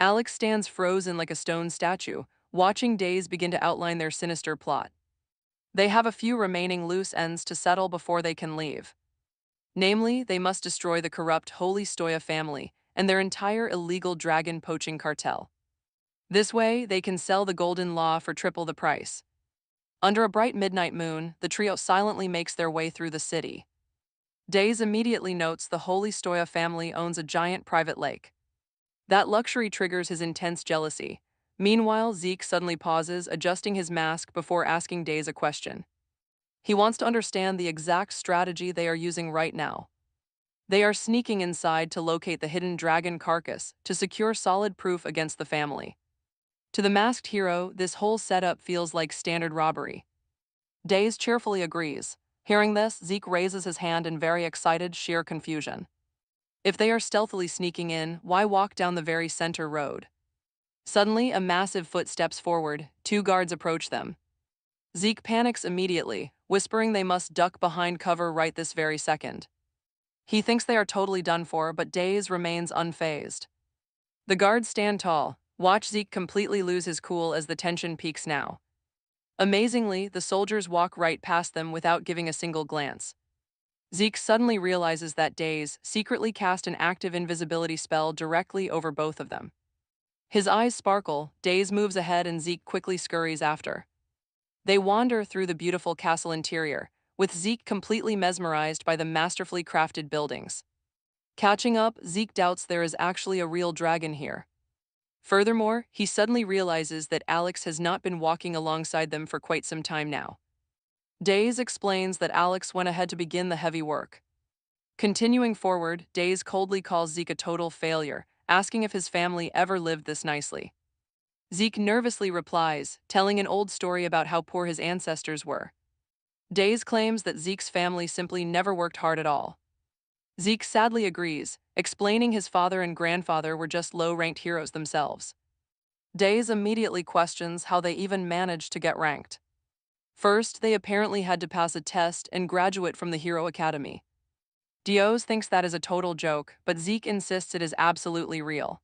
Alex stands frozen like a stone statue, watching Days begin to outline their sinister plot. They have a few remaining loose ends to settle before they can leave. Namely, they must destroy the corrupt Holy Stoya family and their entire illegal dragon poaching cartel. This way, they can sell the golden law for triple the price. Under a bright midnight moon, the trio silently makes their way through the city. Days immediately notes the Holy Stoya family owns a giant private lake. That luxury triggers his intense jealousy. Meanwhile, Zeke suddenly pauses, adjusting his mask before asking Days a question. He wants to understand the exact strategy they are using right now. They are sneaking inside to locate the hidden dragon carcass to secure solid proof against the family. To the masked hero, this whole setup feels like standard robbery. Days cheerfully agrees. Hearing this, Zeke raises his hand in very excited, sheer confusion. If they are stealthily sneaking in, why walk down the very center road? Suddenly, a massive foot steps forward. Two guards approach them. Zeke panics immediately, whispering they must duck behind cover right this very second. He thinks they are totally done for, but Days remains unfazed. The guards stand tall. Watch Zeke completely lose his cool as the tension peaks now. Amazingly, the soldiers walk right past them without giving a single glance. Zeke suddenly realizes that Days secretly cast an active invisibility spell directly over both of them. His eyes sparkle, Days moves ahead and Zeke quickly scurries after. They wander through the beautiful castle interior, with Zeke completely mesmerized by the masterfully crafted buildings. Catching up, Zeke doubts there is actually a real dragon here. Furthermore, he suddenly realizes that Alex has not been walking alongside them for quite some time now. Days explains that Alex went ahead to begin the heavy work. Continuing forward, Days coldly calls Zeke a total failure, asking if his family ever lived this nicely. Zeke nervously replies, telling an old story about how poor his ancestors were. Days claims that Zeke's family simply never worked hard at all. Zeke sadly agrees, explaining his father and grandfather were just low-ranked heroes themselves. Days immediately questions how they even managed to get ranked. First, they apparently had to pass a test and graduate from the Hero Academy. Dios thinks that is a total joke, but Zeke insists it is absolutely real.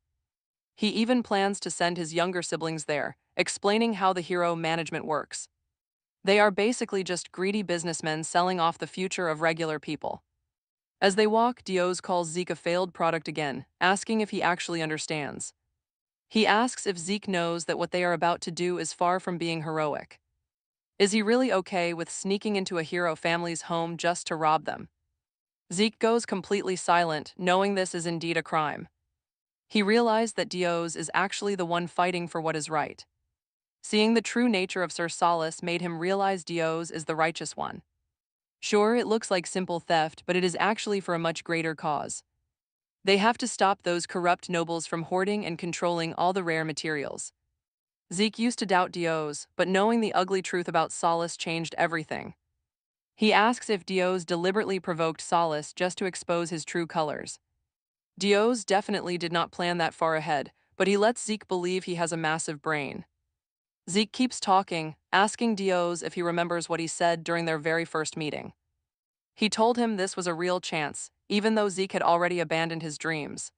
He even plans to send his younger siblings there, explaining how the hero management works. They are basically just greedy businessmen selling off the future of regular people. As they walk, Dios calls Zeke a failed product again, asking if he actually understands. He asks if Zeke knows that what they are about to do is far from being heroic. Is he really okay with sneaking into a hero family's home just to rob them? Zeke goes completely silent, knowing this is indeed a crime. He realized that Dios is actually the one fighting for what is right. Seeing the true nature of Sir Solis made him realize Dios is the righteous one. Sure, it looks like simple theft, but it is actually for a much greater cause. They have to stop those corrupt nobles from hoarding and controlling all the rare materials. Zeke used to doubt Dios, but knowing the ugly truth about Solis changed everything. He asks if Dios deliberately provoked Solis just to expose his true colors. Dios definitely did not plan that far ahead, but he lets Zeke believe he has a massive brain. Zeke keeps talking, asking Dios if he remembers what he said during their very first meeting. He told him this was a real chance, even though Zeke had already abandoned his dreams.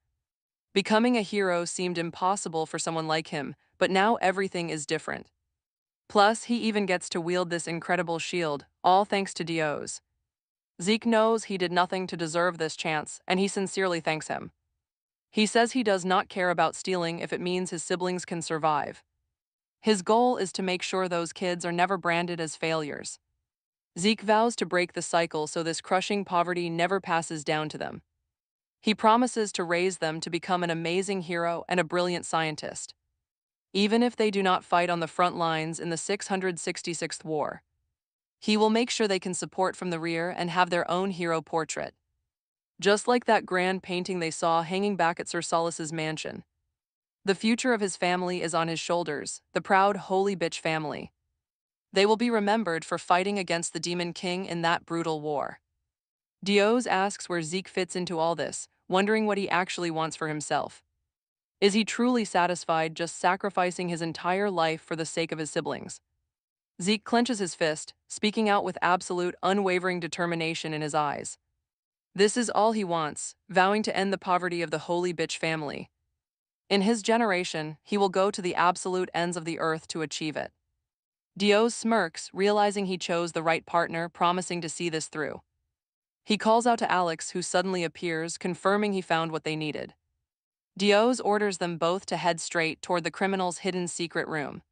Becoming a hero seemed impossible for someone like him, but now everything is different. Plus, he even gets to wield this incredible shield, all thanks to Dios. Zeke knows he did nothing to deserve this chance, and he sincerely thanks him. He says he does not care about stealing if it means his siblings can survive. His goal is to make sure those kids are never branded as failures. Zeke vows to break the cycle so this crushing poverty never passes down to them. He promises to raise them to become an amazing hero and a brilliant scientist, even if they do not fight on the front lines in the 666th war. He will make sure they can support from the rear and have their own hero portrait, just like that grand painting they saw hanging back at Sir Solis's mansion. The future of his family is on his shoulders, the proud holy bitch family. They will be remembered for fighting against the Demon King in that brutal war. Dios asks where Zeke fits into all this, wondering what he actually wants for himself. Is he truly satisfied just sacrificing his entire life for the sake of his siblings? Zeke clenches his fist, speaking out with absolute, unwavering determination in his eyes. This is all he wants, vowing to end the poverty of the holy bitch family. In his generation, he will go to the absolute ends of the earth to achieve it. Dios smirks, realizing he chose the right partner, promising to see this through. He calls out to Alex, who suddenly appears, confirming he found what they needed. Dios orders them both to head straight toward the criminal's hidden secret room.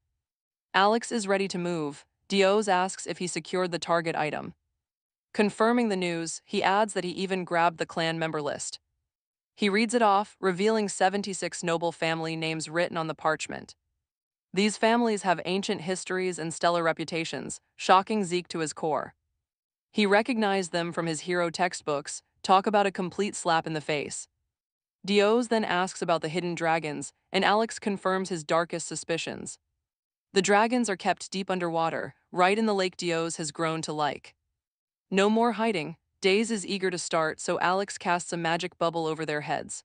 Alex is ready to move. Dios asks if he secured the target item. Confirming the news, he adds that he even grabbed the clan member list. He reads it off, revealing 76 noble family names written on the parchment. These families have ancient histories and stellar reputations, shocking Zeke to his core. He recognized them from his hero textbooks. Talk about a complete slap in the face. Dios then asks about the hidden dragons, and Alex confirms his darkest suspicions. The dragons are kept deep underwater, right in the lake Dios has grown to like. No more hiding. Daze is eager to start, so Alex casts a magic bubble over their heads.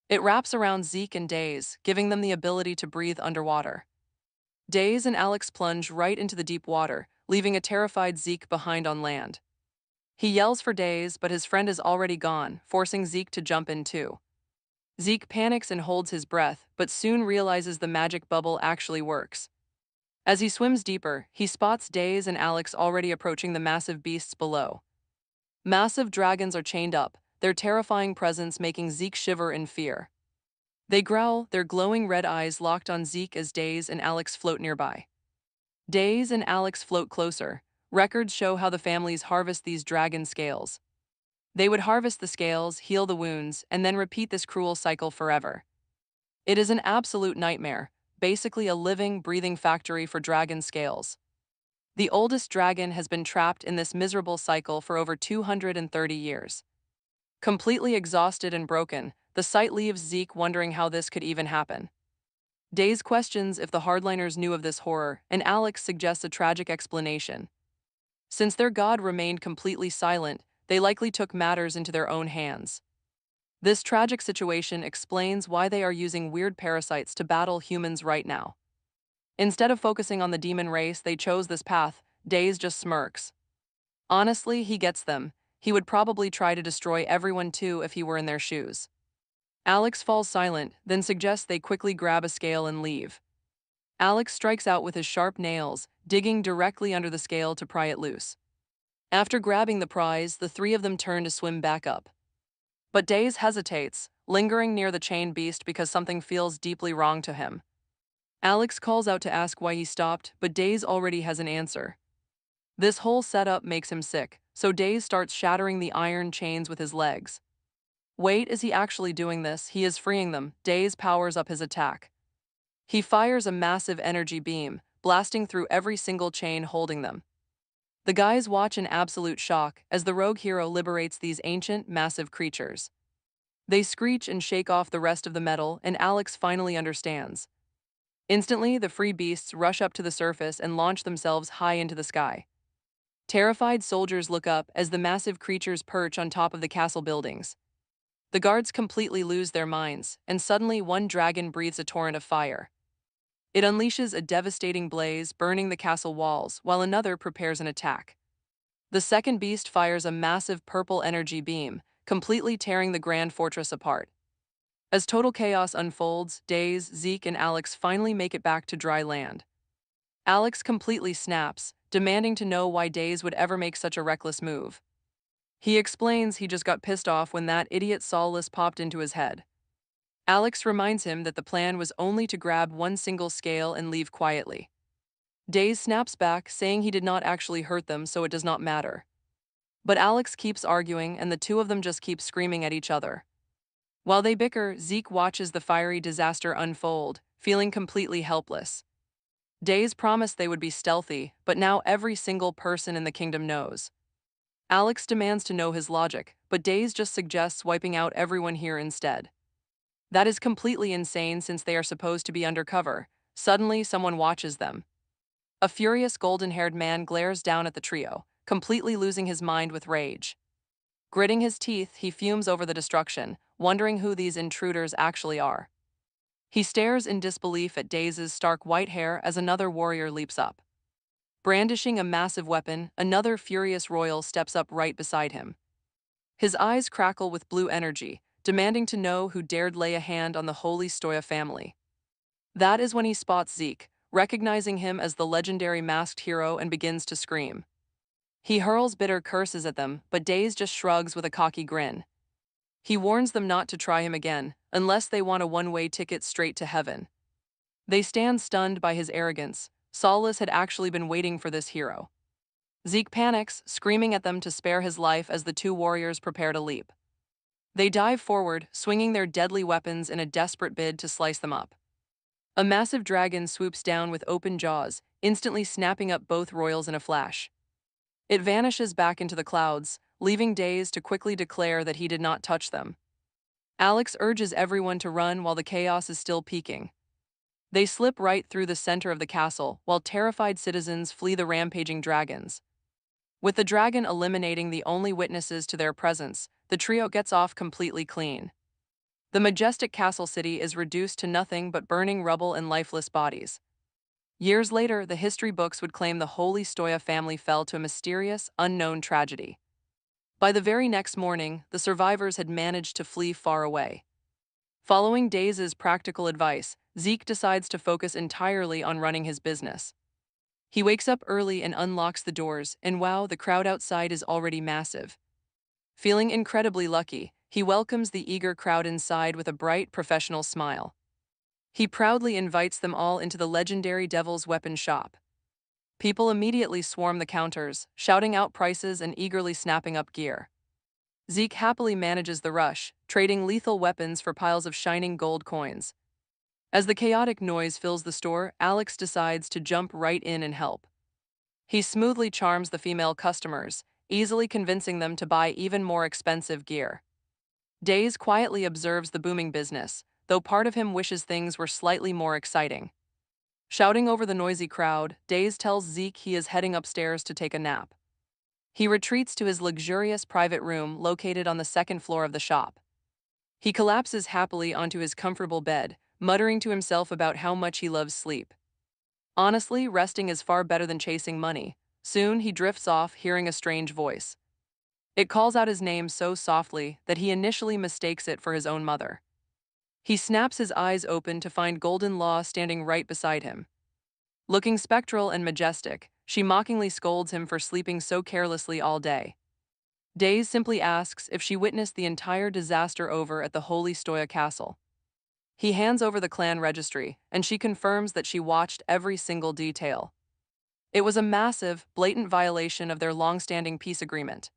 It wraps around Zeke and Daze, giving them the ability to breathe underwater. Daze and Alex plunge right into the deep water, leaving a terrified Zeke behind on land. He yells for Daze, but his friend is already gone, forcing Zeke to jump in too. Zeke panics and holds his breath, but soon realizes the magic bubble actually works. As he swims deeper, he spots Daze and Alex already approaching the massive beasts below. Massive dragons are chained up, their terrifying presence making Zeke shiver in fear. They growl, their glowing red eyes locked on Zeke as Daze and Alex float nearby. Daze and Alex float closer. Records show how the families harvest these dragon scales. They would harvest the scales, heal the wounds, and then repeat this cruel cycle forever. It is an absolute nightmare, basically a living, breathing factory for dragon scales. The oldest dragon has been trapped in this miserable cycle for over 230 years. Completely exhausted and broken, the sight leaves Zeke wondering how this could even happen. Daze questions if the hardliners knew of this horror, and Alex suggests a tragic explanation. Since their god remained completely silent, they likely took matters into their own hands. This tragic situation explains why they are using weird parasites to battle humans right now. Instead of focusing on the demon race, they chose this path. Daze just smirks. Honestly, he gets them. He would probably try to destroy everyone too if he were in their shoes. Alex falls silent, then suggests they quickly grab a scale and leave. Alex strikes out with his sharp nails, digging directly under the scale to pry it loose. After grabbing the prize, the three of them turn to swim back up. But Daze hesitates, lingering near the chained beast because something feels deeply wrong to him. Alex calls out to ask why he stopped, but Days already has an answer. This whole setup makes him sick, so Days starts shattering the iron chains with his legs. Wait, is he actually doing this? He is freeing them. Days powers up his attack. He fires a massive energy beam, blasting through every single chain holding them. The guys watch in absolute shock as the rogue hero liberates these ancient, massive creatures. They screech and shake off the rest of the metal, and Alex finally understands. Instantly, the free beasts rush up to the surface and launch themselves high into the sky. Terrified soldiers look up as the massive creatures perch on top of the castle buildings. The guards completely lose their minds, and suddenly one dragon breathes a torrent of fire. It unleashes a devastating blaze, burning the castle walls, while another prepares an attack. The second beast fires a massive purple energy beam, completely tearing the grand fortress apart. As total chaos unfolds, Days, Zeke, and Alex finally make it back to dry land. Alex completely snaps, demanding to know why Days would ever make such a reckless move. He explains he just got pissed off when that idiot Solace popped into his head. Alex reminds him that the plan was only to grab one single scale and leave quietly. Days snaps back, saying he did not actually hurt them, so it does not matter. But Alex keeps arguing, and the two of them just keep screaming at each other. While they bicker, Zeke watches the fiery disaster unfold, feeling completely helpless. Days promised they would be stealthy, but now every single person in the kingdom knows. Alex demands to know his logic, but Days just suggests wiping out everyone here instead. That is completely insane since they are supposed to be undercover. Suddenly, someone watches them. A furious golden-haired man glares down at the trio, completely losing his mind with rage. Gritting his teeth, he fumes over the destruction, wondering who these intruders actually are. He stares in disbelief at Days' stark white hair as another warrior leaps up. Brandishing a massive weapon, another furious royal steps up right beside him. His eyes crackle with blue energy, demanding to know who dared lay a hand on the holy Stoya family. That is when he spots Zeke, recognizing him as the legendary masked hero, and begins to scream. He hurls bitter curses at them, but Days just shrugs with a cocky grin. He warns them not to try him again, unless they want a one-way ticket straight to heaven. They stand stunned by his arrogance. Solace had actually been waiting for this hero. Zeke panics, screaming at them to spare his life as the two warriors prepare to leap. They dive forward, swinging their deadly weapons in a desperate bid to slice them up. A massive dragon swoops down with open jaws, instantly snapping up both royals in a flash. It vanishes back into the clouds, leaving Days to quickly declare that he did not touch them. Alex urges everyone to run while the chaos is still peaking. They slip right through the center of the castle, while terrified citizens flee the rampaging dragons. With the dragon eliminating the only witnesses to their presence, the trio gets off completely clean. The majestic castle city is reduced to nothing but burning rubble and lifeless bodies. Years later, the history books would claim the Holy Stoya family fell to a mysterious, unknown tragedy. By the very next morning, the survivors had managed to flee far away. Following Days' practical advice, Zeke decides to focus entirely on running his business. He wakes up early and unlocks the doors, and wow, the crowd outside is already massive. Feeling incredibly lucky, he welcomes the eager crowd inside with a bright, professional smile. He proudly invites them all into the legendary Devil's Weapon shop. People immediately swarm the counters, shouting out prices and eagerly snapping up gear. Zeke happily manages the rush, trading lethal weapons for piles of shining gold coins. As the chaotic noise fills the store, Alex decides to jump right in and help. He smoothly charms the female customers, easily convincing them to buy even more expensive gear. Days quietly observes the booming business, though part of him wishes things were slightly more exciting. Shouting over the noisy crowd, Days tells Zeke he is heading upstairs to take a nap. He retreats to his luxurious private room located on the second floor of the shop. He collapses happily onto his comfortable bed, muttering to himself about how much he loves sleep. Honestly, resting is far better than chasing money. Soon he drifts off, hearing a strange voice. It calls out his name so softly that he initially mistakes it for his own mother. He snaps his eyes open to find Golden Law standing right beside him. Looking spectral and majestic, she mockingly scolds him for sleeping so carelessly all day. Days simply asks if she witnessed the entire disaster over at the Holy Stoya Castle. He hands over the clan registry, and she confirms that she watched every single detail. It was a massive, blatant violation of their long-standing peace agreement.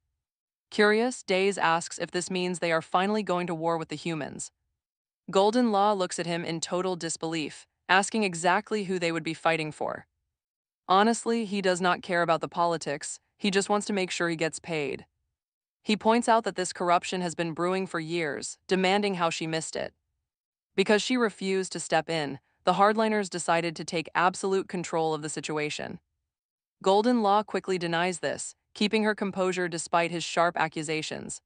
Curious, Days asks if this means they are finally going to war with the humans. Golden Law looks at him in total disbelief, asking exactly who they would be fighting for. Honestly, he does not care about the politics, he just wants to make sure he gets paid. He points out that this corruption has been brewing for years, demanding how she missed it. Because she refused to step in, the hardliners decided to take absolute control of the situation. Golden Law quickly denies this, keeping her composure despite his sharp accusations.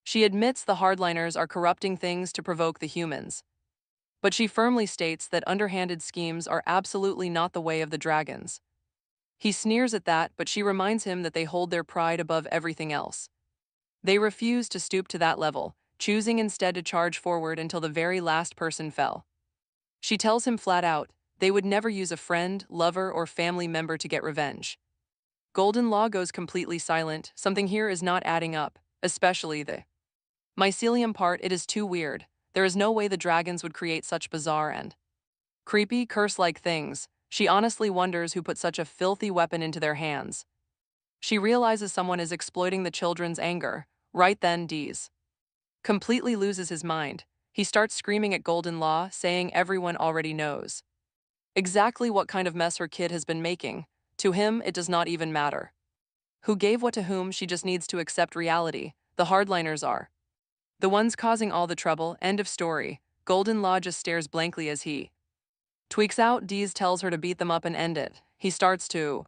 She admits the hardliners are corrupting things to provoke the humans. But she firmly states that underhanded schemes are absolutely not the way of the dragons. He sneers at that, but she reminds him that they hold their pride above everything else. They refuse to stoop to that level, choosing instead to charge forward until the very last person fell. She tells him flat out, they would never use a friend, lover, or family member to get revenge. Golden Law goes completely silent, something here is not adding up, especially the mycelium part. It is too weird. There is no way the dragons would create such bizarre and creepy, curse-like things. She honestly wonders who put such a filthy weapon into their hands. She realizes someone is exploiting the children's anger. Right then, Dees completely loses his mind. He starts screaming at Golden Law, saying everyone already knows exactly what kind of mess her kid has been making. To him, it does not even matter who gave what to whom. She just needs to accept reality. The hardliners are the ones causing all the trouble. End of story. Golden Law just stares blankly as he tweaks out. Dees tells her to beat them up and end it. He starts to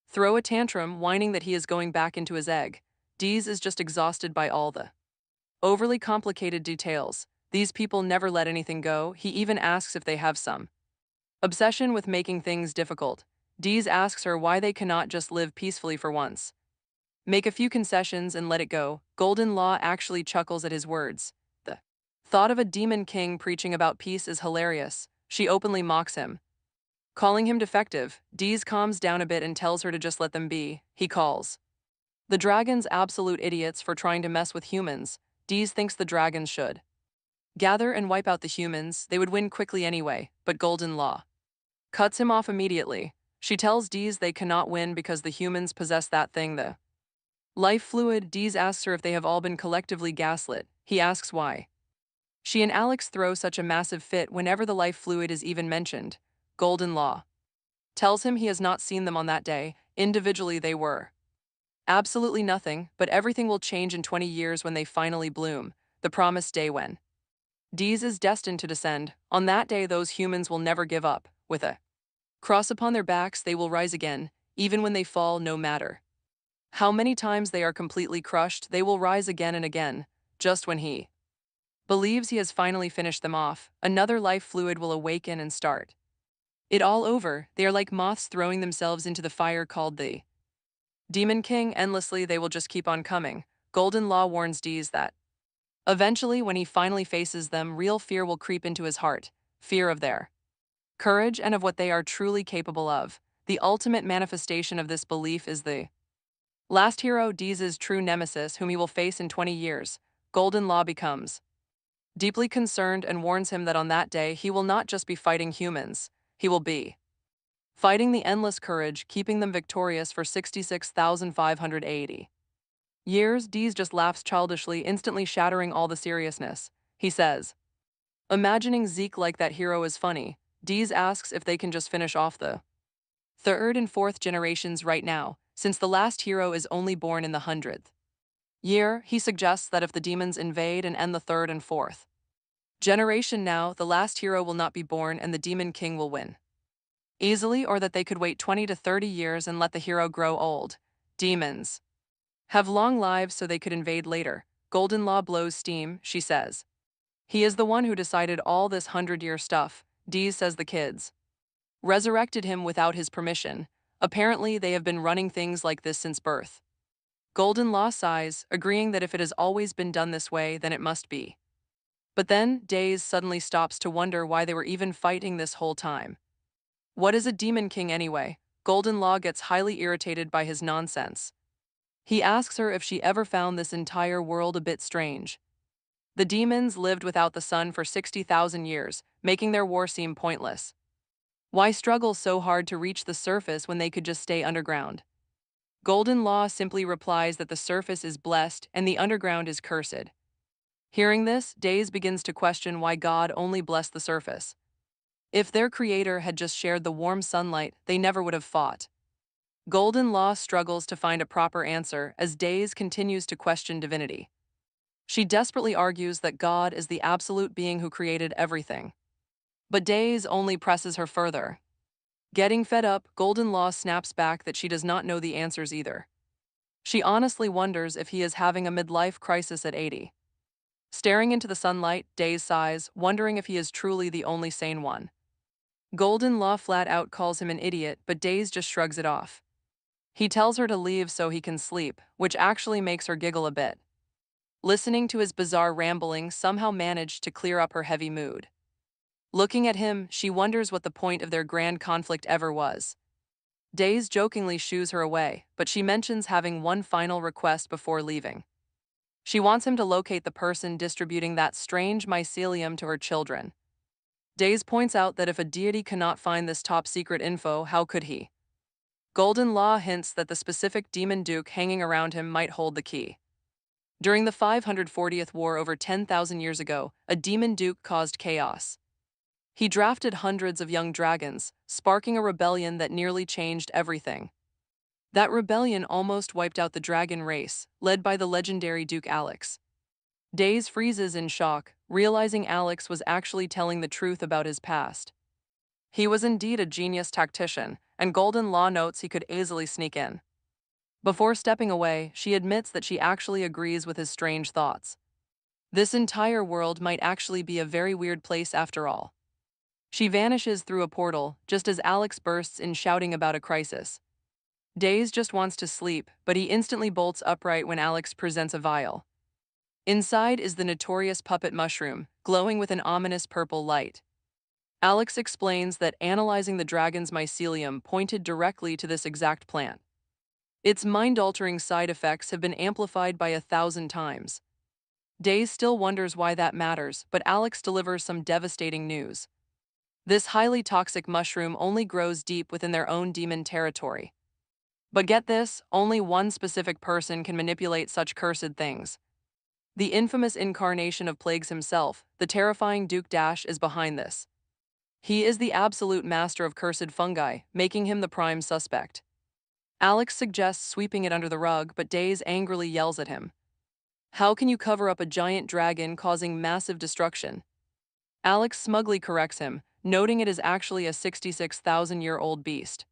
throw a tantrum, whining that he is going back into his egg. Dees is just exhausted by all the overly complicated details. These people never let anything go. He even asks if they have some obsession with making things difficult. Dees asks her why they cannot just live peacefully for once. Make a few concessions and let it go. Golden Law actually chuckles at his words. The thought of a demon king preaching about peace is hilarious. She openly mocks him, calling him defective. Dees calms down a bit and tells her to just let them be. He calls the dragons absolute idiots for trying to mess with humans. Dees thinks the dragons should gather and wipe out the humans. They would win quickly anyway, but Golden Law cuts him off immediately. She tells Dees they cannot win because the humans possess that thing, the life fluid. Dees asks her if they have all been collectively gaslit. He asks why she and Alex throw such a massive fit whenever the life fluid is even mentioned. Golden Law tells him he has not seen them on that day. Individually they were absolutely nothing, but everything will change in 20 years when they finally bloom, the promised day when Dees is destined to descend. On that day those humans will never give up. With a cross upon their backs they will rise again, even when they fall. No matter how many times they are completely crushed, they will rise again and again. Just when he believes he has finally finished them off, another life fluid will awaken and start it all over. They are like moths throwing themselves into the fire called the Demon King. Endlessly they will just keep on coming. Golden Law warns Dees that eventually, when he finally faces them, real fear will creep into his heart. Fear of their courage and of what they are truly capable of. The ultimate manifestation of this belief is the last hero, Dees' true nemesis, whom he will face in 20 years. Golden Law becomes deeply concerned and warns him that on that day he will not just be fighting humans, he will be fighting the endless courage, keeping them victorious for 66,580 years. Dees just laughs childishly, instantly shattering all the seriousness. He says, imagining Zeke like that hero is funny. Dees asks if they can just finish off the third and fourth generations right now, since the last hero is only born in the 100th year. He suggests that if the demons invade and end the third and fourth generation now, the last hero will not be born and the Demon King will win easily, or that they could wait 20 to 30 years and let the hero grow old. Demons have long lives, so they could invade later. Golden Law blows steam. She says he is the one who decided all this 100-year stuff. Dees says the kids resurrected him without his permission. Apparently they have been running things like this since birth. Golden Law sighs, agreeing that if it has always been done this way, then it must be. But then Days suddenly stops to wonder why they were even fighting this whole time. What is a Demon King anyway? Golden Law gets highly irritated by his nonsense. He asks her if she ever found this entire world a bit strange. The demons lived without the sun for 60,000 years, making their war seem pointless. Why struggle so hard to reach the surface when they could just stay underground? Golden Law simply replies that the surface is blessed and the underground is cursed. Hearing this, Days begins to question why God only blessed the surface. If their creator had just shared the warm sunlight, they never would have fought. Golden Law struggles to find a proper answer as Days continues to question divinity. She desperately argues that God is the absolute being who created everything. But Days only presses her further. Getting fed up, Golden Law snaps back that she does not know the answers either. She honestly wonders if he is having a midlife crisis at 80. Staring into the sunlight, Days sighs, wondering if he is truly the only sane one. Golden Law flat out calls him an idiot, but Days just shrugs it off. He tells her to leave so he can sleep, which actually makes her giggle a bit. Listening to his bizarre rambling somehow managed to clear up her heavy mood. Looking at him, she wonders what the point of their grand conflict ever was. Days jokingly shoos her away, but she mentions having one final request before leaving. She wants him to locate the person distributing that strange mycelium to her children. Days points out that if a deity cannot find this top-secret info, how could he? Golden Law hints that the specific demon duke hanging around him might hold the key. During the 540th war over 10,000 years ago, a demon duke caused chaos. He drafted hundreds of young dragons, sparking a rebellion that nearly changed everything. That rebellion almost wiped out the dragon race, led by the legendary Duke Alex. Days freezes in shock, realizing Alex was actually telling the truth about his past. He was indeed a genius tactician, and Golden Law notes he could easily sneak in. Before stepping away, she admits that she actually agrees with his strange thoughts. This entire world might actually be a very weird place after all. She vanishes through a portal, just as Alex bursts in shouting about a crisis. Days just wants to sleep, but he instantly bolts upright when Alex presents a vial. Inside is the notorious puppet mushroom, glowing with an ominous purple light. Alex explains that analyzing the dragon's mycelium pointed directly to this exact plant. Its mind-altering side effects have been amplified by 1,000 times. Days still wonders why that matters, but Alex delivers some devastating news. This highly toxic mushroom only grows deep within their own demon territory. But get this, only one specific person can manipulate such cursed things. The infamous incarnation of Plagues himself, the terrifying Duke Dash, is behind this. He is the absolute master of cursed fungi, making him the prime suspect. Alex suggests sweeping it under the rug, but Days angrily yells at him. How can you cover up a giant dragon causing massive destruction? Alex smugly corrects him, noting it is actually a 66,000-year-old beast.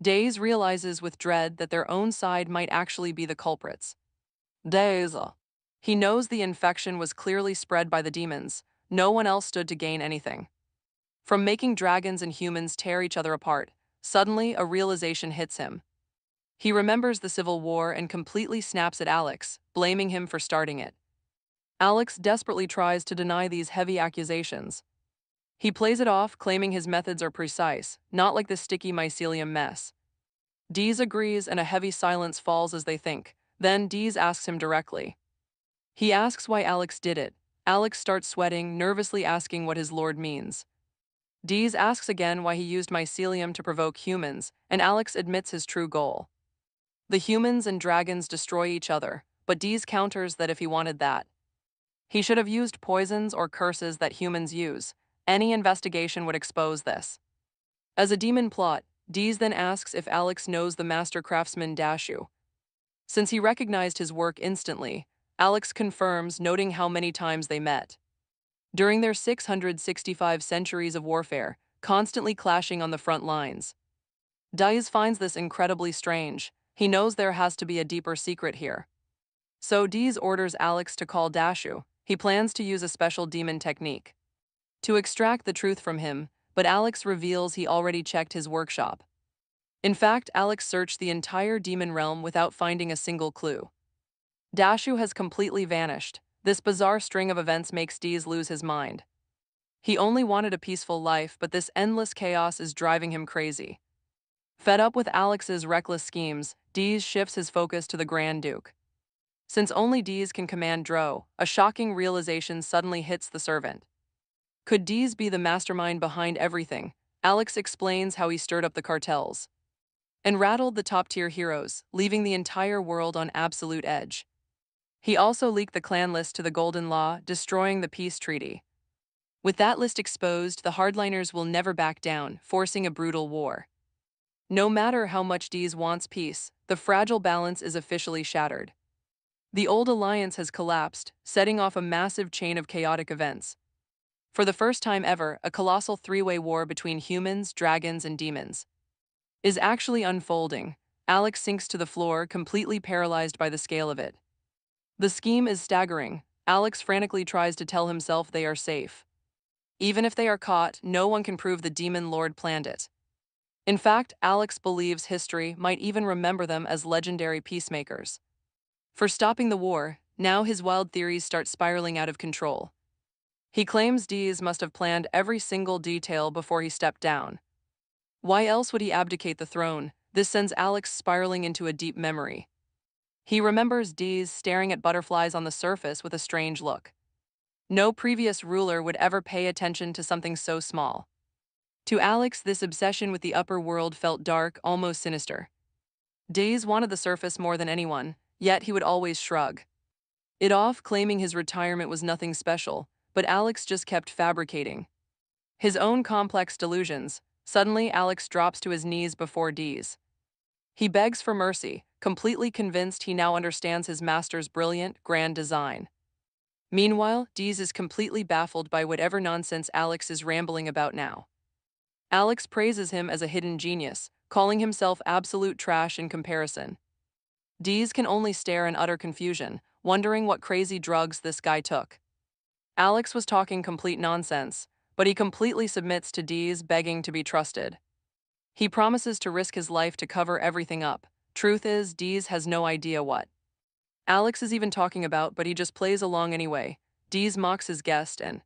Days realizes with dread that their own side might actually be the culprits. Days. He knows the infection was clearly spread by the demons. No one else stood to gain anything. From making dragons and humans tear each other apart, suddenly a realization hits him. He remembers the Civil War and completely snaps at Alex, blaming him for starting it. Alex desperately tries to deny these heavy accusations. He plays it off, claiming his methods are precise, not like the sticky mycelium mess. Dees agrees and a heavy silence falls as they think. Then Dees asks him directly. He asks why Alex did it. Alex starts sweating, nervously asking what his lord means. Dees asks again why he used mycelium to provoke humans, and Alex admits his true goal. The humans and dragons destroy each other, but Dees counters that if he wanted that, he should have used poisons or curses that humans use. Any investigation would expose this. As a demon plot, Dees then asks if Alex knows the master craftsman Dashu. Since he recognized his work instantly, Alex confirms, noting how many times they met. During their 665 centuries of warfare, constantly clashing on the front lines. Dees finds this incredibly strange. He knows there has to be a deeper secret here. So Dees orders Alex to call Dashu. He plans to use a special demon technique to extract the truth from him, but Alex reveals he already checked his workshop. In fact, Alex searched the entire demon realm without finding a single clue. Dashu has completely vanished. This bizarre string of events makes Dees lose his mind. He only wanted a peaceful life, but this endless chaos is driving him crazy. Fed up with Alex's reckless schemes, Dees shifts his focus to the Grand Duke. Since only Dees can command Dro, a shocking realization suddenly hits the servant. Could Dees be the mastermind behind everything? Alex explains how he stirred up the cartels and rattled the top-tier heroes, leaving the entire world on absolute edge. He also leaked the clan list to the Golden Law, destroying the peace treaty. With that list exposed, the hardliners will never back down, forcing a brutal war. No matter how much Dees wants peace, the fragile balance is officially shattered. The old alliance has collapsed, setting off a massive chain of chaotic events. For the first time ever, a colossal three-way war between humans, dragons, and demons is actually unfolding. Alex sinks to the floor, completely paralyzed by the scale of it. The scheme is staggering. Alex frantically tries to tell himself they are safe. Even if they are caught, no one can prove the demon lord planned it. In fact, Alex believes history might even remember them as legendary peacemakers. For stopping the war, now his wild theories start spiraling out of control. He claims Dees must have planned every single detail before he stepped down. Why else would he abdicate the throne? This sends Alex spiraling into a deep memory. He remembers Dees staring at butterflies on the surface with a strange look. No previous ruler would ever pay attention to something so small. To Alex, this obsession with the upper world felt dark, almost sinister. Dees wanted the surface more than anyone, yet he would always shrug it off, claiming his retirement was nothing special, but Alex just kept fabricating his own complex delusions. Suddenly, Alex drops to his knees before Dees. He begs for mercy, completely convinced he now understands his master's brilliant, grand design. Meanwhile, Dees is completely baffled by whatever nonsense Alex is rambling about now. Alex praises him as a hidden genius, calling himself absolute trash in comparison. Dees can only stare in utter confusion, wondering what crazy drugs this guy took. Alex was talking complete nonsense, but he completely submits to Dees, begging to be trusted. He promises to risk his life to cover everything up. Truth is, Dees has no idea what Alex is even talking about, but he just plays along anyway. Dees mocks his guest and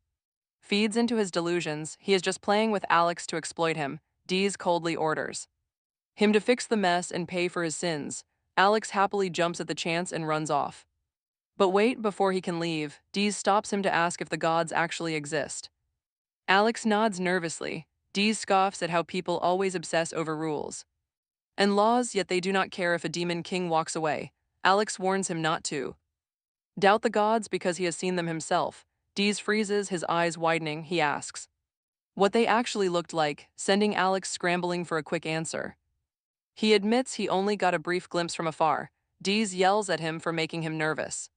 feeds into his delusions. He is just playing with Alex to exploit him. Dees coldly orders him to fix the mess and pay for his sins. Alex happily jumps at the chance and runs off. But wait, before he can leave, Dees stops him to ask if the gods actually exist. Alex nods nervously. Dees scoffs at how people always obsess over rules and laws, yet they do not care if a demon king walks away. Alex warns him not to doubt the gods because he has seen them himself. Dees freezes, his eyes widening. He asks what they actually looked like, sending Alex scrambling for a quick answer. He admits he only got a brief glimpse from afar. Dees yells at him for making him nervous.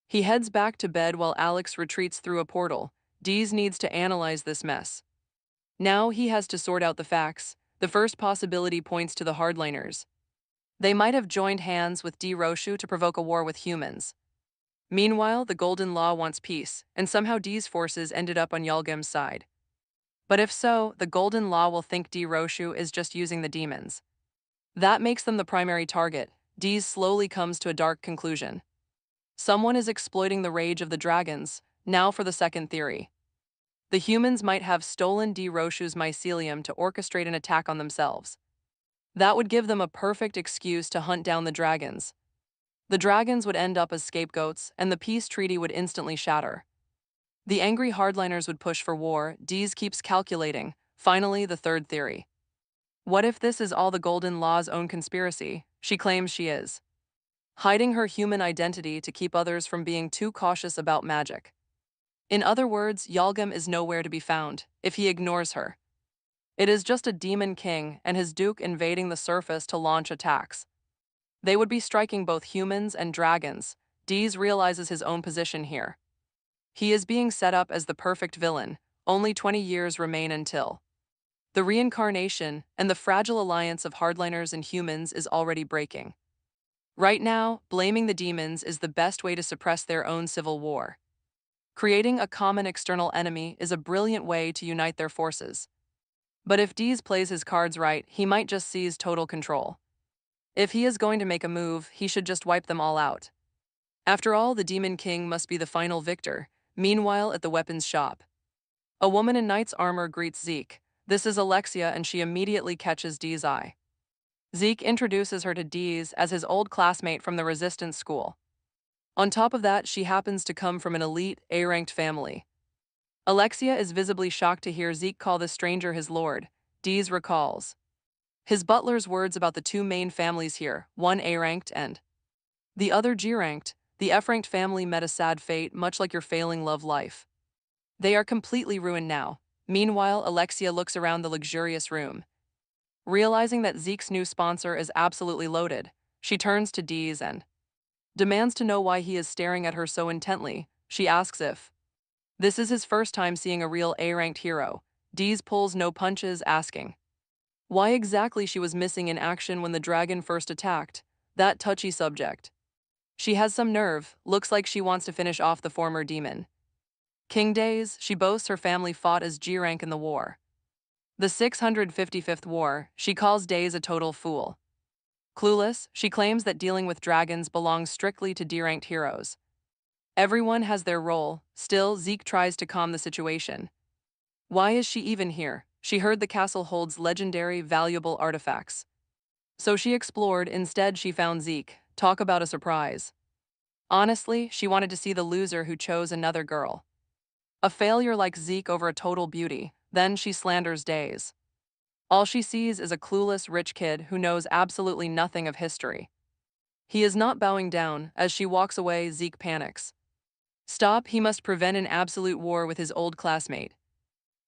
He heads back to bed while Alex retreats through a portal. Dees needs to analyze this mess. Now he has to sort out the facts. The first possibility points to the hardliners. They might have joined hands with Roshu to provoke a war with humans. Meanwhile, the Golden Law wants peace, and somehow Dees' forces ended up on Yalgam's side. But if so, the Golden Law will think Roshu is just using the demons. That makes them the primary target. Dees slowly comes to a dark conclusion. Someone is exploiting the rage of the dragons. Now for the second theory. The humans might have stolen Roshu's mycelium to orchestrate an attack on themselves. That would give them a perfect excuse to hunt down the dragons. The dragons would end up as scapegoats, and the peace treaty would instantly shatter. The angry hardliners would push for war. Dees keeps calculating. Finally, the third theory. What if this is all the Golden Law's own conspiracy? She claims she is hiding her human identity to keep others from being too cautious about magic. In other words, Yalgam is nowhere to be found if he ignores her. It is just a demon king and his duke invading the surface to launch attacks. They would be striking both humans and dragons. Dees realizes his own position here. He is being set up as the perfect villain. Only 20 years remain until the reincarnation, and the fragile alliance of hardliners and humans is already breaking. Right now, blaming the demons is the best way to suppress their own civil war. Creating a common external enemy is a brilliant way to unite their forces. But if Dees plays his cards right, he might just seize total control. If he is going to make a move, he should just wipe them all out. After all, the Demon King must be the final victor. Meanwhile, at the weapons shop, a woman in knight's armor greets Zeke. This is Alexia, and she immediately catches Dees' eye. Zeke introduces her to Dees as his old classmate from the resistance school. On top of that, she happens to come from an elite, A-ranked family. Alexia is visibly shocked to hear Zeke call this stranger his lord. Dees recalls his butler's words about the two main families here, one A-ranked and the other G-ranked. The F-ranked family met a sad fate, much like your failing love life. They are completely ruined now. Meanwhile, Alexia looks around the luxurious room. Realizing that Zeke's new sponsor is absolutely loaded, she turns to Dees and demands to know why he is staring at her so intently. She asks if this is his first time seeing a real A-ranked hero. Dees pulls no punches, asking why exactly she was missing in action when the dragon first attacked. That touchy subject. She has some nerve, looks like she wants to finish off the former demon. King Days, she boasts her family fought as G-rank in the war. The 655th war, she calls Days a total fool. Clueless, she claims that dealing with dragons belongs strictly to D-ranked heroes. Everyone has their role, still Zeke tries to calm the situation. Why is she even here? She heard the castle holds legendary, valuable artifacts. So she explored, instead she found Zeke. Talk about a surprise. Honestly, she wanted to see the loser who chose another girl. A failure like Zeke over a total beauty, then she slanders Days. All she sees is a clueless rich kid who knows absolutely nothing of history. He is not bowing down. As she walks away, Zeke panics. Stop, he must prevent an absolute war with his old classmate.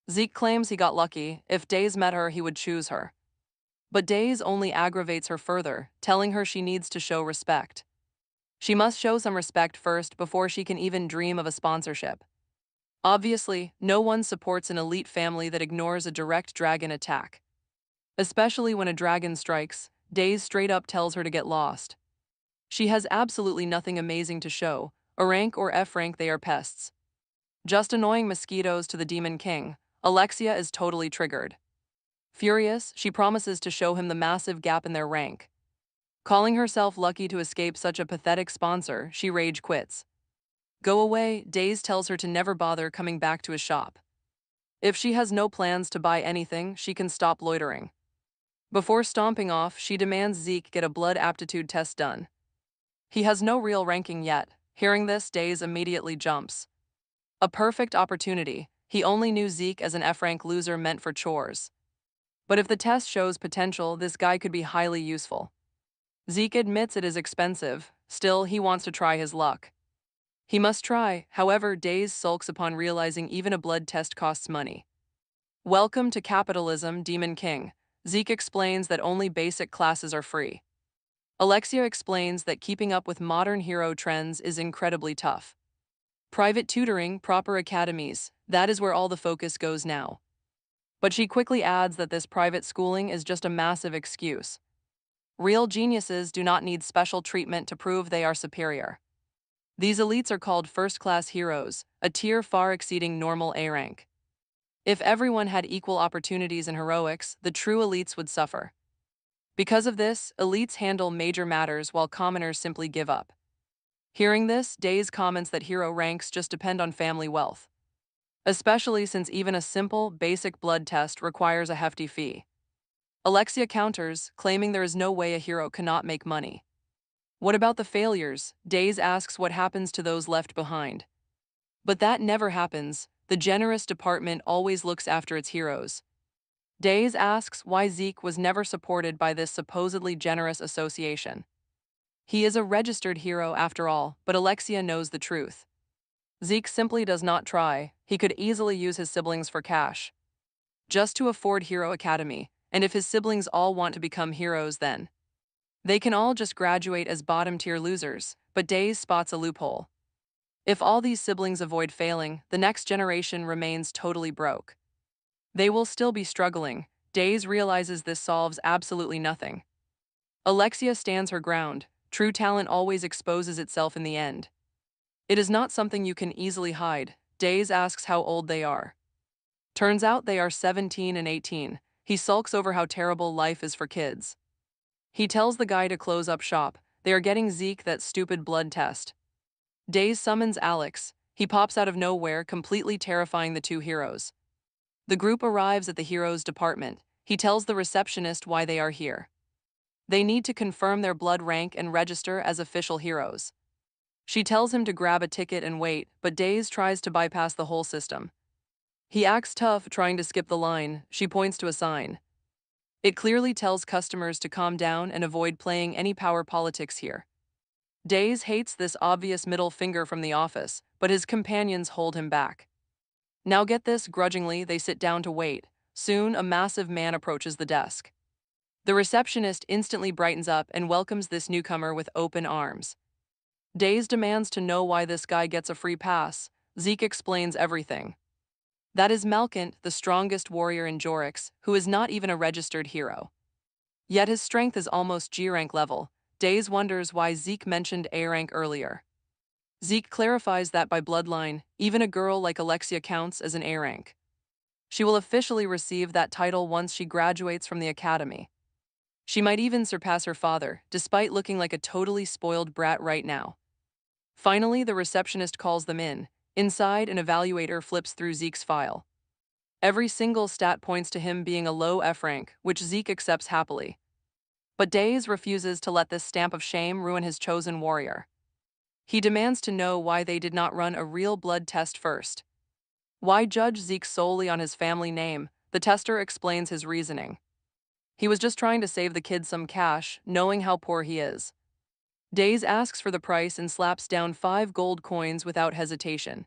Zeke claims he got lucky. If Days met her, he would choose her. But Days only aggravates her further, telling her she needs to show respect. She must show some respect first before she can even dream of a sponsorship. Obviously, no one supports an elite family that ignores a direct dragon attack. Especially when a dragon strikes, Days straight up tells her to get lost. She has absolutely nothing amazing to show. A rank or F rank, they are pests. Just annoying mosquitoes to the Demon King. Alexia is totally triggered. Furious, she promises to show him the massive gap in their rank. Calling herself lucky to escape such a pathetic sponsor, she rage quits. Go away, Days tells her to never bother coming back to his shop. If she has no plans to buy anything, she can stop loitering. Before stomping off, she demands Zeke get a blood aptitude test done. He has no real ranking yet. Hearing this, Days immediately jumps. A perfect opportunity. He only knew Zeke as an F-rank loser meant for chores. But if the test shows potential, this guy could be highly useful. Zeke admits it is expensive. Still, he wants to try his luck. He must try, however, Days sulks upon realizing even a blood test costs money. Welcome to capitalism, Demon King. Zeke explains that only basic classes are free. Alexia explains that keeping up with modern hero trends is incredibly tough. Private tutoring, proper academies, that is where all the focus goes now. But she quickly adds that this private schooling is just a massive excuse. Real geniuses do not need special treatment to prove they are superior. These elites are called first-class heroes, a tier far exceeding normal A rank. If everyone had equal opportunities in heroics, the true elites would suffer. Because of this, elites handle major matters while commoners simply give up. Hearing this, Days comments that hero ranks just depend on family wealth. Especially since even a simple, basic blood test requires a hefty fee. Alexia counters, claiming there is no way a hero cannot make money. What about the failures? Days asks what happens to those left behind. But that never happens. The generous department always looks after its heroes. Days asks why Zeke was never supported by this supposedly generous association. He is a registered hero after all, but Alexia knows the truth. Zeke simply does not try. He could easily use his siblings for cash. Just to afford Hero Academy, and if his siblings all want to become heroes then they can all just graduate as bottom-tier losers, but Days spots a loophole. If all these siblings avoid failing, the next generation remains totally broke. They will still be struggling. Days realizes this solves absolutely nothing. Alexia stands her ground. True talent always exposes itself in the end. It is not something you can easily hide. Days asks how old they are. Turns out they are 17 and 18. He sulks over how terrible life is for kids. He tells the guy to close up shop. They are getting Zeke that stupid blood test. Days summons Alex. He pops out of nowhere, completely terrifying the two heroes. The group arrives at the heroes' department. He tells the receptionist why they are here. They need to confirm their blood rank and register as official heroes. She tells him to grab a ticket and wait, but Days tries to bypass the whole system. He acts tough, trying to skip the line. She points to a sign. It clearly tells customers to calm down and avoid playing any power politics here. Days hates this obvious middle finger from the office, but his companions hold him back. Now get this, grudgingly, they sit down to wait. Soon, a massive man approaches the desk. The receptionist instantly brightens up and welcomes this newcomer with open arms. Days demands to know why this guy gets a free pass. Zeke explains everything. That is Malkant, the strongest warrior in Jorix, who is not even a registered hero. Yet his strength is almost G-rank level. Days wonders why Zeke mentioned A-rank earlier. Zeke clarifies that by bloodline, even a girl like Alexia counts as an A-rank. She will officially receive that title once she graduates from the academy. She might even surpass her father, despite looking like a totally spoiled brat right now. Finally, the receptionist calls them in. Inside, an evaluator flips through Zeke's file. Every single stat points to him being a low F rank, which Zeke accepts happily. But Days refuses to let this stamp of shame ruin his chosen warrior. He demands to know why they did not run a real blood test first. Why judge Zeke solely on his family name? The tester explains his reasoning. He was just trying to save the kid some cash, knowing how poor he is. Days asks for the price and slaps down 5 gold coins without hesitation.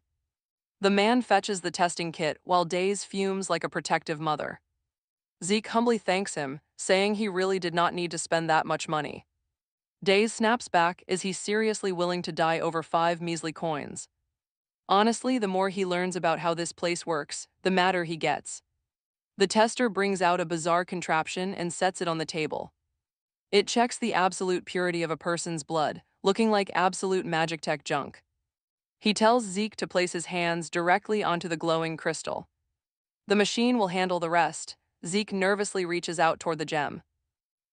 The man fetches the testing kit while Days fumes like a protective mother. Zeke humbly thanks him, saying he really did not need to spend that much money. Days snaps back, is he seriously willing to die over 5 measly coins? Honestly, the more he learns about how this place works, the madder he gets. The tester brings out a bizarre contraption and sets it on the table. It checks the absolute purity of a person's blood, looking like absolute magic tech junk. He tells Zeke to place his hands directly onto the glowing crystal. The machine will handle the rest. Zeke nervously reaches out toward the gem.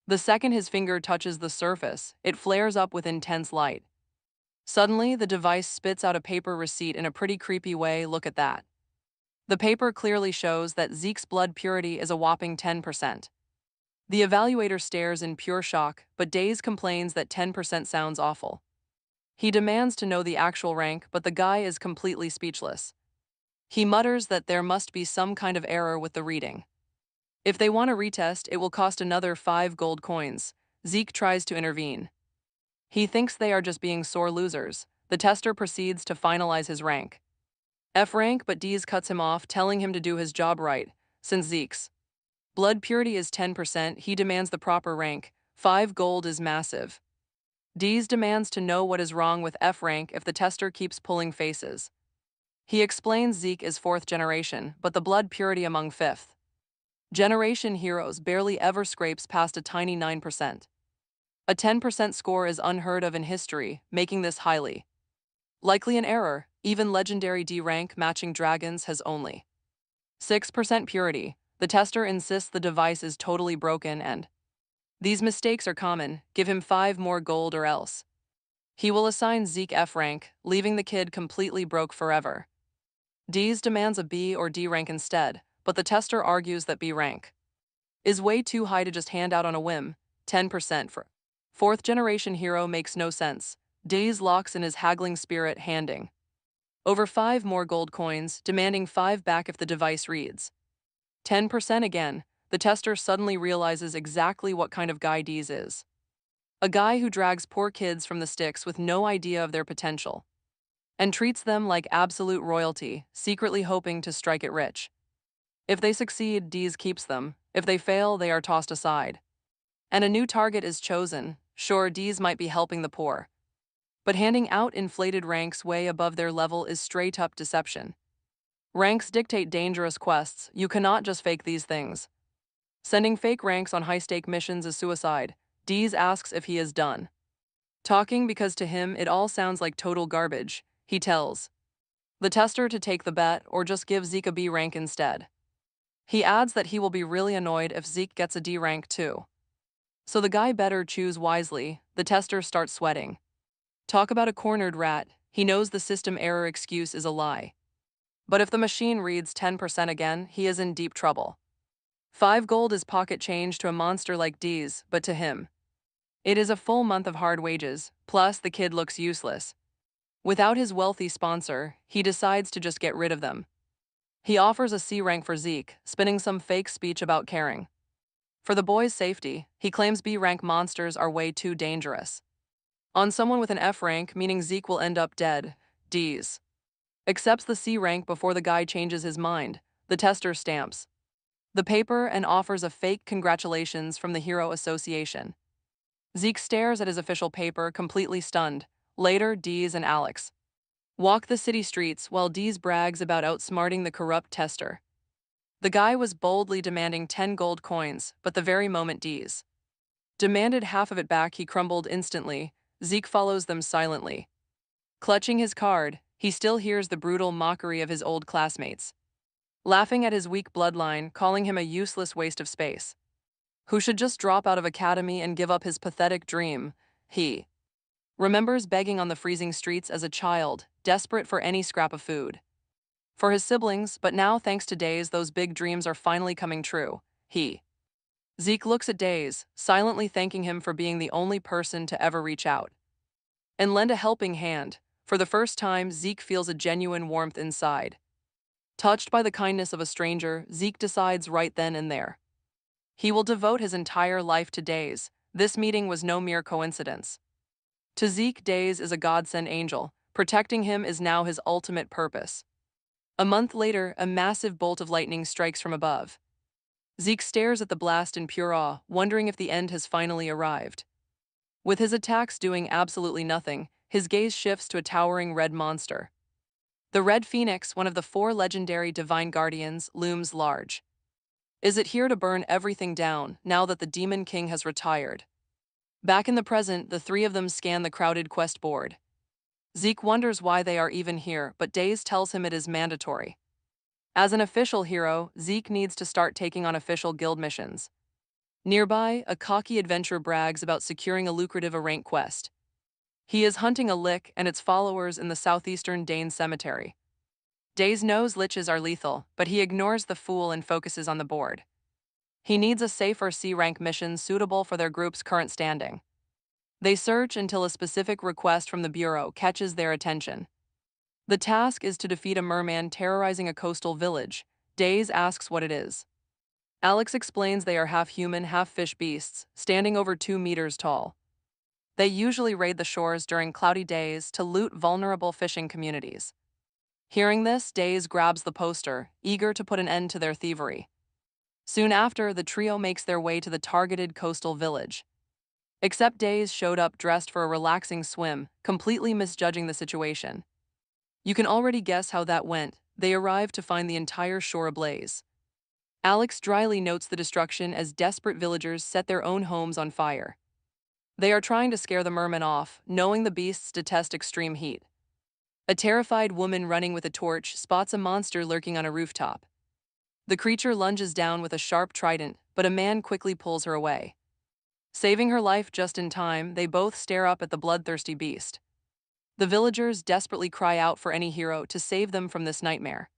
The second his finger touches the surface, it flares up with intense light. Suddenly, the device spits out a paper receipt in a pretty creepy way. Look at that. The paper clearly shows that Zeke's blood purity is a whopping 10%. The evaluator stares in pure shock, but Days complains that 10% sounds awful. He demands to know the actual rank, but the guy is completely speechless. He mutters that there must be some kind of error with the reading. If they want a retest, it will cost another 5 gold coins. Zeke tries to intervene. He thinks they are just being sore losers. The tester proceeds to finalize his rank. F rank, but Dees cuts him off, telling him to do his job right. Since Zeke's blood purity is 10%, he demands the proper rank. 5 gold is massive. Dees demands to know what is wrong with F rank if the tester keeps pulling faces. He explains Zeke is 4th generation, but the blood purity among 5th generation heroes barely ever scrapes past a tiny 9%. A 10% score is unheard of in history, making this highly likely an error. Even legendary D rank matching dragons has only 6% purity. The tester insists the device is totally broken and these mistakes are common. Give him 5 more gold or else he will assign Zeke F rank, leaving the kid completely broke forever. Dees demands a B or D rank instead, but the tester argues that B rank is way too high to just hand out on a whim. 10% for 4th generation hero makes no sense. Dees locks in his haggling spirit, handing over 5 more gold coins, demanding 5 back if the device reads 10% again. The tester suddenly realizes exactly what kind of guy Dees is. A guy who drags poor kids from the sticks with no idea of their potential and treats them like absolute royalty, secretly hoping to strike it rich. If they succeed, Dees keeps them. If they fail, they are tossed aside. And a new target is chosen. Sure, Dees might be helping the poor, but handing out inflated ranks way above their level is straight-up deception. Ranks dictate dangerous quests. You cannot just fake these things. Sending fake ranks on high-stake missions is suicide. Dees asks if he is done talking because to him it all sounds like total garbage. He tells the tester to take the bet or just give Zeke a B rank instead. He adds that he will be really annoyed if Zeke gets a D rank too. So the guy better choose wisely. The tester starts sweating. Talk about a cornered rat. He knows the system error excuse is a lie. But if the machine reads 10% again, he is in deep trouble. 5 gold is pocket change to a monster like Dees, but to him It is a full month of hard wages, plus the kid looks useless. Without his wealthy sponsor, he decides to just get rid of them. He offers a C rank for Zeke, spinning some fake speech about caring. For the boy's safety, he claims B rank monsters are way too dangerous. On someone with an F rank, meaning Zeke will end up dead, D's accepts the C rank before the guy changes his mind. The tester stamps the paper and offers a fake congratulations from the Hero Association. Zeke stares at his official paper, completely stunned. Later, Deez and Alex walk the city streets while Deez brags about outsmarting the corrupt tester. The guy was boldly demanding 10 gold coins, but the very moment Deez demanded half of it back, he crumbled instantly. Zeke follows them silently. Clutching his card, he still hears the brutal mockery of his old classmates, laughing at his weak bloodline, calling him a useless waste of space, who should just drop out of academy and give up his pathetic dream. He remembers begging on the freezing streets as a child, desperate for any scrap of food for his siblings, but now, thanks to Days, those big dreams are finally coming true. Zeke looks at Days, silently thanking him for being the only person to ever reach out and lend a helping hand. For the first time, Zeke feels a genuine warmth inside. Touched by the kindness of a stranger, Zeke decides right then and there he will devote his entire life to Days. This meeting was no mere coincidence. To Zeke, Days is a godsend angel. Protecting him is now his ultimate purpose. A month later, a massive bolt of lightning strikes from above. Zeke stares at the blast in pure awe, wondering if the end has finally arrived. With his attacks doing absolutely nothing, his gaze shifts to a towering red monster. The Red Phoenix, one of the 4 legendary divine guardians, looms large. Is it here to burn everything down, now that the Demon King has retired? Back in the present, the 3 of them scan the crowded quest board. Zeke wonders why they are even here, but Days tells him it is mandatory. As an official hero, Zeke needs to start taking on official guild missions. Nearby, a cocky adventurer brags about securing a lucrative rank quest. He is hunting a lich and its followers in the southeastern Dane cemetery. Days knows liches are lethal, but he ignores the fool and focuses on the board. He needs a safer C-rank mission suitable for their group's current standing. They search until a specific request from the Bureau catches their attention. The task is to defeat a merman terrorizing a coastal village. Days asks what it is. Alex explains they are half human, half fish beasts, standing over 2 meters tall. They usually raid the shores during cloudy days to loot vulnerable fishing communities. Hearing this, Days grabs the poster, eager to put an end to their thievery. Soon after, the trio makes their way to the targeted coastal village. Except Days showed up dressed for a relaxing swim, completely misjudging the situation. You can already guess how that went. They arrive to find the entire shore ablaze. Alex dryly notes the destruction as desperate villagers set their own homes on fire. They are trying to scare the mermen off, knowing the beasts detest extreme heat. A terrified woman running with a torch spots a monster lurking on a rooftop. The creature lunges down with a sharp trident, but a man quickly pulls her away. Saving her life just in time, they both stare up at the bloodthirsty beast. The villagers desperately cry out for any hero to save them from this nightmare.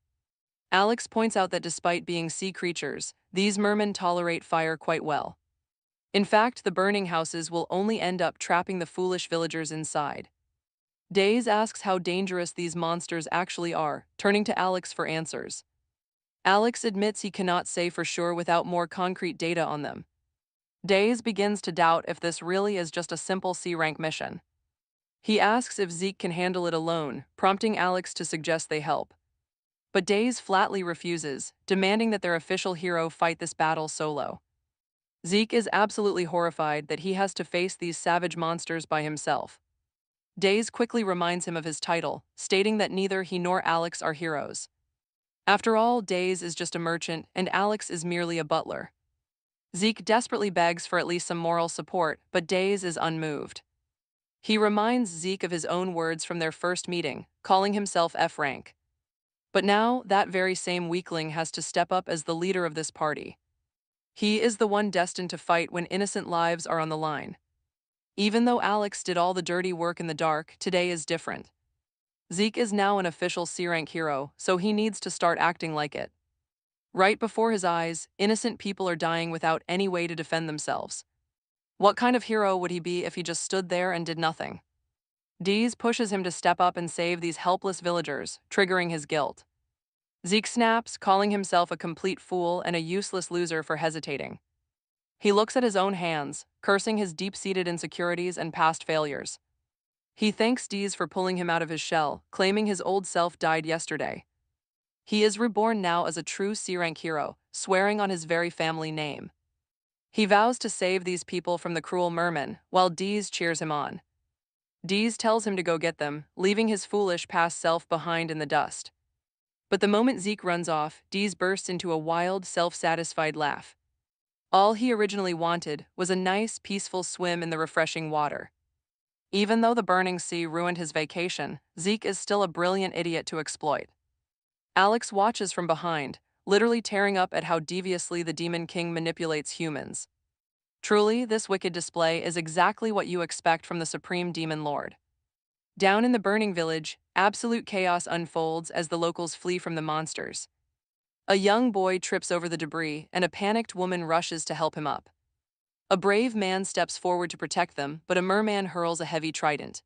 Alex points out that despite being sea creatures, these mermen tolerate fire quite well. In fact, the burning houses will only end up trapping the foolish villagers inside. Days asks how dangerous these monsters actually are, turning to Alex for answers. Alex admits he cannot say for sure without more concrete data on them. Days begins to doubt if this really is just a simple C-rank mission. He asks if Zeke can handle it alone, prompting Alex to suggest they help. But Days flatly refuses, demanding that their official hero fight this battle solo. Zeke is absolutely horrified that he has to face these savage monsters by himself. Days quickly reminds him of his title, stating that neither he nor Alex are heroes. After all, Days is just a merchant, and Alex is merely a butler. Zeke desperately begs for at least some moral support, but Days is unmoved. He reminds Zeke of his own words from their first meeting, calling himself F-rank. But now, that very same weakling has to step up as the leader of this party. He is the one destined to fight when innocent lives are on the line. Even though Alex did all the dirty work in the dark, today is different. Zeke is now an official C-rank hero, so he needs to start acting like it. Right before his eyes, innocent people are dying without any way to defend themselves. What kind of hero would he be if he just stood there and did nothing? Dees pushes him to step up and save these helpless villagers, triggering his guilt. Zeke snaps, calling himself a complete fool and a useless loser for hesitating. He looks at his own hands, cursing his deep-seated insecurities and past failures. He thanks Dees for pulling him out of his shell, claiming his old self died yesterday. He is reborn now as a true C-rank hero, swearing on his very family name. He vows to save these people from the cruel merman, while Dees cheers him on. Dees tells him to go get them, leaving his foolish past self behind in the dust. But the moment Zeke runs off, Dees bursts into a wild, self-satisfied laugh. All he originally wanted was a nice, peaceful swim in the refreshing water. Even though the burning sea ruined his vacation, Zeke is still a brilliant idiot to exploit. Alex watches from behind, literally tearing up at how deviously the Demon King manipulates humans. Truly, this wicked display is exactly what you expect from the Supreme Demon Lord. Down in the burning village, absolute chaos unfolds as the locals flee from the monsters. A young boy trips over the debris, and a panicked woman rushes to help him up. A brave man steps forward to protect them, but a merman hurls a heavy trident.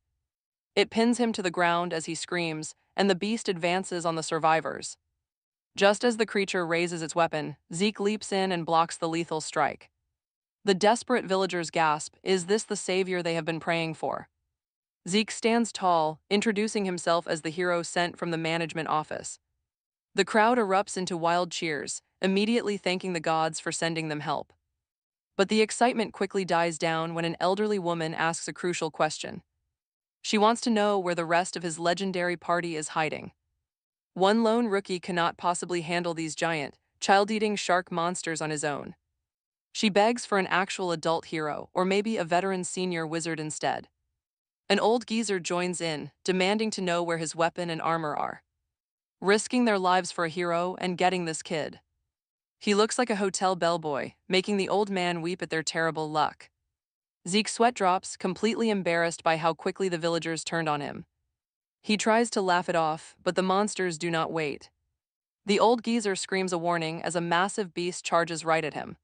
It pins him to the ground as he screams, and the beast advances on the survivors. Just as the creature raises its weapon, Zeke leaps in and blocks the lethal strike. The desperate villagers gasp, "Is this the savior they have been praying for?" Zeke stands tall, introducing himself as the hero sent from the management office. The crowd erupts into wild cheers, immediately thanking the gods for sending them help. But the excitement quickly dies down when an elderly woman asks a crucial question. She wants to know where the rest of his legendary party is hiding. One lone rookie cannot possibly handle these giant, child-eating shark monsters on his own. She begs for an actual adult hero, or maybe a veteran senior wizard instead. An old geezer joins in, demanding to know where his weapon and armor are. Risking their lives for a hero and getting this kid. He looks like a hotel bellboy, making the old man weep at their terrible luck. Zeke's sweat drops, completely embarrassed by how quickly the villagers turned on him. He tries to laugh it off, but the monsters do not wait. The old geezer screams a warning as a massive beast charges right at him.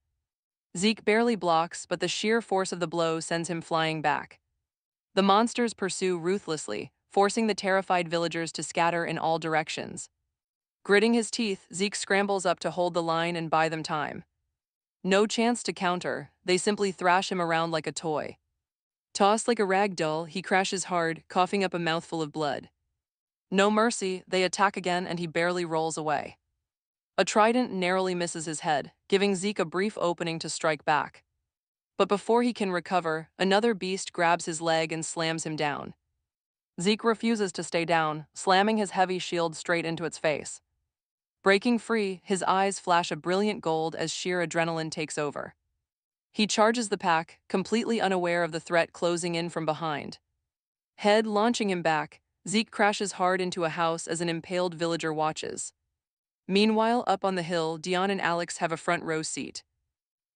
Zeke barely blocks, but the sheer force of the blow sends him flying back. The monsters pursue ruthlessly, forcing the terrified villagers to scatter in all directions. Gritting his teeth, Zeke scrambles up to hold the line and buy them time. No chance to counter, they simply thrash him around like a toy. Tossed like a rag doll, he crashes hard, coughing up a mouthful of blood. No mercy, they attack again and he barely rolls away. A trident narrowly misses his head, giving Zeke a brief opening to strike back. But before he can recover, another beast grabs his leg and slams him down. Zeke refuses to stay down, slamming his heavy shield straight into its face. Breaking free, his eyes flash a brilliant gold as sheer adrenaline takes over. He charges the pack, completely unaware of the threat closing in from behind. Head launching him back, Zeke crashes hard into a house as an impaled villager watches. Meanwhile, up on the hill, Dion and Alex have a front row seat.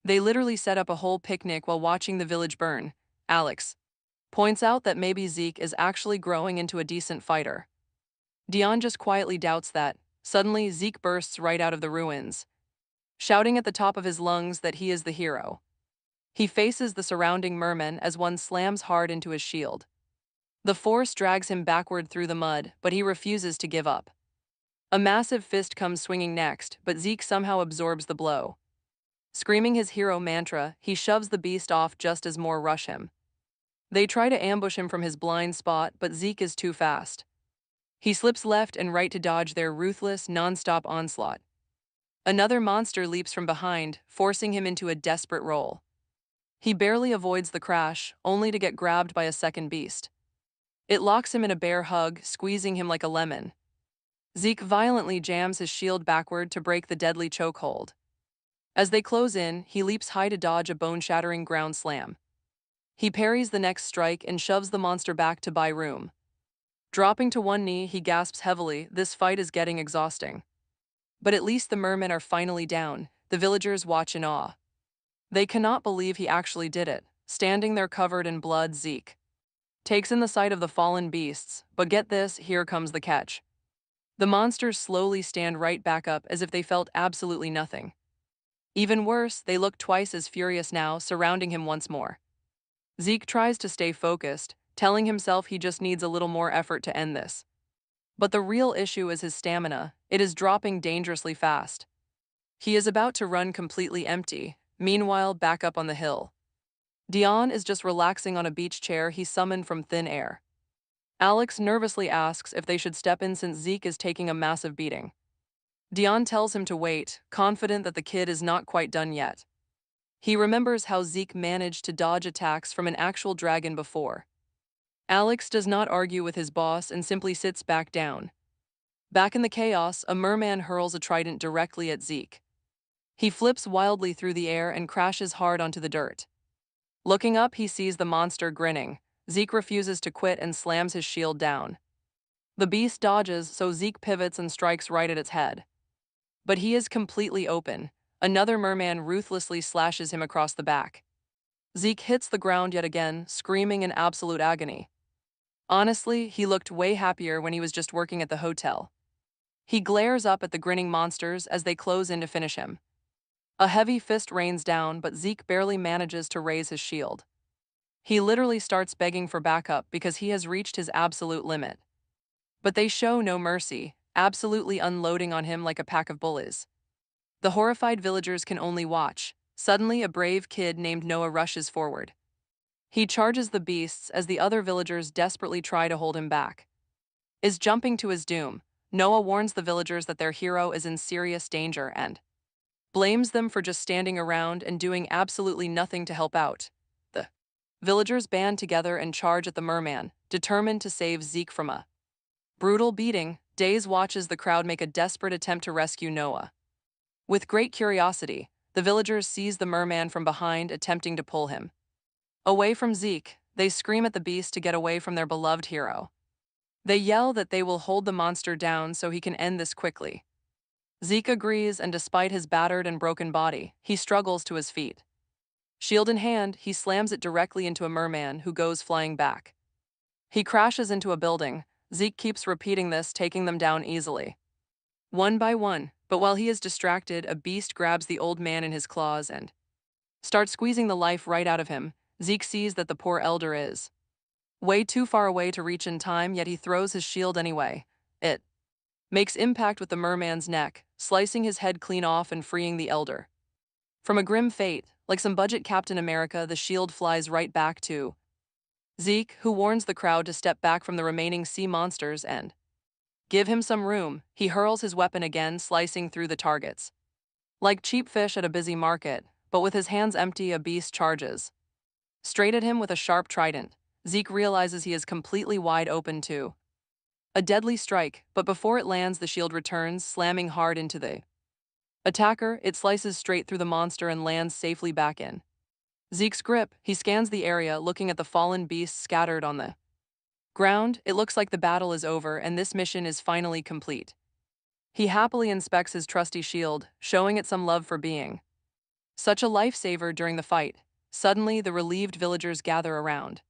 They literally set up a whole picnic while watching the village burn. Alex points out that maybe Zeke is actually growing into a decent fighter. Dion just quietly doubts that. Suddenly, Zeke bursts right out of the ruins, shouting at the top of his lungs that he is the hero. He faces the surrounding mermen as one slams hard into his shield. The force drags him backward through the mud, but he refuses to give up. A massive fist comes swinging next, but Zeke somehow absorbs the blow. Screaming his hero mantra, he shoves the beast off just as more rush him. They try to ambush him from his blind spot, but Zeke is too fast. He slips left and right to dodge their ruthless, non-stop onslaught. Another monster leaps from behind, forcing him into a desperate roll. He barely avoids the crash, only to get grabbed by a second beast. It locks him in a bear hug, squeezing him like a lemon. Zeke violently jams his shield backward to break the deadly chokehold. As they close in, he leaps high to dodge a bone-shattering ground slam. He parries the next strike and shoves the monster back to buy room. Dropping to one knee, he gasps heavily, this fight is getting exhausting. But at least the mermen are finally down, the villagers watch in awe. They cannot believe he actually did it. Standing there covered in blood, Zeke takes in the sight of the fallen beasts, but get this, here comes the catch. The monsters slowly stand right back up as if they felt absolutely nothing. Even worse, they look twice as furious now, surrounding him once more. Zeke tries to stay focused, telling himself he just needs a little more effort to end this. But the real issue is his stamina. It is dropping dangerously fast. He is about to run completely empty, meanwhile back up on the hill. Dion is just relaxing on a beach chair he summoned from thin air. Alex nervously asks if they should step in since Zeke is taking a massive beating. Dion tells him to wait, confident that the kid is not quite done yet. He remembers how Zeke managed to dodge attacks from an actual dragon before. Alex does not argue with his boss and simply sits back down. Back in the chaos, a merman hurls a trident directly at Zeke. He flips wildly through the air and crashes hard onto the dirt. Looking up, he sees the monster grinning. Zeke refuses to quit and slams his shield down. The beast dodges, so Zeke pivots and strikes right at its head. But he is completely open. Another merman ruthlessly slashes him across the back. Zeke hits the ground yet again, screaming in absolute agony. Honestly, he looked way happier when he was just working at the hotel. He glares up at the grinning monsters as they close in to finish him. A heavy fist rains down, but Zeke barely manages to raise his shield. He literally starts begging for backup because he has reached his absolute limit. But they show no mercy, absolutely unloading on him like a pack of bullies. The horrified villagers can only watch. Suddenly, a brave kid named Noah rushes forward. He charges the beasts as the other villagers desperately try to hold him back. Is jumping to his doom, Noah warns the villagers that their hero is in serious danger and blames them for just standing around and doing absolutely nothing to help out. The villagers band together and charge at the merman, determined to save Zeke from a brutal beating. Days watches the crowd make a desperate attempt to rescue Noah. With great curiosity, the villagers seize the merman from behind, attempting to pull him away from Zeke. They scream at the beast to get away from their beloved hero. They yell that they will hold the monster down so he can end this quickly. Zeke agrees, and despite his battered and broken body, he struggles to his feet. Shield in hand, he slams it directly into a merman who goes flying back. He crashes into a building. Zeke keeps repeating this, taking them down easily. One by one, but while he is distracted, a beast grabs the old man in his claws and starts squeezing the life right out of him. Zeke sees that the poor elder is way too far away to reach in time, yet he throws his shield anyway. It makes impact with the merman's neck, slicing his head clean off and freeing the elder. From a grim fate, like some budget Captain America, the shield flies right back to Zeke, who warns the crowd to step back from the remaining sea monsters and give him some room. He hurls his weapon again, slicing through the targets. Like cheap fish at a busy market, but with his hands empty, a beast charges straight at him with a sharp trident. Zeke realizes he is completely wide open too. A deadly strike, but before it lands, the shield returns, slamming hard into the attacker. It slices straight through the monster and lands safely back in Zeke's grip. He scans the area, looking at the fallen beasts scattered on the ground. It looks like the battle is over and this mission is finally complete. He happily inspects his trusty shield, showing it some love for being such a lifesaver during the fight. Suddenly, the relieved villagers gather around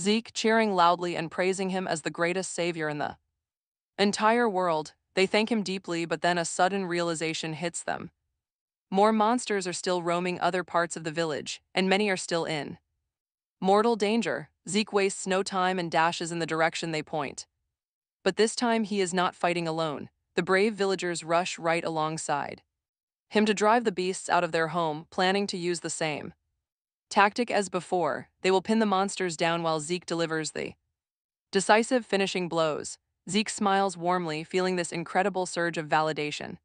Zeke, cheering loudly and praising him as the greatest savior in the entire world. They thank him deeply, but then a sudden realization hits them. More monsters are still roaming other parts of the village, and many are still in mortal danger. Zeke wastes no time and dashes in the direction they point. But this time he is not fighting alone. The brave villagers rush right alongside him to drive the beasts out of their home, planning to use the same tactic as before. They will pin the monsters down while Zeke delivers the decisive finishing blows. Zeke smiles warmly, feeling this incredible surge of validation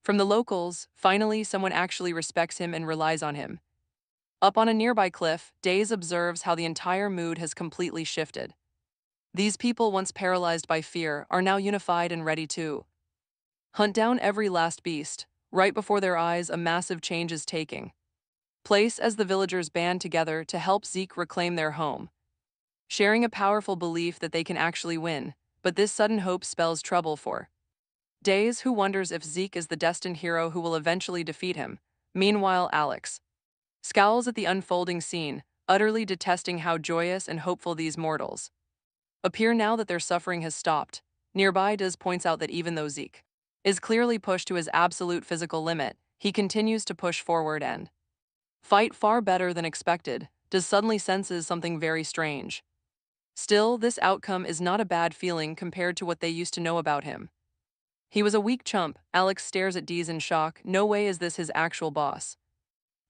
from the locals. Finally, someone actually respects him and relies on him. Up on a nearby cliff, Days observes how the entire mood has completely shifted. These people, once paralyzed by fear, are now unified and ready to hunt down every last beast. Right before their eyes, a massive change is taking place as the villagers band together to help Zeke reclaim their home, sharing a powerful belief that they can actually win. But this sudden hope spells trouble for Days, who wonders if Zeke is the destined hero who will eventually defeat him. Meanwhile, Alex scowls at the unfolding scene, utterly detesting how joyous and hopeful these mortals appear now that their suffering has stopped. Nearby, Daz points out that even though Zeke is clearly pushed to his absolute physical limit, he continues to push forward and fight far better than expected. Dez suddenly senses something very strange. Still, this outcome is not a bad feeling compared to what they used to know about him. He was a weak chump. Alex stares at Dez in shock. No way is this his actual boss.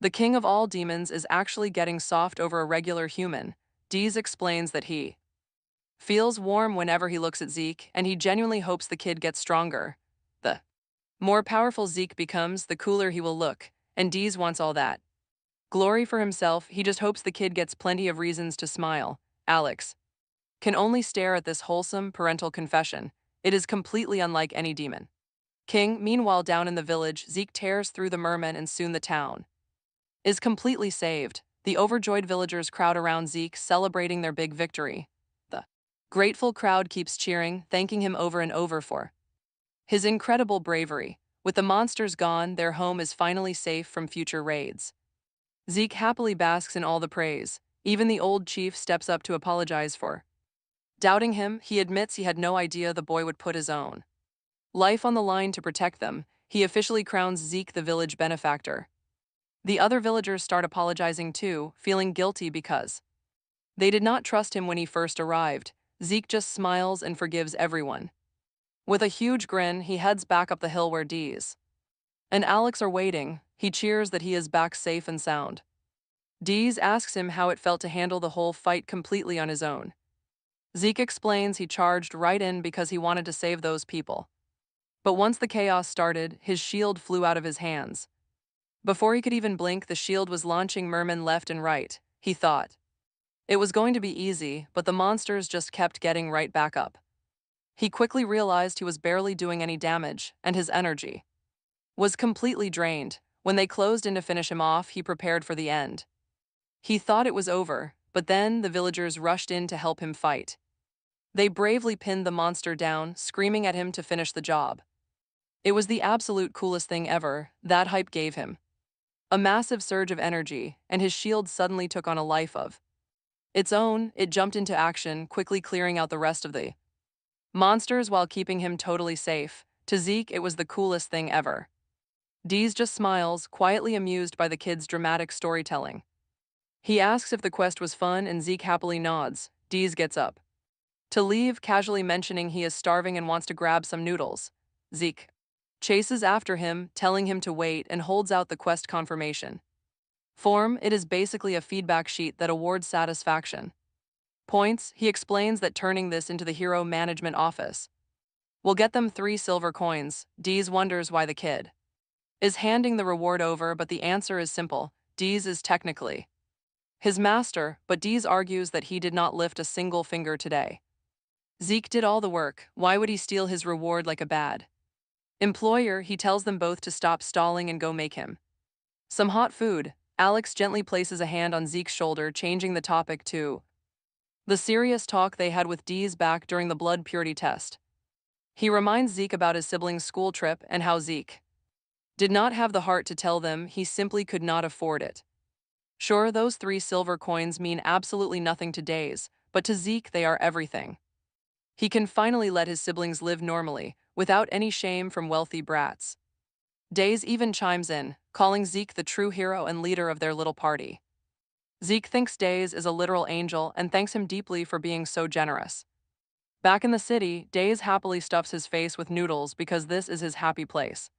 The king of all demons is actually getting soft over a regular human. Dez explains that he feels warm whenever he looks at Zeke, and he genuinely hopes the kid gets stronger. The more powerful Zeke becomes, the cooler he will look, and Dez wants all that glory for himself. He just hopes the kid gets plenty of reasons to smile. Alex can only stare at this wholesome parental confession. It is completely unlike any demon king. Meanwhile, down in the village, Zeke tears through the mermen and soon the town is completely saved. The overjoyed villagers crowd around Zeke, celebrating their big victory. The grateful crowd keeps cheering, thanking him over and over for his incredible bravery. With the monsters gone, their home is finally safe from future raids. Zeke happily basks in all the praise. Even the old chief steps up to apologize for doubting him. He admits he had no idea the boy would put his own life on the line to protect them. He officially crowns Zeke the village benefactor. The other villagers start apologizing too, feeling guilty because they did not trust him when he first arrived. Zeke just smiles and forgives everyone. With a huge grin, he heads back up the hill where Dez and Alex are waiting. He cheers that he is back safe and sound. Dez asks him how it felt to handle the whole fight completely on his own. Zeke explains he charged right in because he wanted to save those people. But once the chaos started, his shield flew out of his hands. Before he could even blink, the shield was launching mermen left and right. He thought it was going to be easy, but the monsters just kept getting right back up. He quickly realized he was barely doing any damage, and his energy was completely drained. When they closed in to finish him off, he prepared for the end. He thought it was over, but then the villagers rushed in to help him fight. They bravely pinned the monster down, screaming at him to finish the job. It was the absolute coolest thing ever. That hype gave him a massive surge of energy, and his shield suddenly took on a life of its own. It jumped into action, quickly clearing out the rest of the monsters while keeping him totally safe. To Zeke, it was the coolest thing ever. Dez just smiles, quietly amused by the kid's dramatic storytelling. He asks if the quest was fun, and Zeke happily nods. Dez gets up to leave, casually mentioning he is starving and wants to grab some noodles. Zeke chases after him, telling him to wait, and holds out the quest confirmation form. It is basically a feedback sheet that awards satisfaction points. He explains that turning this into the hero management office will get them 3 silver coins. Dez wonders why the kid is handing the reward over, but the answer is simple. Dez is technically his master, but Dez argues that he did not lift a single finger today. Zeke did all the work. Why would he steal his reward like a bad employer? He tells them both to stop stalling and go make him some hot food. Alex gently places a hand on Zeke's shoulder, changing the topic to the serious talk they had with Dez back during the blood purity test. He reminds Zeke about his siblings' school trip and how Zeke did not have the heart to tell them. He simply could not afford it. Sure, those 3 silver coins mean absolutely nothing to Dez, but to Zeke they are everything. He can finally let his siblings live normally, without any shame from wealthy brats. Dez even chimes in, calling Zeke the true hero and leader of their little party. Zeke thinks Dez is a literal angel and thanks him deeply for being so generous. Back in the city, Dez happily stuffs his face with noodles because this is his happy place.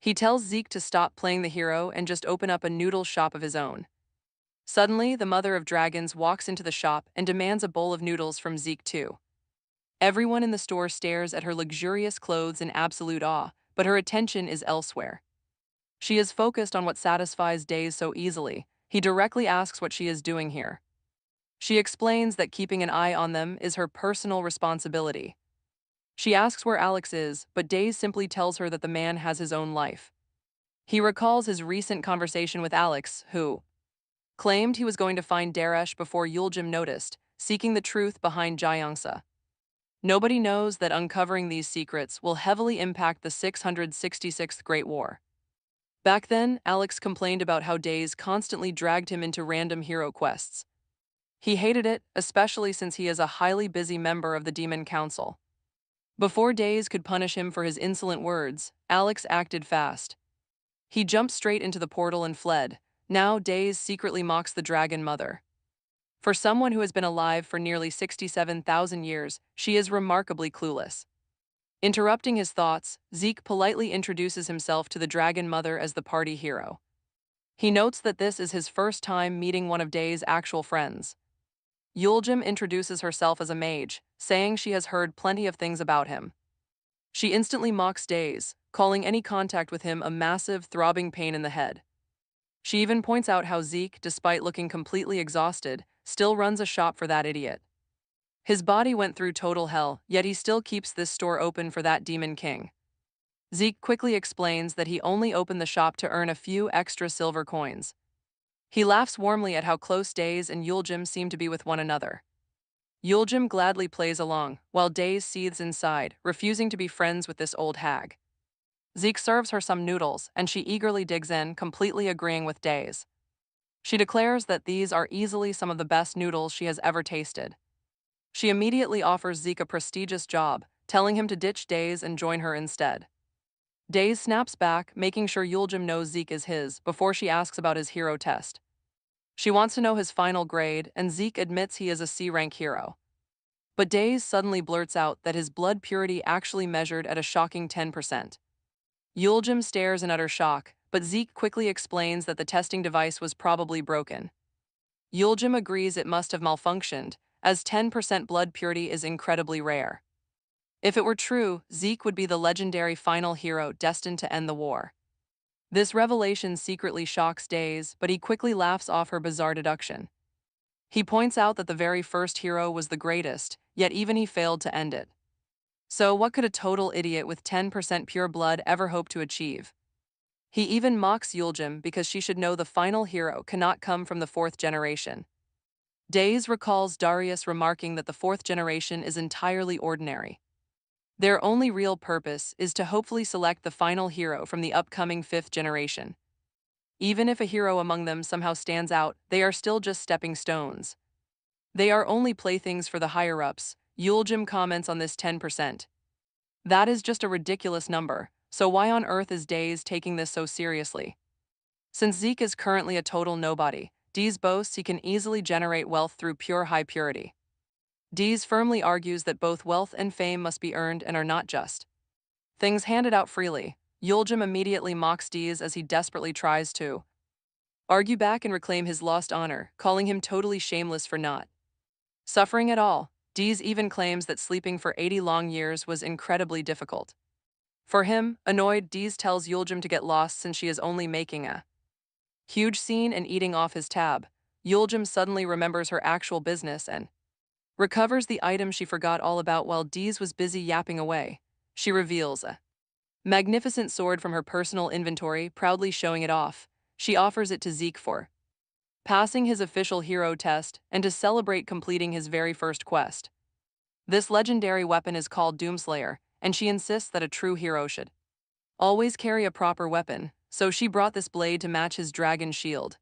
He tells Zeke to stop playing the hero and just open up a noodle shop of his own. Suddenly, the mother of dragons walks into the shop and demands a bowl of noodles from Zeke too. Everyone in the store stares at her luxurious clothes in absolute awe, but her attention is elsewhere. She is focused on what satisfies Dez so easily. He directly asks what she is doing here. She explains that keeping an eye on them is her personal responsibility. She asks where Alex is, but Dez simply tells her that the man has his own life. He recalls his recent conversation with Alex, who claimed he was going to find Daresh before Yuljim noticed, seeking the truth behind Jayangsa. Nobody knows that uncovering these secrets will heavily impact the 666th Great War. Back then, Alex complained about how Dez constantly dragged him into random hero quests. He hated it, especially since he is a highly busy member of the Demon Council. Before Dez could punish him for his insolent words, Alex acted fast. He jumped straight into the portal and fled. Now Dez secretly mocks the Dragon Mother. For someone who has been alive for nearly 67,000 years, she is remarkably clueless. Interrupting his thoughts, Zeke politely introduces himself to the Dragon Mother as the party hero. He notes that this is his first time meeting one of Day's actual friends. Yuljim introduces herself as a mage, saying she has heard plenty of things about him. She instantly mocks Days, calling any contact with him a massive, throbbing pain in the head. She even points out how Zeke, despite looking completely exhausted, still runs a shop for that idiot. His body went through total hell, yet he still keeps this store open for that demon king. Zeke quickly explains that he only opened the shop to earn a few extra silver coins. He laughs warmly at how close Days and Yuljim seem to be with one another. Yuljim gladly plays along, while Days seethes inside, refusing to be friends with this old hag. Zeke serves her some noodles, and she eagerly digs in, completely agreeing with Days. She declares that these are easily some of the best noodles she has ever tasted. She immediately offers Zeke a prestigious job, telling him to ditch Days and join her instead. Days snaps back, making sure Yuljim knows Zeke is his, before she asks about his hero test. She wants to know his final grade, and Zeke admits he is a C-rank hero. But Days suddenly blurts out that his blood purity actually measured at a shocking 10%. Yuljim stares in utter shock, but Zeke quickly explains that the testing device was probably broken. Yuljim agrees it must have malfunctioned, as 10% blood purity is incredibly rare. If it were true, Zeke would be the legendary final hero destined to end the war. This revelation secretly shocks Days, but he quickly laughs off her bizarre deduction. He points out that the very first hero was the greatest, yet even he failed to end it. So what could a total idiot with 10% pure blood ever hope to achieve? He even mocks Yuljim because she should know the final hero cannot come from the fourth generation. Days recalls Darius remarking that the fourth generation is entirely ordinary. Their only real purpose is to hopefully select the final hero from the upcoming fifth generation. Even if a hero among them somehow stands out, they are still just stepping stones. They are only playthings for the higher-ups. Yuljim comments on this 10%. That is just a ridiculous number, so why on earth is Days taking this so seriously? Since Zeke is currently a total nobody, Days boasts he can easily generate wealth through pure high purity. Days firmly argues that both wealth and fame must be earned and are not just things handed out freely. Yuljim immediately mocks Days as he desperately tries to argue back and reclaim his lost honor, calling him totally shameless for not suffering at all. Days even claims that sleeping for 80 long years was incredibly difficult. For him, annoyed, Days tells Yuljim to get lost since she is only making a huge scene and eating off his tab. Yuljim suddenly remembers her actual business and recovers the item she forgot all about while Days was busy yapping away. She reveals a magnificent sword from her personal inventory, proudly showing it off. She offers it to Zeke for passing his official hero test and to celebrate completing his very first quest. This legendary weapon is called Doomslayer, and she insists that a true hero should always carry a proper weapon, so she brought this blade to match his dragon shield.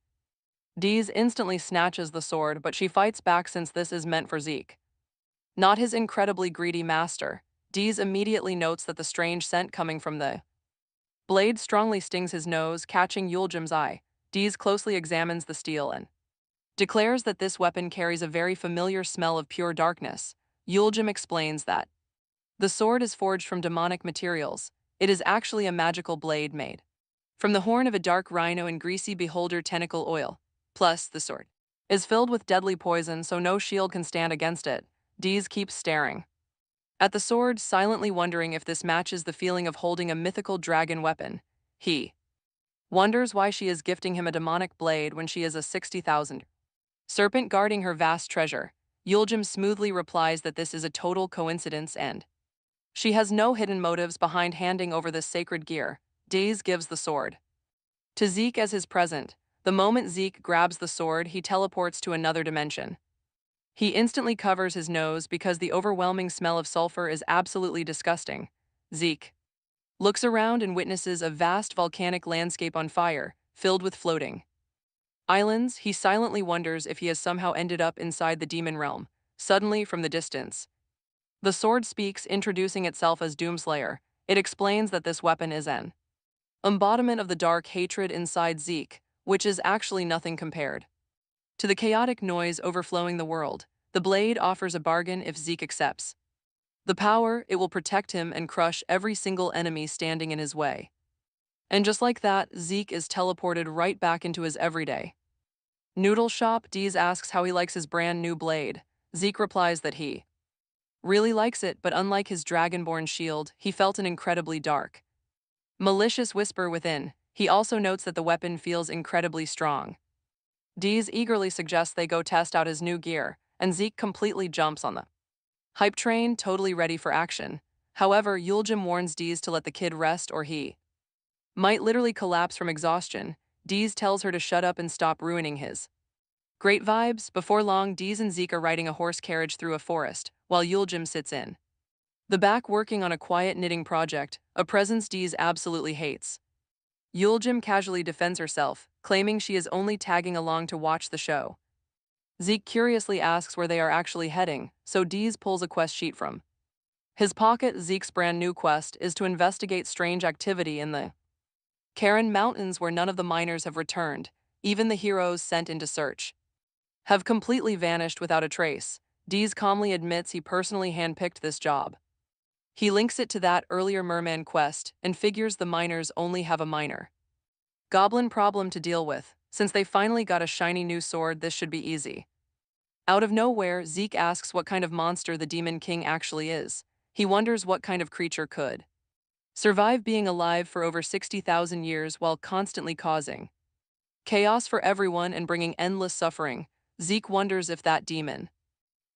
Days instantly snatches the sword, but she fights back since this is meant for Zeke, not his incredibly greedy master. Days immediately notes that the strange scent coming from the blade strongly stings his nose, catching Yuljim's eye. Days closely examines the steel and declares that this weapon carries a very familiar smell of pure darkness. Yuljim explains that the sword is forged from demonic materials. It is actually a magical blade made from the horn of a dark rhino and greasy beholder tentacle oil. Plus, the sword is filled with deadly poison, so no shield can stand against it. Days keeps staring at the sword, silently wondering if this matches the feeling of holding a mythical dragon weapon. He wonders why she is gifting him a demonic blade when she is a 60,000 serpent guarding her vast treasure. Yuljim smoothly replies that this is a total coincidence and she has no hidden motives behind handing over this sacred gear. Days gives the sword to Zeke as his present. The moment Zeke grabs the sword, he teleports to another dimension. He instantly covers his nose because the overwhelming smell of sulfur is absolutely disgusting. Zeke looks around and witnesses a vast volcanic landscape on fire, filled with floating islands. He silently wonders if he has somehow ended up inside the demon realm. Suddenly, from the distance, the sword speaks, introducing itself as Doomslayer. It explains that this weapon is an embodiment of the dark hatred inside Zeke, which is actually nothing compared To the chaotic noise overflowing the world, the blade offers a bargain if Zeke accepts. The power, it will protect him and crush every single enemy standing in his way. And just like that, Zeke is teleported right back into his everyday. Noodle Shop, Deez asks how he likes his brand new blade. Zeke replies that he really likes it, but unlike his dragonborn shield, he felt an incredibly dark, malicious whisper within. He also notes that the weapon feels incredibly strong. Deez eagerly suggests they go test out his new gear, and Zeke completely jumps on the hype train, totally ready for action. However, Yuljim warns Deez to let the kid rest or he might literally collapse from exhaustion. Deez tells her to shut up and stop ruining his great vibes. Before long, Deez and Zeke are riding a horse carriage through a forest, while Yuljim sits in the back working on a quiet knitting project, a presence Deez absolutely hates. Yuljim casually defends herself, claiming she is only tagging along to watch the show. Zeke curiously asks where they are actually heading, so Deez pulls a quest sheet from his pocket. Zeke's brand new quest is to investigate strange activity in the Karen Mountains where none of the miners have returned. Even the heroes sent into search have completely vanished without a trace. Deez calmly admits he personally handpicked this job. He links it to that earlier merman quest and figures the miners only have a minor goblin problem to deal with. Since they finally got a shiny new sword, this should be easy. Out of nowhere, Zeke asks what kind of monster the Demon King actually is. He wonders what kind of creature could survive being alive for over 60,000 years while constantly causing chaos for everyone and bringing endless suffering. Zeke wonders if that demon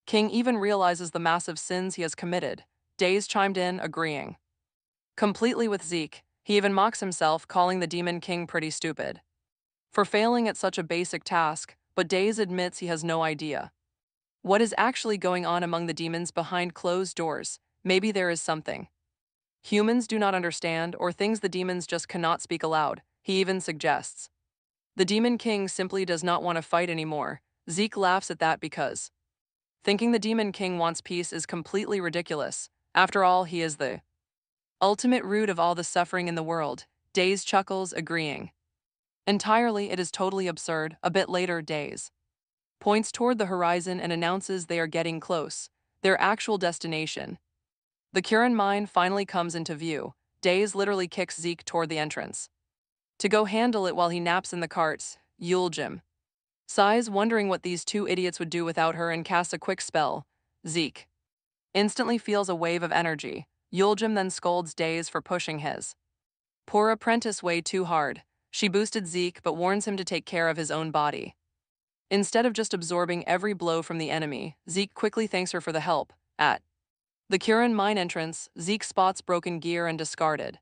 king even realizes the massive sins he has committed. Days chimed in, agreeing completely with Zeke. He even mocks himself, calling the Demon King pretty stupid for failing at such a basic task, but Days admits he has no idea what is actually going on among the demons behind closed doors. Maybe there is something humans do not understand, or things the demons just cannot speak aloud. He even suggests the Demon King simply does not want to fight anymore. Zeke laughs at that because thinking the Demon King wants peace is completely ridiculous. After all, he is the ultimate root of all the suffering in the world. Days chuckles, agreeing entirely, it is totally absurd. A bit later, Days points toward the horizon and announces they are getting close, their actual destination. The Kurin mine finally comes into view. Days literally kicks Zeke toward the entrance to go handle it while he naps in the carts. Yuljim sighs, wondering what these two idiots would do without her, and casts a quick spell. Zeke instantly feels a wave of energy. Yuljim then scolds Days for pushing his poor apprentice way too hard. She boosted Zeke but warns him to take care of his own body. Instead of just absorbing every blow from the enemy, Zeke quickly thanks her for the help. At the Kurin mine entrance, Zeke spots broken gear and discarded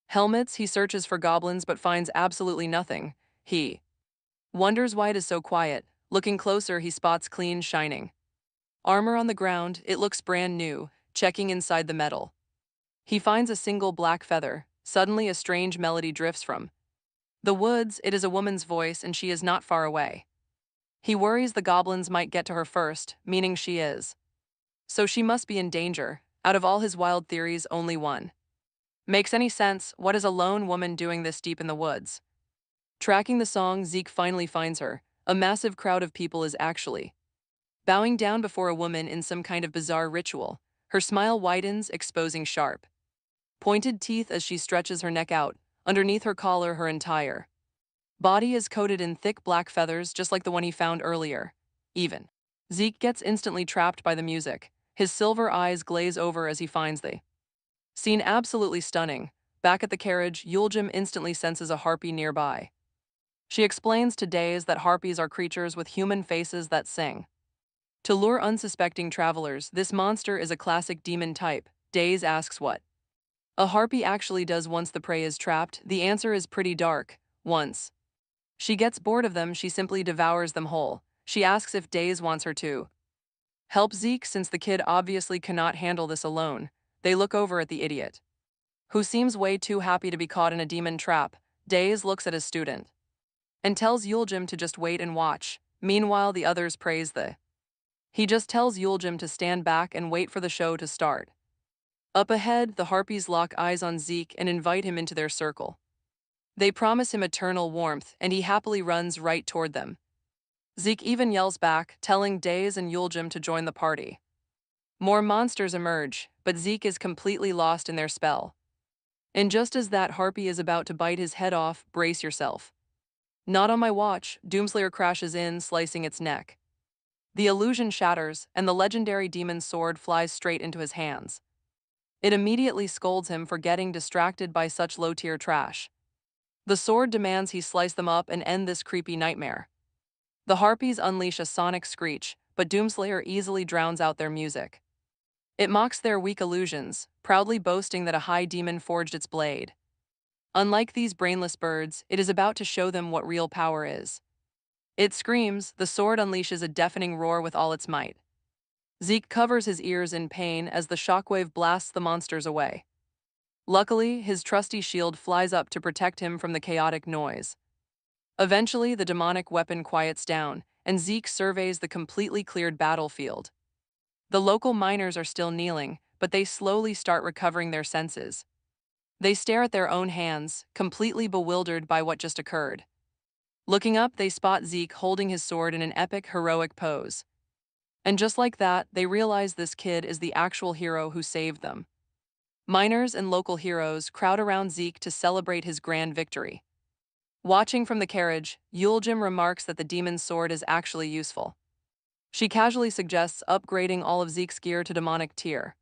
helmets. He searches for goblins but finds absolutely nothing. He wonders why it is so quiet. Looking closer, he spots clean, shining armor on the ground. It looks brand new. Checking inside the metal, he finds a single black feather. Suddenly, a strange melody drifts from the woods. It is a woman's voice, and she is not far away. He worries the goblins might get to her first, meaning she is. So she must be in danger. Out of all his wild theories, only one makes any sense. What is a lone woman doing this deep in the woods? Tracking the song, Zeke finally finds her. A massive crowd of people is actually bowing down before a woman in some kind of bizarre ritual. Her smile widens, exposing sharp, pointed teeth as she stretches her neck out. Underneath her collar, her entire body is coated in thick black feathers, just like the one he found earlier. Even Zeke gets instantly trapped by the music. His silver eyes glaze over as he finds the scene absolutely stunning. Back at the carriage, Yuljim instantly senses a harpy nearby. She explains to Days that harpies are creatures with human faces that sing to lure unsuspecting travelers. This monster is a classic demon type. Days asks what a harpy actually does once the prey is trapped. The answer is pretty dark. Once she gets bored of them, she simply devours them whole. She asks if Days wants her to help Zeke, since the kid obviously cannot handle this alone. They look over at the idiot, who seems way too happy to be caught in a demon trap. Days looks at his student and tells Yuljim to just wait and watch. Meanwhile, the others praise the he just tells Yuljim to stand back and wait for the show to start. Up ahead, the harpies lock eyes on Zeke and invite him into their circle. They promise him eternal warmth, and he happily runs right toward them. Zeke even yells back, telling Days and Yuljim to join the party. More monsters emerge, but Zeke is completely lost in their spell. And just as that harpy is about to bite his head off, brace yourself. Not on my watch, Doomslayer crashes in, slicing its neck. The illusion shatters, and the legendary demon's sword flies straight into his hands. It immediately scolds him for getting distracted by such low-tier trash. The sword demands he slice them up and end this creepy nightmare. The harpies unleash a sonic screech, but Doomslayer easily drowns out their music. It mocks their weak illusions, proudly boasting that a high demon forged its blade. Unlike these brainless birds, it is about to show them what real power is. It screams, the sword unleashes a deafening roar with all its might. Zeke covers his ears in pain as the shockwave blasts the monsters away. Luckily, his trusty shield flies up to protect him from the chaotic noise. Eventually, the demonic weapon quiets down, and Zeke surveys the completely cleared battlefield. The local miners are still kneeling, but they slowly start recovering their senses. They stare at their own hands, completely bewildered by what just occurred. Looking up, they spot Zeke holding his sword in an epic, heroic pose. And just like that, they realize this kid is the actual hero who saved them. Miners and local heroes crowd around Zeke to celebrate his grand victory. Watching from the carriage, Yuljim remarks that the demon's sword is actually useful. She casually suggests upgrading all of Zeke's gear to demonic tier.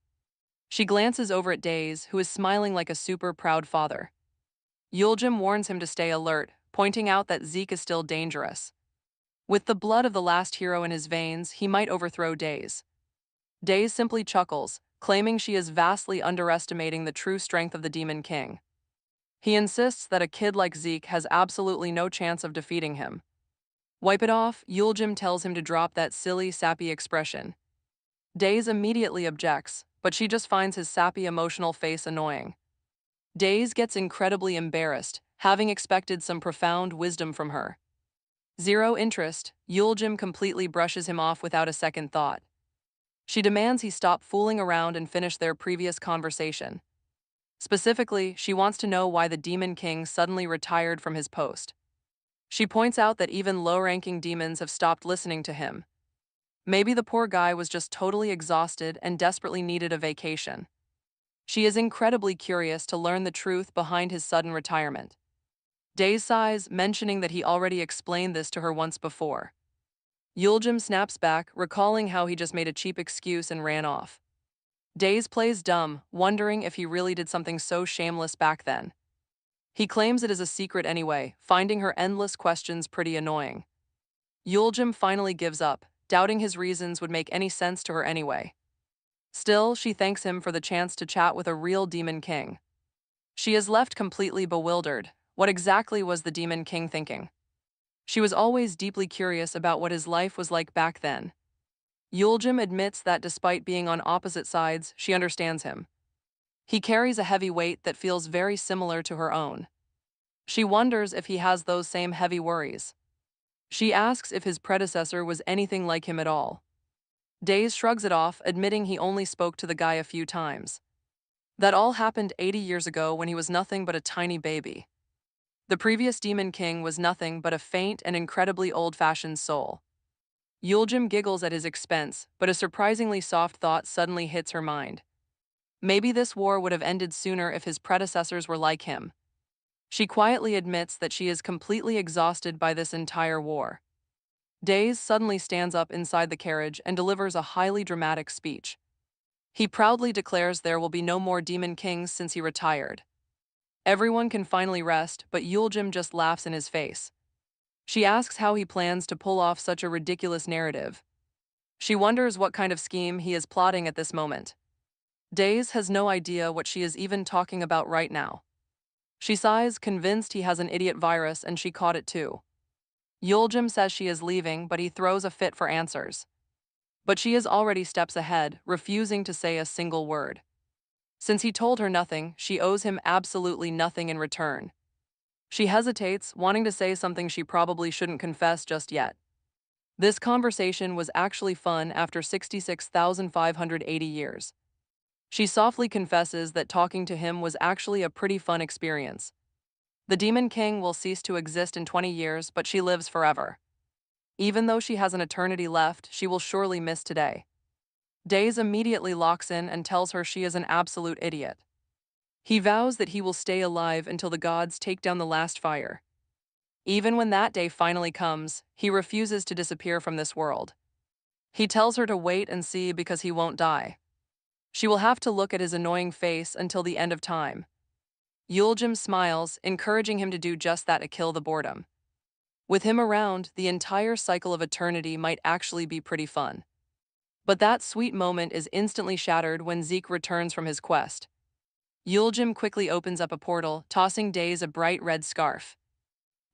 She glances over at Days, who is smiling like a super proud father. Yuljim warns him to stay alert, pointing out that Zeke is still dangerous. With the blood of the last hero in his veins, he might overthrow Days. Days simply chuckles, claiming she is vastly underestimating the true strength of the Demon King. He insists that a kid like Zeke has absolutely no chance of defeating him. Wipe it off, Yuljim tells him to drop that silly, sappy expression. Days immediately objects, but she just finds his sappy, emotional face annoying. Days gets incredibly embarrassed, having expected some profound wisdom from her. Zero interest, Yuljim completely brushes him off without a second thought. She demands he stop fooling around and finish their previous conversation. Specifically, she wants to know why the Demon King suddenly retired from his post. She points out that even low-ranking demons have stopped listening to him. Maybe the poor guy was just totally exhausted and desperately needed a vacation. She is incredibly curious to learn the truth behind his sudden retirement. Days sighs, mentioning that he already explained this to her once before. Yuljim snaps back, recalling how he just made a cheap excuse and ran off. Days plays dumb, wondering if he really did something so shameless back then. He claims it is a secret anyway, finding her endless questions pretty annoying. Yuljim finally gives up, doubting his reasons would make any sense to her anyway. Still, she thanks him for the chance to chat with a real Demon King. She is left completely bewildered. What exactly was the Demon King thinking? She was always deeply curious about what his life was like back then. Yuljim admits that despite being on opposite sides, she understands him. He carries a heavy weight that feels very similar to her own. She wonders if he has those same heavy worries. She asks if his predecessor was anything like him at all. Days shrugs it off, admitting he only spoke to the guy a few times. That all happened 80 years ago when he was nothing but a tiny baby. The previous Demon King was nothing but a faint and incredibly old-fashioned soul. Yuljim giggles at his expense, but a surprisingly soft thought suddenly hits her mind. Maybe this war would have ended sooner if his predecessors were like him. She quietly admits that she is completely exhausted by this entire war. Days suddenly stands up inside the carriage and delivers a highly dramatic speech. He proudly declares there will be no more Demon Kings since he retired. Everyone can finally rest, but Yuljim just laughs in his face. She asks how he plans to pull off such a ridiculous narrative. She wonders what kind of scheme he is plotting at this moment. Days has no idea what she is even talking about right now. She sighs, convinced he has an idiot virus and she caught it too. Yuljim says she is leaving, but he throws a fit for answers. But she is already steps ahead, refusing to say a single word. Since he told her nothing, she owes him absolutely nothing in return. She hesitates, wanting to say something she probably shouldn't confess just yet. This conversation was actually fun after 66,580 years. She softly confesses that talking to him was actually a pretty fun experience. The Demon King will cease to exist in 20 years, but she lives forever. Even though she has an eternity left, she will surely miss today. Days immediately locks in and tells her she is an absolute idiot. He vows that he will stay alive until the gods take down the last fire. Even when that day finally comes, he refuses to disappear from this world. He tells her to wait and see because he won't die. She will have to look at his annoying face until the end of time. Yuljim smiles, encouraging him to do just that to kill the boredom. With him around, the entire cycle of eternity might actually be pretty fun. But that sweet moment is instantly shattered when Zeke returns from his quest. Yuljim quickly opens up a portal, tossing Days a bright red scarf.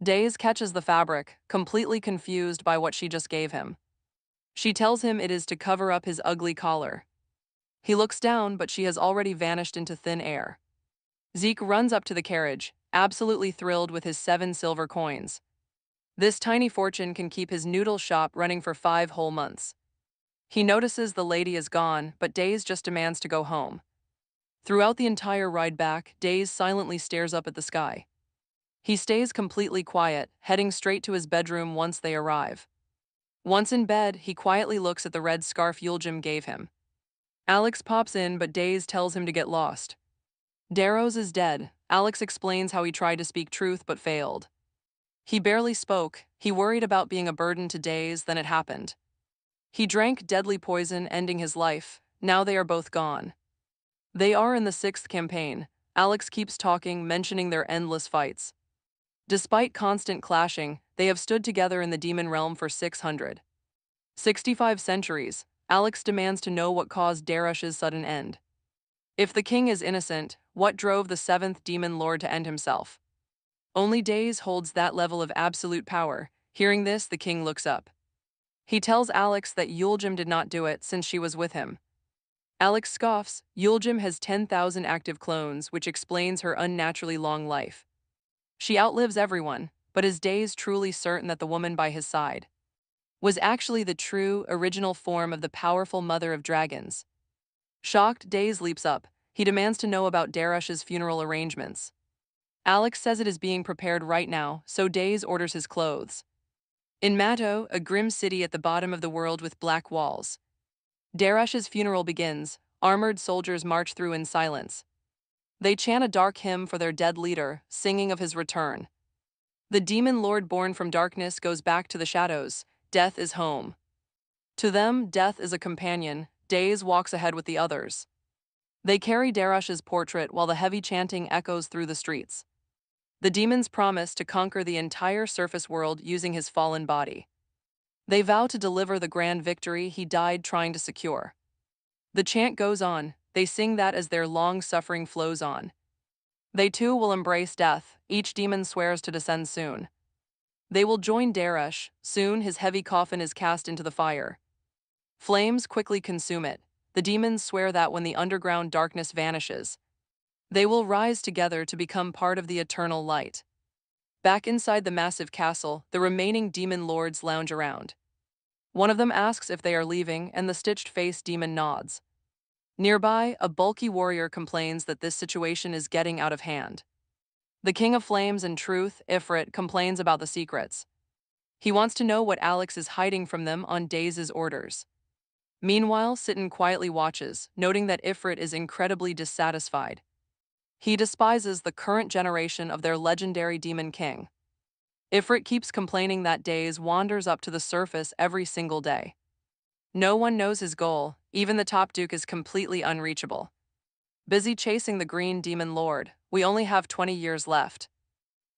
Days catches the fabric, completely confused by what she just gave him. She tells him it is to cover up his ugly collar. He looks down, but she has already vanished into thin air. Zeke runs up to the carriage, absolutely thrilled with his 7 silver coins. This tiny fortune can keep his noodle shop running for 5 whole months. He notices the lady is gone, but Days just demands to go home. Throughout the entire ride back, Days silently stares up at the sky. He stays completely quiet, heading straight to his bedroom once they arrive. Once in bed, he quietly looks at the red scarf Yuljim gave him. Alex pops in, but Days tells him to get lost. Daros is dead. Alex explains how he tried to speak truth but failed. He barely spoke. He worried about being a burden to Days, then it happened. He drank deadly poison, ending his life. Now they are both gone. They are in the 6th campaign. Alex keeps talking, mentioning their endless fights. Despite constant clashing, they have stood together in the demon realm for 665 centuries. Alex demands to know what caused Darush's sudden end. If the king is innocent, what drove the 7th demon lord to end himself? Only Days holds that level of absolute power. Hearing this, the king looks up. He tells Alex that Yuljim did not do it since she was with him. Alex scoffs. Yuljim has 10,000 active clones, which explains her unnaturally long life. She outlives everyone, but is Days truly certain that the woman by his side was actually the true, original form of the powerful mother of dragons? Shocked, Days leaps up. He demands to know about Darush's funeral arrangements. Alex says it is being prepared right now, so Days orders his clothes. In Matto, a grim city at the bottom of the world with black walls, Darush's funeral begins. Armored soldiers march through in silence. They chant a dark hymn for their dead leader, singing of his return. The demon lord born from darkness goes back to the shadows. Death is home. To them, death is a companion. Days walks ahead with the others. They carry Darush's portrait while the heavy chanting echoes through the streets. The demons promise to conquer the entire surface world using his fallen body. They vow to deliver the grand victory he died trying to secure. The chant goes on. They sing that as their long suffering flows on. They too will embrace death. Each demon swears to descend soon. They will join Darush. Soon his heavy coffin is cast into the fire. Flames quickly consume it. The demons swear that when the underground darkness vanishes, they will rise together to become part of the eternal light. Back inside the massive castle, the remaining demon lords lounge around. One of them asks if they are leaving, and the stitched-faced demon nods. Nearby, a bulky warrior complains that this situation is getting out of hand. The King of Flames and Truth, Ifrit, complains about the secrets. He wants to know what Alex is hiding from them on Days' orders. Meanwhile, Sitten quietly watches, noting that Ifrit is incredibly dissatisfied. He despises the current generation of their legendary demon king. Ifrit keeps complaining that Days wanders up to the surface every single day. No one knows his goal. Even the top duke is completely unreachable. Busy chasing the green demon lord, we only have 20 years left.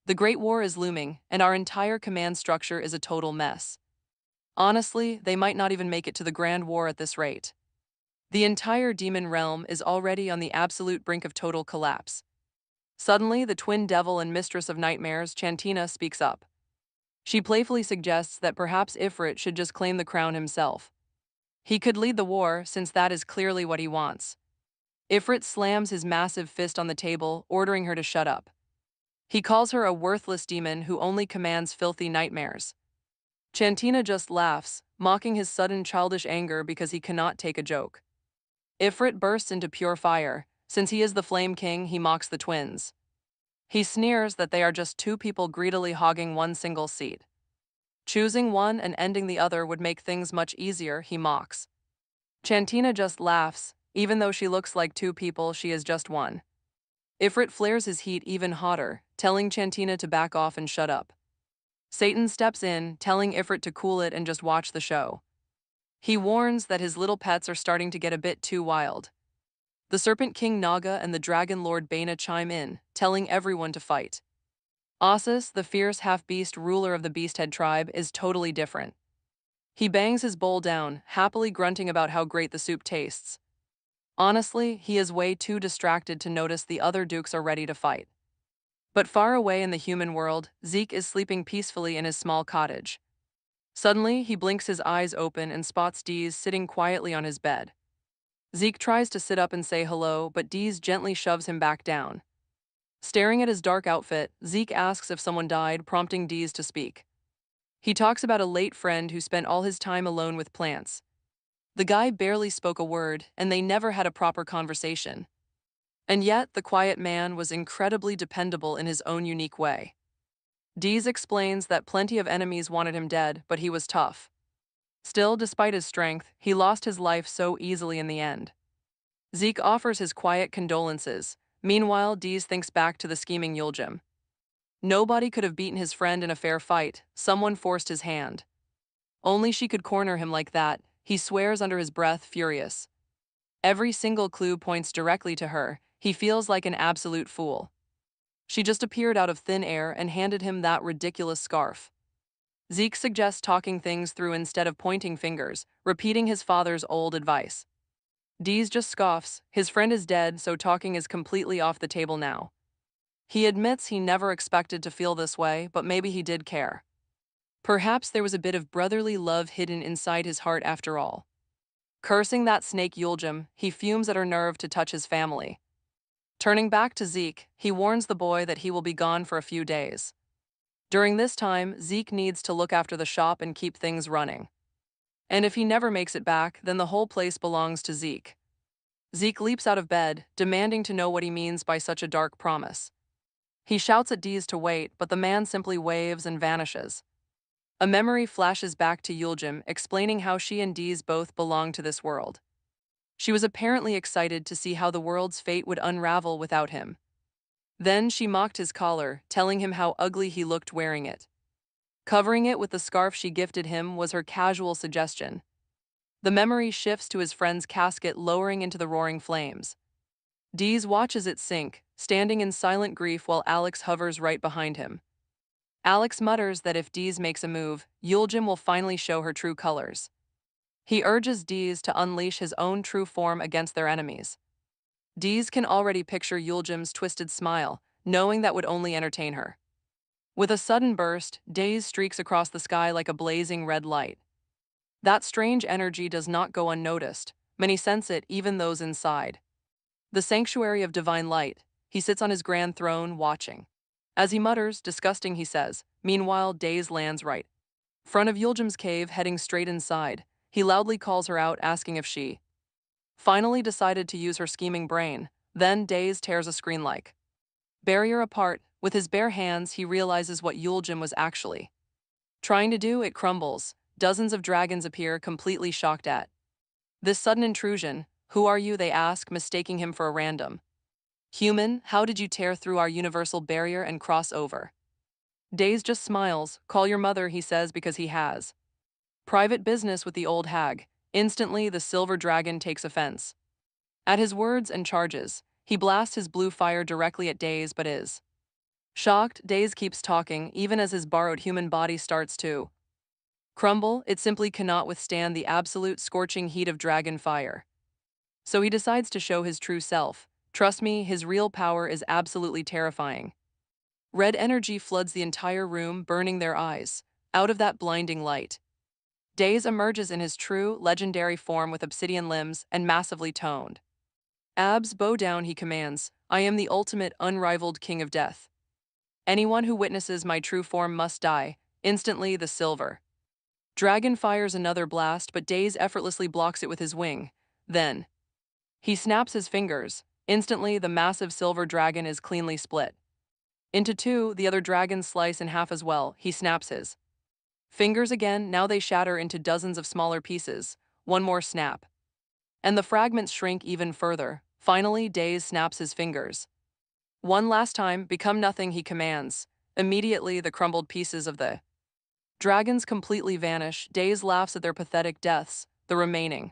The Great War is looming, and our entire command structure is a total mess. Honestly, they might not even make it to the Grand War at this rate. The entire demon realm is already on the absolute brink of total collapse. Suddenly, the twin devil and mistress of nightmares, Chantina, speaks up. She playfully suggests that perhaps Ifrit should just claim the crown himself. He could lead the war, since that is clearly what he wants. Ifrit slams his massive fist on the table, ordering her to shut up. He calls her a worthless demon who only commands filthy nightmares. Chantina just laughs, mocking his sudden childish anger because he cannot take a joke. Ifrit bursts into pure fire. Since he is the Flame King, he mocks the twins. He sneers that they are just two people greedily hogging one single seat. Choosing one and ending the other would make things much easier, he mocks. Chantina just laughs. Even though she looks like two people, she is just one. Ifrit flares his heat even hotter, telling Chantina to back off and shut up. Satan steps in, telling Ifrit to cool it and just watch the show. He warns that his little pets are starting to get a bit too wild. The Serpent King Naga and the Dragon Lord Baina chime in, telling everyone to fight. Ossus, the fierce half-beast ruler of the Beasthead tribe, is totally different. He bangs his bowl down, happily grunting about how great the soup tastes. Honestly, he is way too distracted to notice the other dukes are ready to fight. But far away in the human world, Zeke is sleeping peacefully in his small cottage. Suddenly, he blinks his eyes open and spots Deez sitting quietly on his bed. Zeke tries to sit up and say hello, but Deez gently shoves him back down. Staring at his dark outfit, Zeke asks if someone died, prompting Deez to speak. He talks about a late friend who spent all his time alone with plants. The guy barely spoke a word, and they never had a proper conversation. And yet, the quiet man was incredibly dependable in his own unique way. Deez explains that plenty of enemies wanted him dead, but he was tough. Still, despite his strength, he lost his life so easily in the end. Zeke offers his quiet condolences. Meanwhile, Deez thinks back to the scheming Yuljim. Nobody could have beaten his friend in a fair fight, someone forced his hand. Only she could corner him like that, he swears under his breath, furious. Every single clue points directly to her, he feels like an absolute fool. She just appeared out of thin air and handed him that ridiculous scarf. Zeke suggests talking things through instead of pointing fingers, repeating his father's old advice. Deez just scoffs, his friend is dead, so talking is completely off the table now. He admits he never expected to feel this way, but maybe he did care. Perhaps there was a bit of brotherly love hidden inside his heart after all. Cursing that snake Yuljim, he fumes at her nerve to touch his family. Turning back to Zeke, he warns the boy that he will be gone for a few days. During this time, Zeke needs to look after the shop and keep things running. And if he never makes it back, then the whole place belongs to Zeke. Zeke leaps out of bed, demanding to know what he means by such a dark promise. He shouts at Deez to wait, but the man simply waves and vanishes. A memory flashes back to Yuljim, explaining how she and Deez both belong to this world. She was apparently excited to see how the world's fate would unravel without him. Then she mocked his collar, telling him how ugly he looked wearing it. Covering it with the scarf she gifted him was her casual suggestion. The memory shifts to his friend's casket lowering into the roaring flames. Deez watches it sink, standing in silent grief while Alex hovers right behind him. Alex mutters that if Deez makes a move, Yuljim will finally show her true colors. He urges Deez to unleash his own true form against their enemies. Deez can already picture Yuljim's twisted smile, knowing that would only entertain her. With a sudden burst, Deez streaks across the sky like a blazing red light. That strange energy does not go unnoticed. Many sense it, even those inside. The sanctuary of divine light, he sits on his grand throne, watching. As he mutters, disgusting, he says, meanwhile, Deez lands right in front of Yuljim's cave, heading straight inside. He loudly calls her out, asking if she finally decided to use her scheming brain. Then Deez tears a screen like barrier apart. With his bare hands, he realizes what Yuljim was actually trying to do. It crumbles. Dozens of dragons appear, completely shocked at this sudden intrusion. Who are you? They ask, mistaking him for a random human. How did you tear through our universal barrier and cross over? Deez just smiles. Call your mother, he says, because he has private business with the old hag. Instantly, the silver dragon takes offense at his words and charges. He blasts his blue fire directly at Deez, but is shocked. Deez keeps talking, even as his borrowed human body starts to crumble. It simply cannot withstand the absolute scorching heat of dragon fire. So he decides to show his true self. Trust me, his real power is absolutely terrifying. Red energy floods the entire room, burning their eyes. Out of that blinding light, Deez emerges in his true, legendary form with obsidian limbs and massively toned abs. Bow down, he commands. I am the ultimate, unrivaled king of death. Anyone who witnesses my true form must die. Instantly, the silver dragon fires another blast, but Deez effortlessly blocks it with his wing. Then he snaps his fingers. Instantly, the massive silver dragon is cleanly split into two. The other dragons slice in half as well. He snaps his Fingers again, now they shatter into dozens of smaller pieces. One more snap. And the fragments shrink even further. Finally, Days snaps his fingers. One last time, become nothing, he commands. Immediately, the crumbled pieces of the dragons completely vanish. Days laughs at their pathetic deaths, the remaining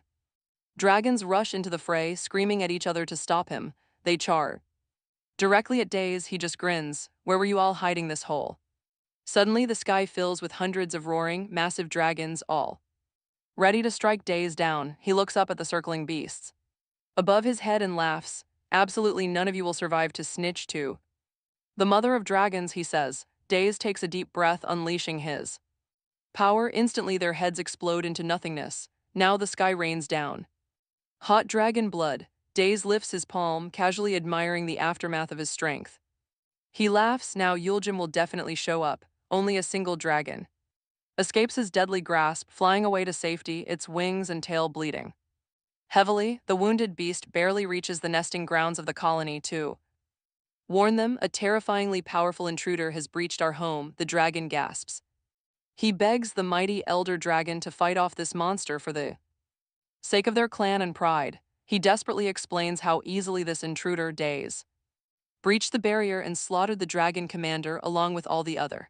dragons rush into the fray, screaming at each other to stop him. They charge directly at Days. He just grins. Where were you all hiding this whole? Suddenly, the sky fills with hundreds of roaring, massive dragons, all ready to strike Days down. He looks up at the circling beasts above his head and laughs. Absolutely none of you will survive to snitch to the mother of dragons, he says. Days takes a deep breath, unleashing his power. Instantly, their heads explode into nothingness. Now the sky rains down hot dragon blood. Days lifts his palm, casually admiring the aftermath of his strength. He laughs. Now Yuljim will definitely show up. Only a single dragon escapes his deadly grasp, flying away to safety, its wings and tail bleeding heavily. The wounded beast barely reaches the nesting grounds of the colony to warn them. A terrifyingly powerful intruder has breached our home, the dragon gasps. He begs the mighty elder dragon to fight off this monster for the sake of their clan and pride. He desperately explains how easily this intruder, Days, breached the barrier and slaughtered the dragon commander along with all the other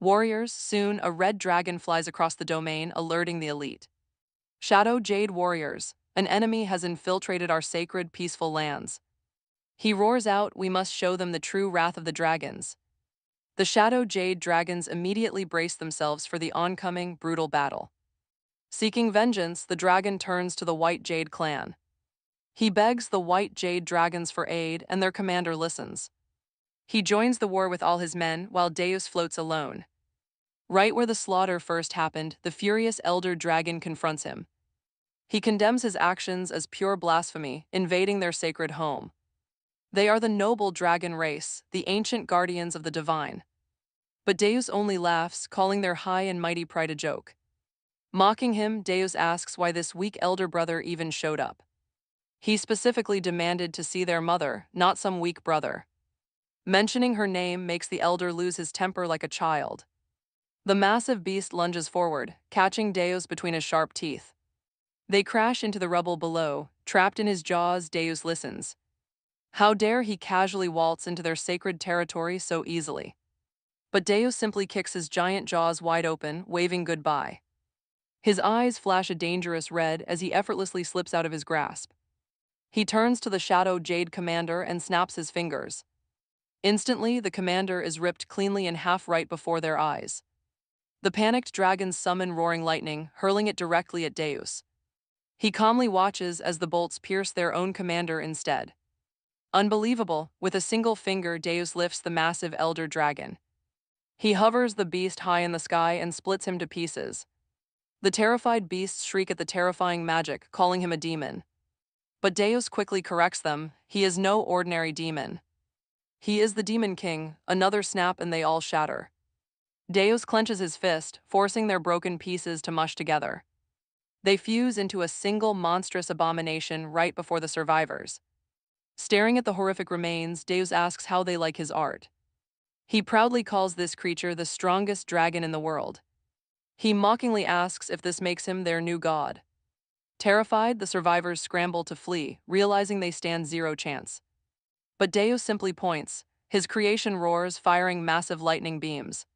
warriors. Soon, a red dragon flies across the domain, alerting the elite Shadow Jade warriors. An enemy has infiltrated our sacred, peaceful lands. He roars out, we must show them the true wrath of the dragons. The Shadow Jade dragons immediately brace themselves for the oncoming, brutal battle. Seeking vengeance, the dragon turns to the White Jade clan. He begs the White Jade dragons for aid, and their commander listens. He joins the war with all his men, while Deus floats alone. Right where the slaughter first happened, the furious elder dragon confronts him. He condemns his actions as pure blasphemy, invading their sacred home. They are the noble dragon race, the ancient guardians of the divine. But Deus only laughs, calling their high and mighty pride a joke. Mocking him, Deus asks why this weak elder brother even showed up. He specifically demanded to see their mother, not some weak brother. Mentioning her name makes the elder lose his temper like a child. The massive beast lunges forward, catching Deus between his sharp teeth. They crash into the rubble below. Trapped in his jaws, Deus listens. How dare he casually waltz into their sacred territory so easily? But Deus simply kicks his giant jaws wide open, waving goodbye. His eyes flash a dangerous red as he effortlessly slips out of his grasp. He turns to the Shadow Jade commander and snaps his fingers. Instantly, the commander is ripped cleanly in half right before their eyes. The panicked dragons summon roaring lightning, hurling it directly at Deus. He calmly watches as the bolts pierce their own commander instead. Unbelievable, with a single finger, Deus lifts the massive elder dragon. He hovers the beast high in the sky and splits him to pieces. The terrified beasts shriek at the terrifying magic, calling him a demon. But Deus quickly corrects them. He is no ordinary demon. He is the Demon King. Another snap and they all shatter. Deus clenches his fist, forcing their broken pieces to mush together. They fuse into a single monstrous abomination right before the survivors. Staring at the horrific remains, Deus asks how they like his art. He proudly calls this creature the strongest dragon in the world. He mockingly asks if this makes him their new god. Terrified, the survivors scramble to flee, realizing they stand zero chance. But Deus simply points. His creation roars, firing massive lightning beams.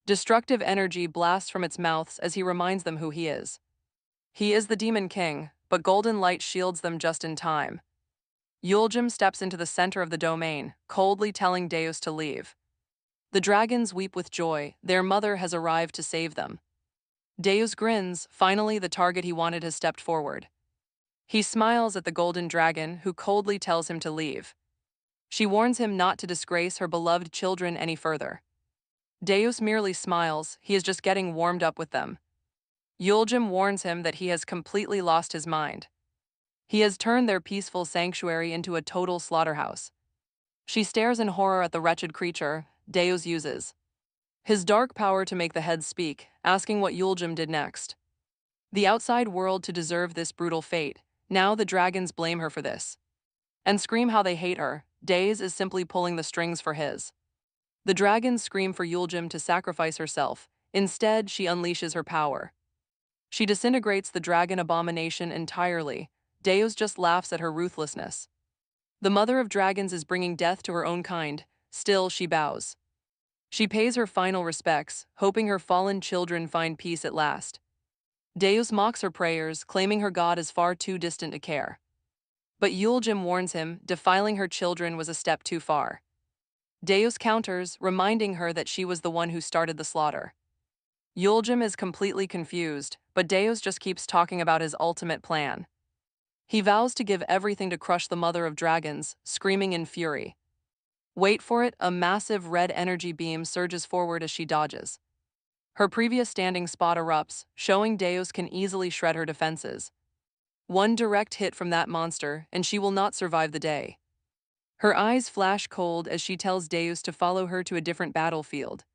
Destructive energy blasts from its mouths as he reminds them who he is. He is the Demon King, but golden light shields them just in time. Yuljim steps into the center of the domain, coldly telling Deus to leave. The dragons weep with joy. Their mother has arrived to save them. Deus grins. Finally, the target he wanted has stepped forward. He smiles at the golden dragon, who coldly tells him to leave. She warns him not to disgrace her beloved children any further. Deus merely smiles. He is just getting warmed up with them. Yuljim warns him that he has completely lost his mind. He has turned their peaceful sanctuary into a total slaughterhouse. She stares in horror at the wretched creature. Deus uses his dark power to make the heads speak, asking what Yuljim did next. The outside world to deserve this brutal fate. Now the dragons blame her for this and scream how they hate her. Deus is simply pulling the strings for his. The dragons scream for Yuljim to sacrifice herself, Instead, she unleashes her power. She disintegrates the dragon abomination entirely. Deus just laughs at her ruthlessness. The mother of dragons is bringing death to her own kind. Still, she bows. She pays her final respects, hoping her fallen children find peace at last. Deus mocks her prayers, claiming her god is far too distant to care. But Euljim warns him, defiling her children was a step too far. Deus counters, reminding her that she was the one who started the slaughter. Euljim is completely confused, but Deus just keeps talking about his ultimate plan. He vows to give everything to crush the mother of dragons, screaming in fury. Wait for it, a massive red energy beam surges forward as she dodges. Her previous standing spot erupts, showing Deus can easily shred her defenses. One direct hit from that monster, and she will not survive the day. Her eyes flash cold as she tells Deus to follow her to a different battlefield.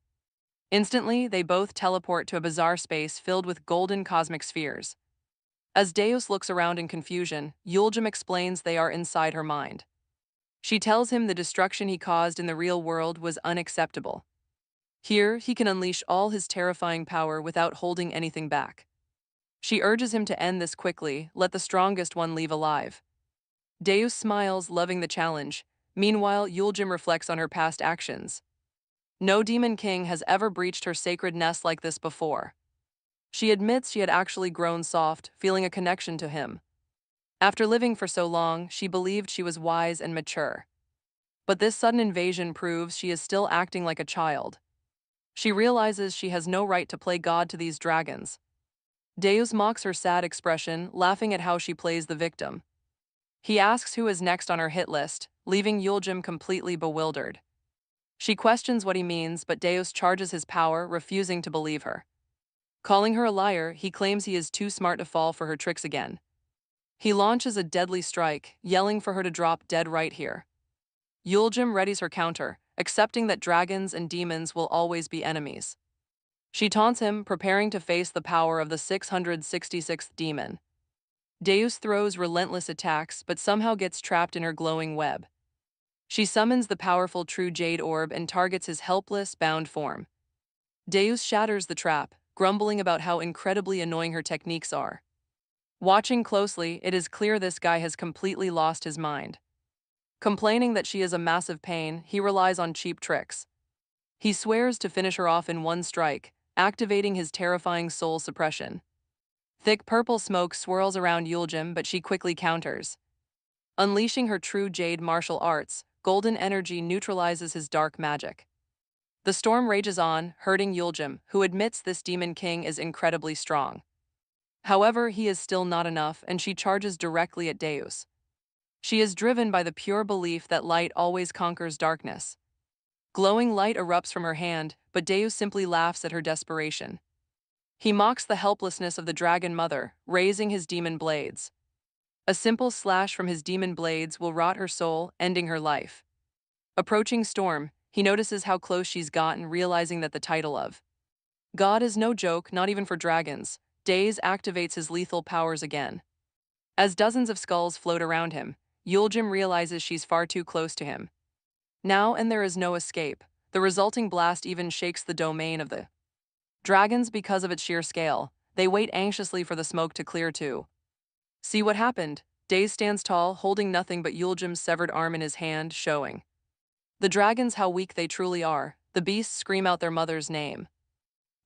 Instantly, they both teleport to a bizarre space filled with golden cosmic spheres. As Deus looks around in confusion, Euljim explains they are inside her mind. She tells him the destruction he caused in the real world was unacceptable. Here, he can unleash all his terrifying power without holding anything back. She urges him to end this quickly, let the strongest one leave alive. Deus smiles, loving the challenge. Meanwhile, Euljim reflects on her past actions. No demon king has ever breached her sacred nest like this before. She admits she had actually grown soft, feeling a connection to him. After living for so long, she believed she was wise and mature. But this sudden invasion proves she is still acting like a child. She realizes she has no right to play God to these dragons. Deus mocks her sad expression, laughing at how she plays the victim. He asks who is next on her hit list, leaving Euljim completely bewildered. She questions what he means, but Deus charges his power, refusing to believe her. Calling her a liar, he claims he is too smart to fall for her tricks again. He launches a deadly strike, yelling for her to drop dead right here. Euljim readies her counter, accepting that dragons and demons will always be enemies. She taunts him, preparing to face the power of the 666th demon. Deus throws relentless attacks, but somehow gets trapped in her glowing web. She summons the powerful true jade orb and targets his helpless, bound form. Deus shatters the trap, grumbling about how incredibly annoying her techniques are. Watching closely, it is clear this guy has completely lost his mind. Complaining that she is a massive pain, he relies on cheap tricks. He swears to finish her off in one strike, activating his terrifying soul suppression. Thick purple smoke swirls around Euljim, but she quickly counters. Unleashing her true jade martial arts, golden energy neutralizes his dark magic. The storm rages on, hurting Euljim, who admits this demon king is incredibly strong. However, he is still not enough, and she charges directly at Deus. She is driven by the pure belief that light always conquers darkness. Glowing light erupts from her hand, but Deus simply laughs at her desperation. He mocks the helplessness of the dragon mother, raising his demon blades. A simple slash from his demon blades will rot her soul, ending her life. Approaching Storm, he notices how close she's gotten, realizing that the title of God is no joke, not even for dragons. Daze activates his lethal powers again. As dozens of skulls float around him, Euljim realizes she's far too close to him. Now and there is no escape. The resulting blast even shakes the domain of the dragons because of its sheer scale. They wait anxiously for the smoke to clear too. See what happened? Daze stands tall, holding nothing but Euljim's severed arm in his hand, showing the dragons how weak they truly are. The beasts scream out their mother's name.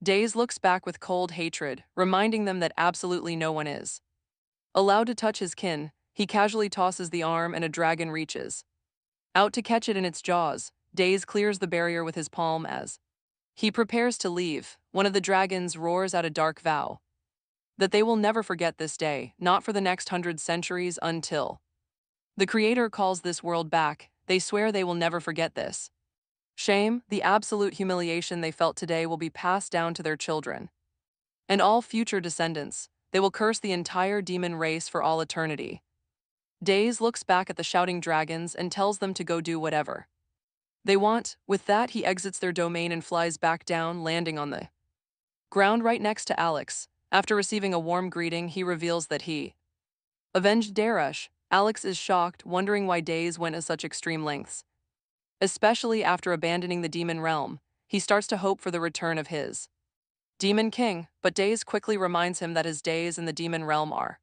Daze looks back with cold hatred, reminding them that absolutely no one is allowed to touch his kin. He casually tosses the arm and a dragon reaches out to catch it in its jaws. Daze clears the barrier with his palm as he prepares to leave. One of the dragons roars out a dark vow that they will never forget this day, not for the next 100 centuries, until the Creator calls this world back. They swear they will never forget this. Shame, the absolute humiliation they felt today, will be passed down to their children and all future descendants. They will curse the entire demon race for all eternity. Daze looks back at the shouting dragons and tells them to go do whatever they want. With that, he exits their domain and flies back down, landing on the ground right next to Alex. After receiving a warm greeting, he reveals that he avenged Darush. Alex is shocked, wondering why Daze went to such extreme lengths. Especially after abandoning the demon realm, he starts to hope for the return of his Demon King, but Days quickly reminds him that his days in the demon realm are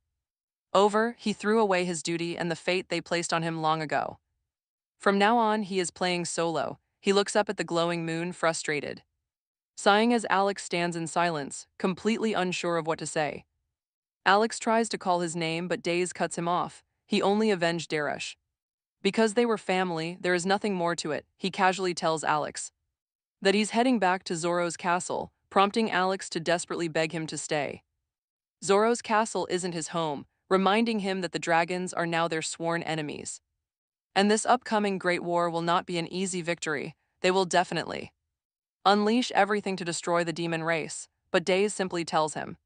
over. He threw away his duty and the fate they placed on him long ago. From now on, he is playing solo. He looks up at the glowing moon, frustrated, sighing as Alex stands in silence, completely unsure of what to say. Alex tries to call his name, but Days cuts him off. He only avenged Darish. Because they were family, there is nothing more to it, he casually tells Alex. That he's heading back to Zoro's castle, prompting Alex to desperately beg him to stay. Zoro's castle isn't his home, reminding him that the dragons are now their sworn enemies. And this upcoming Great War will not be an easy victory. They will definitely unleash everything to destroy the demon race, but Days simply tells him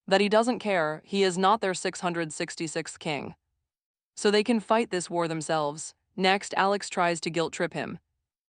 that he doesn't care, he is not their 666th king. So they can fight this war themselves. Next, Alex tries to guilt trip him.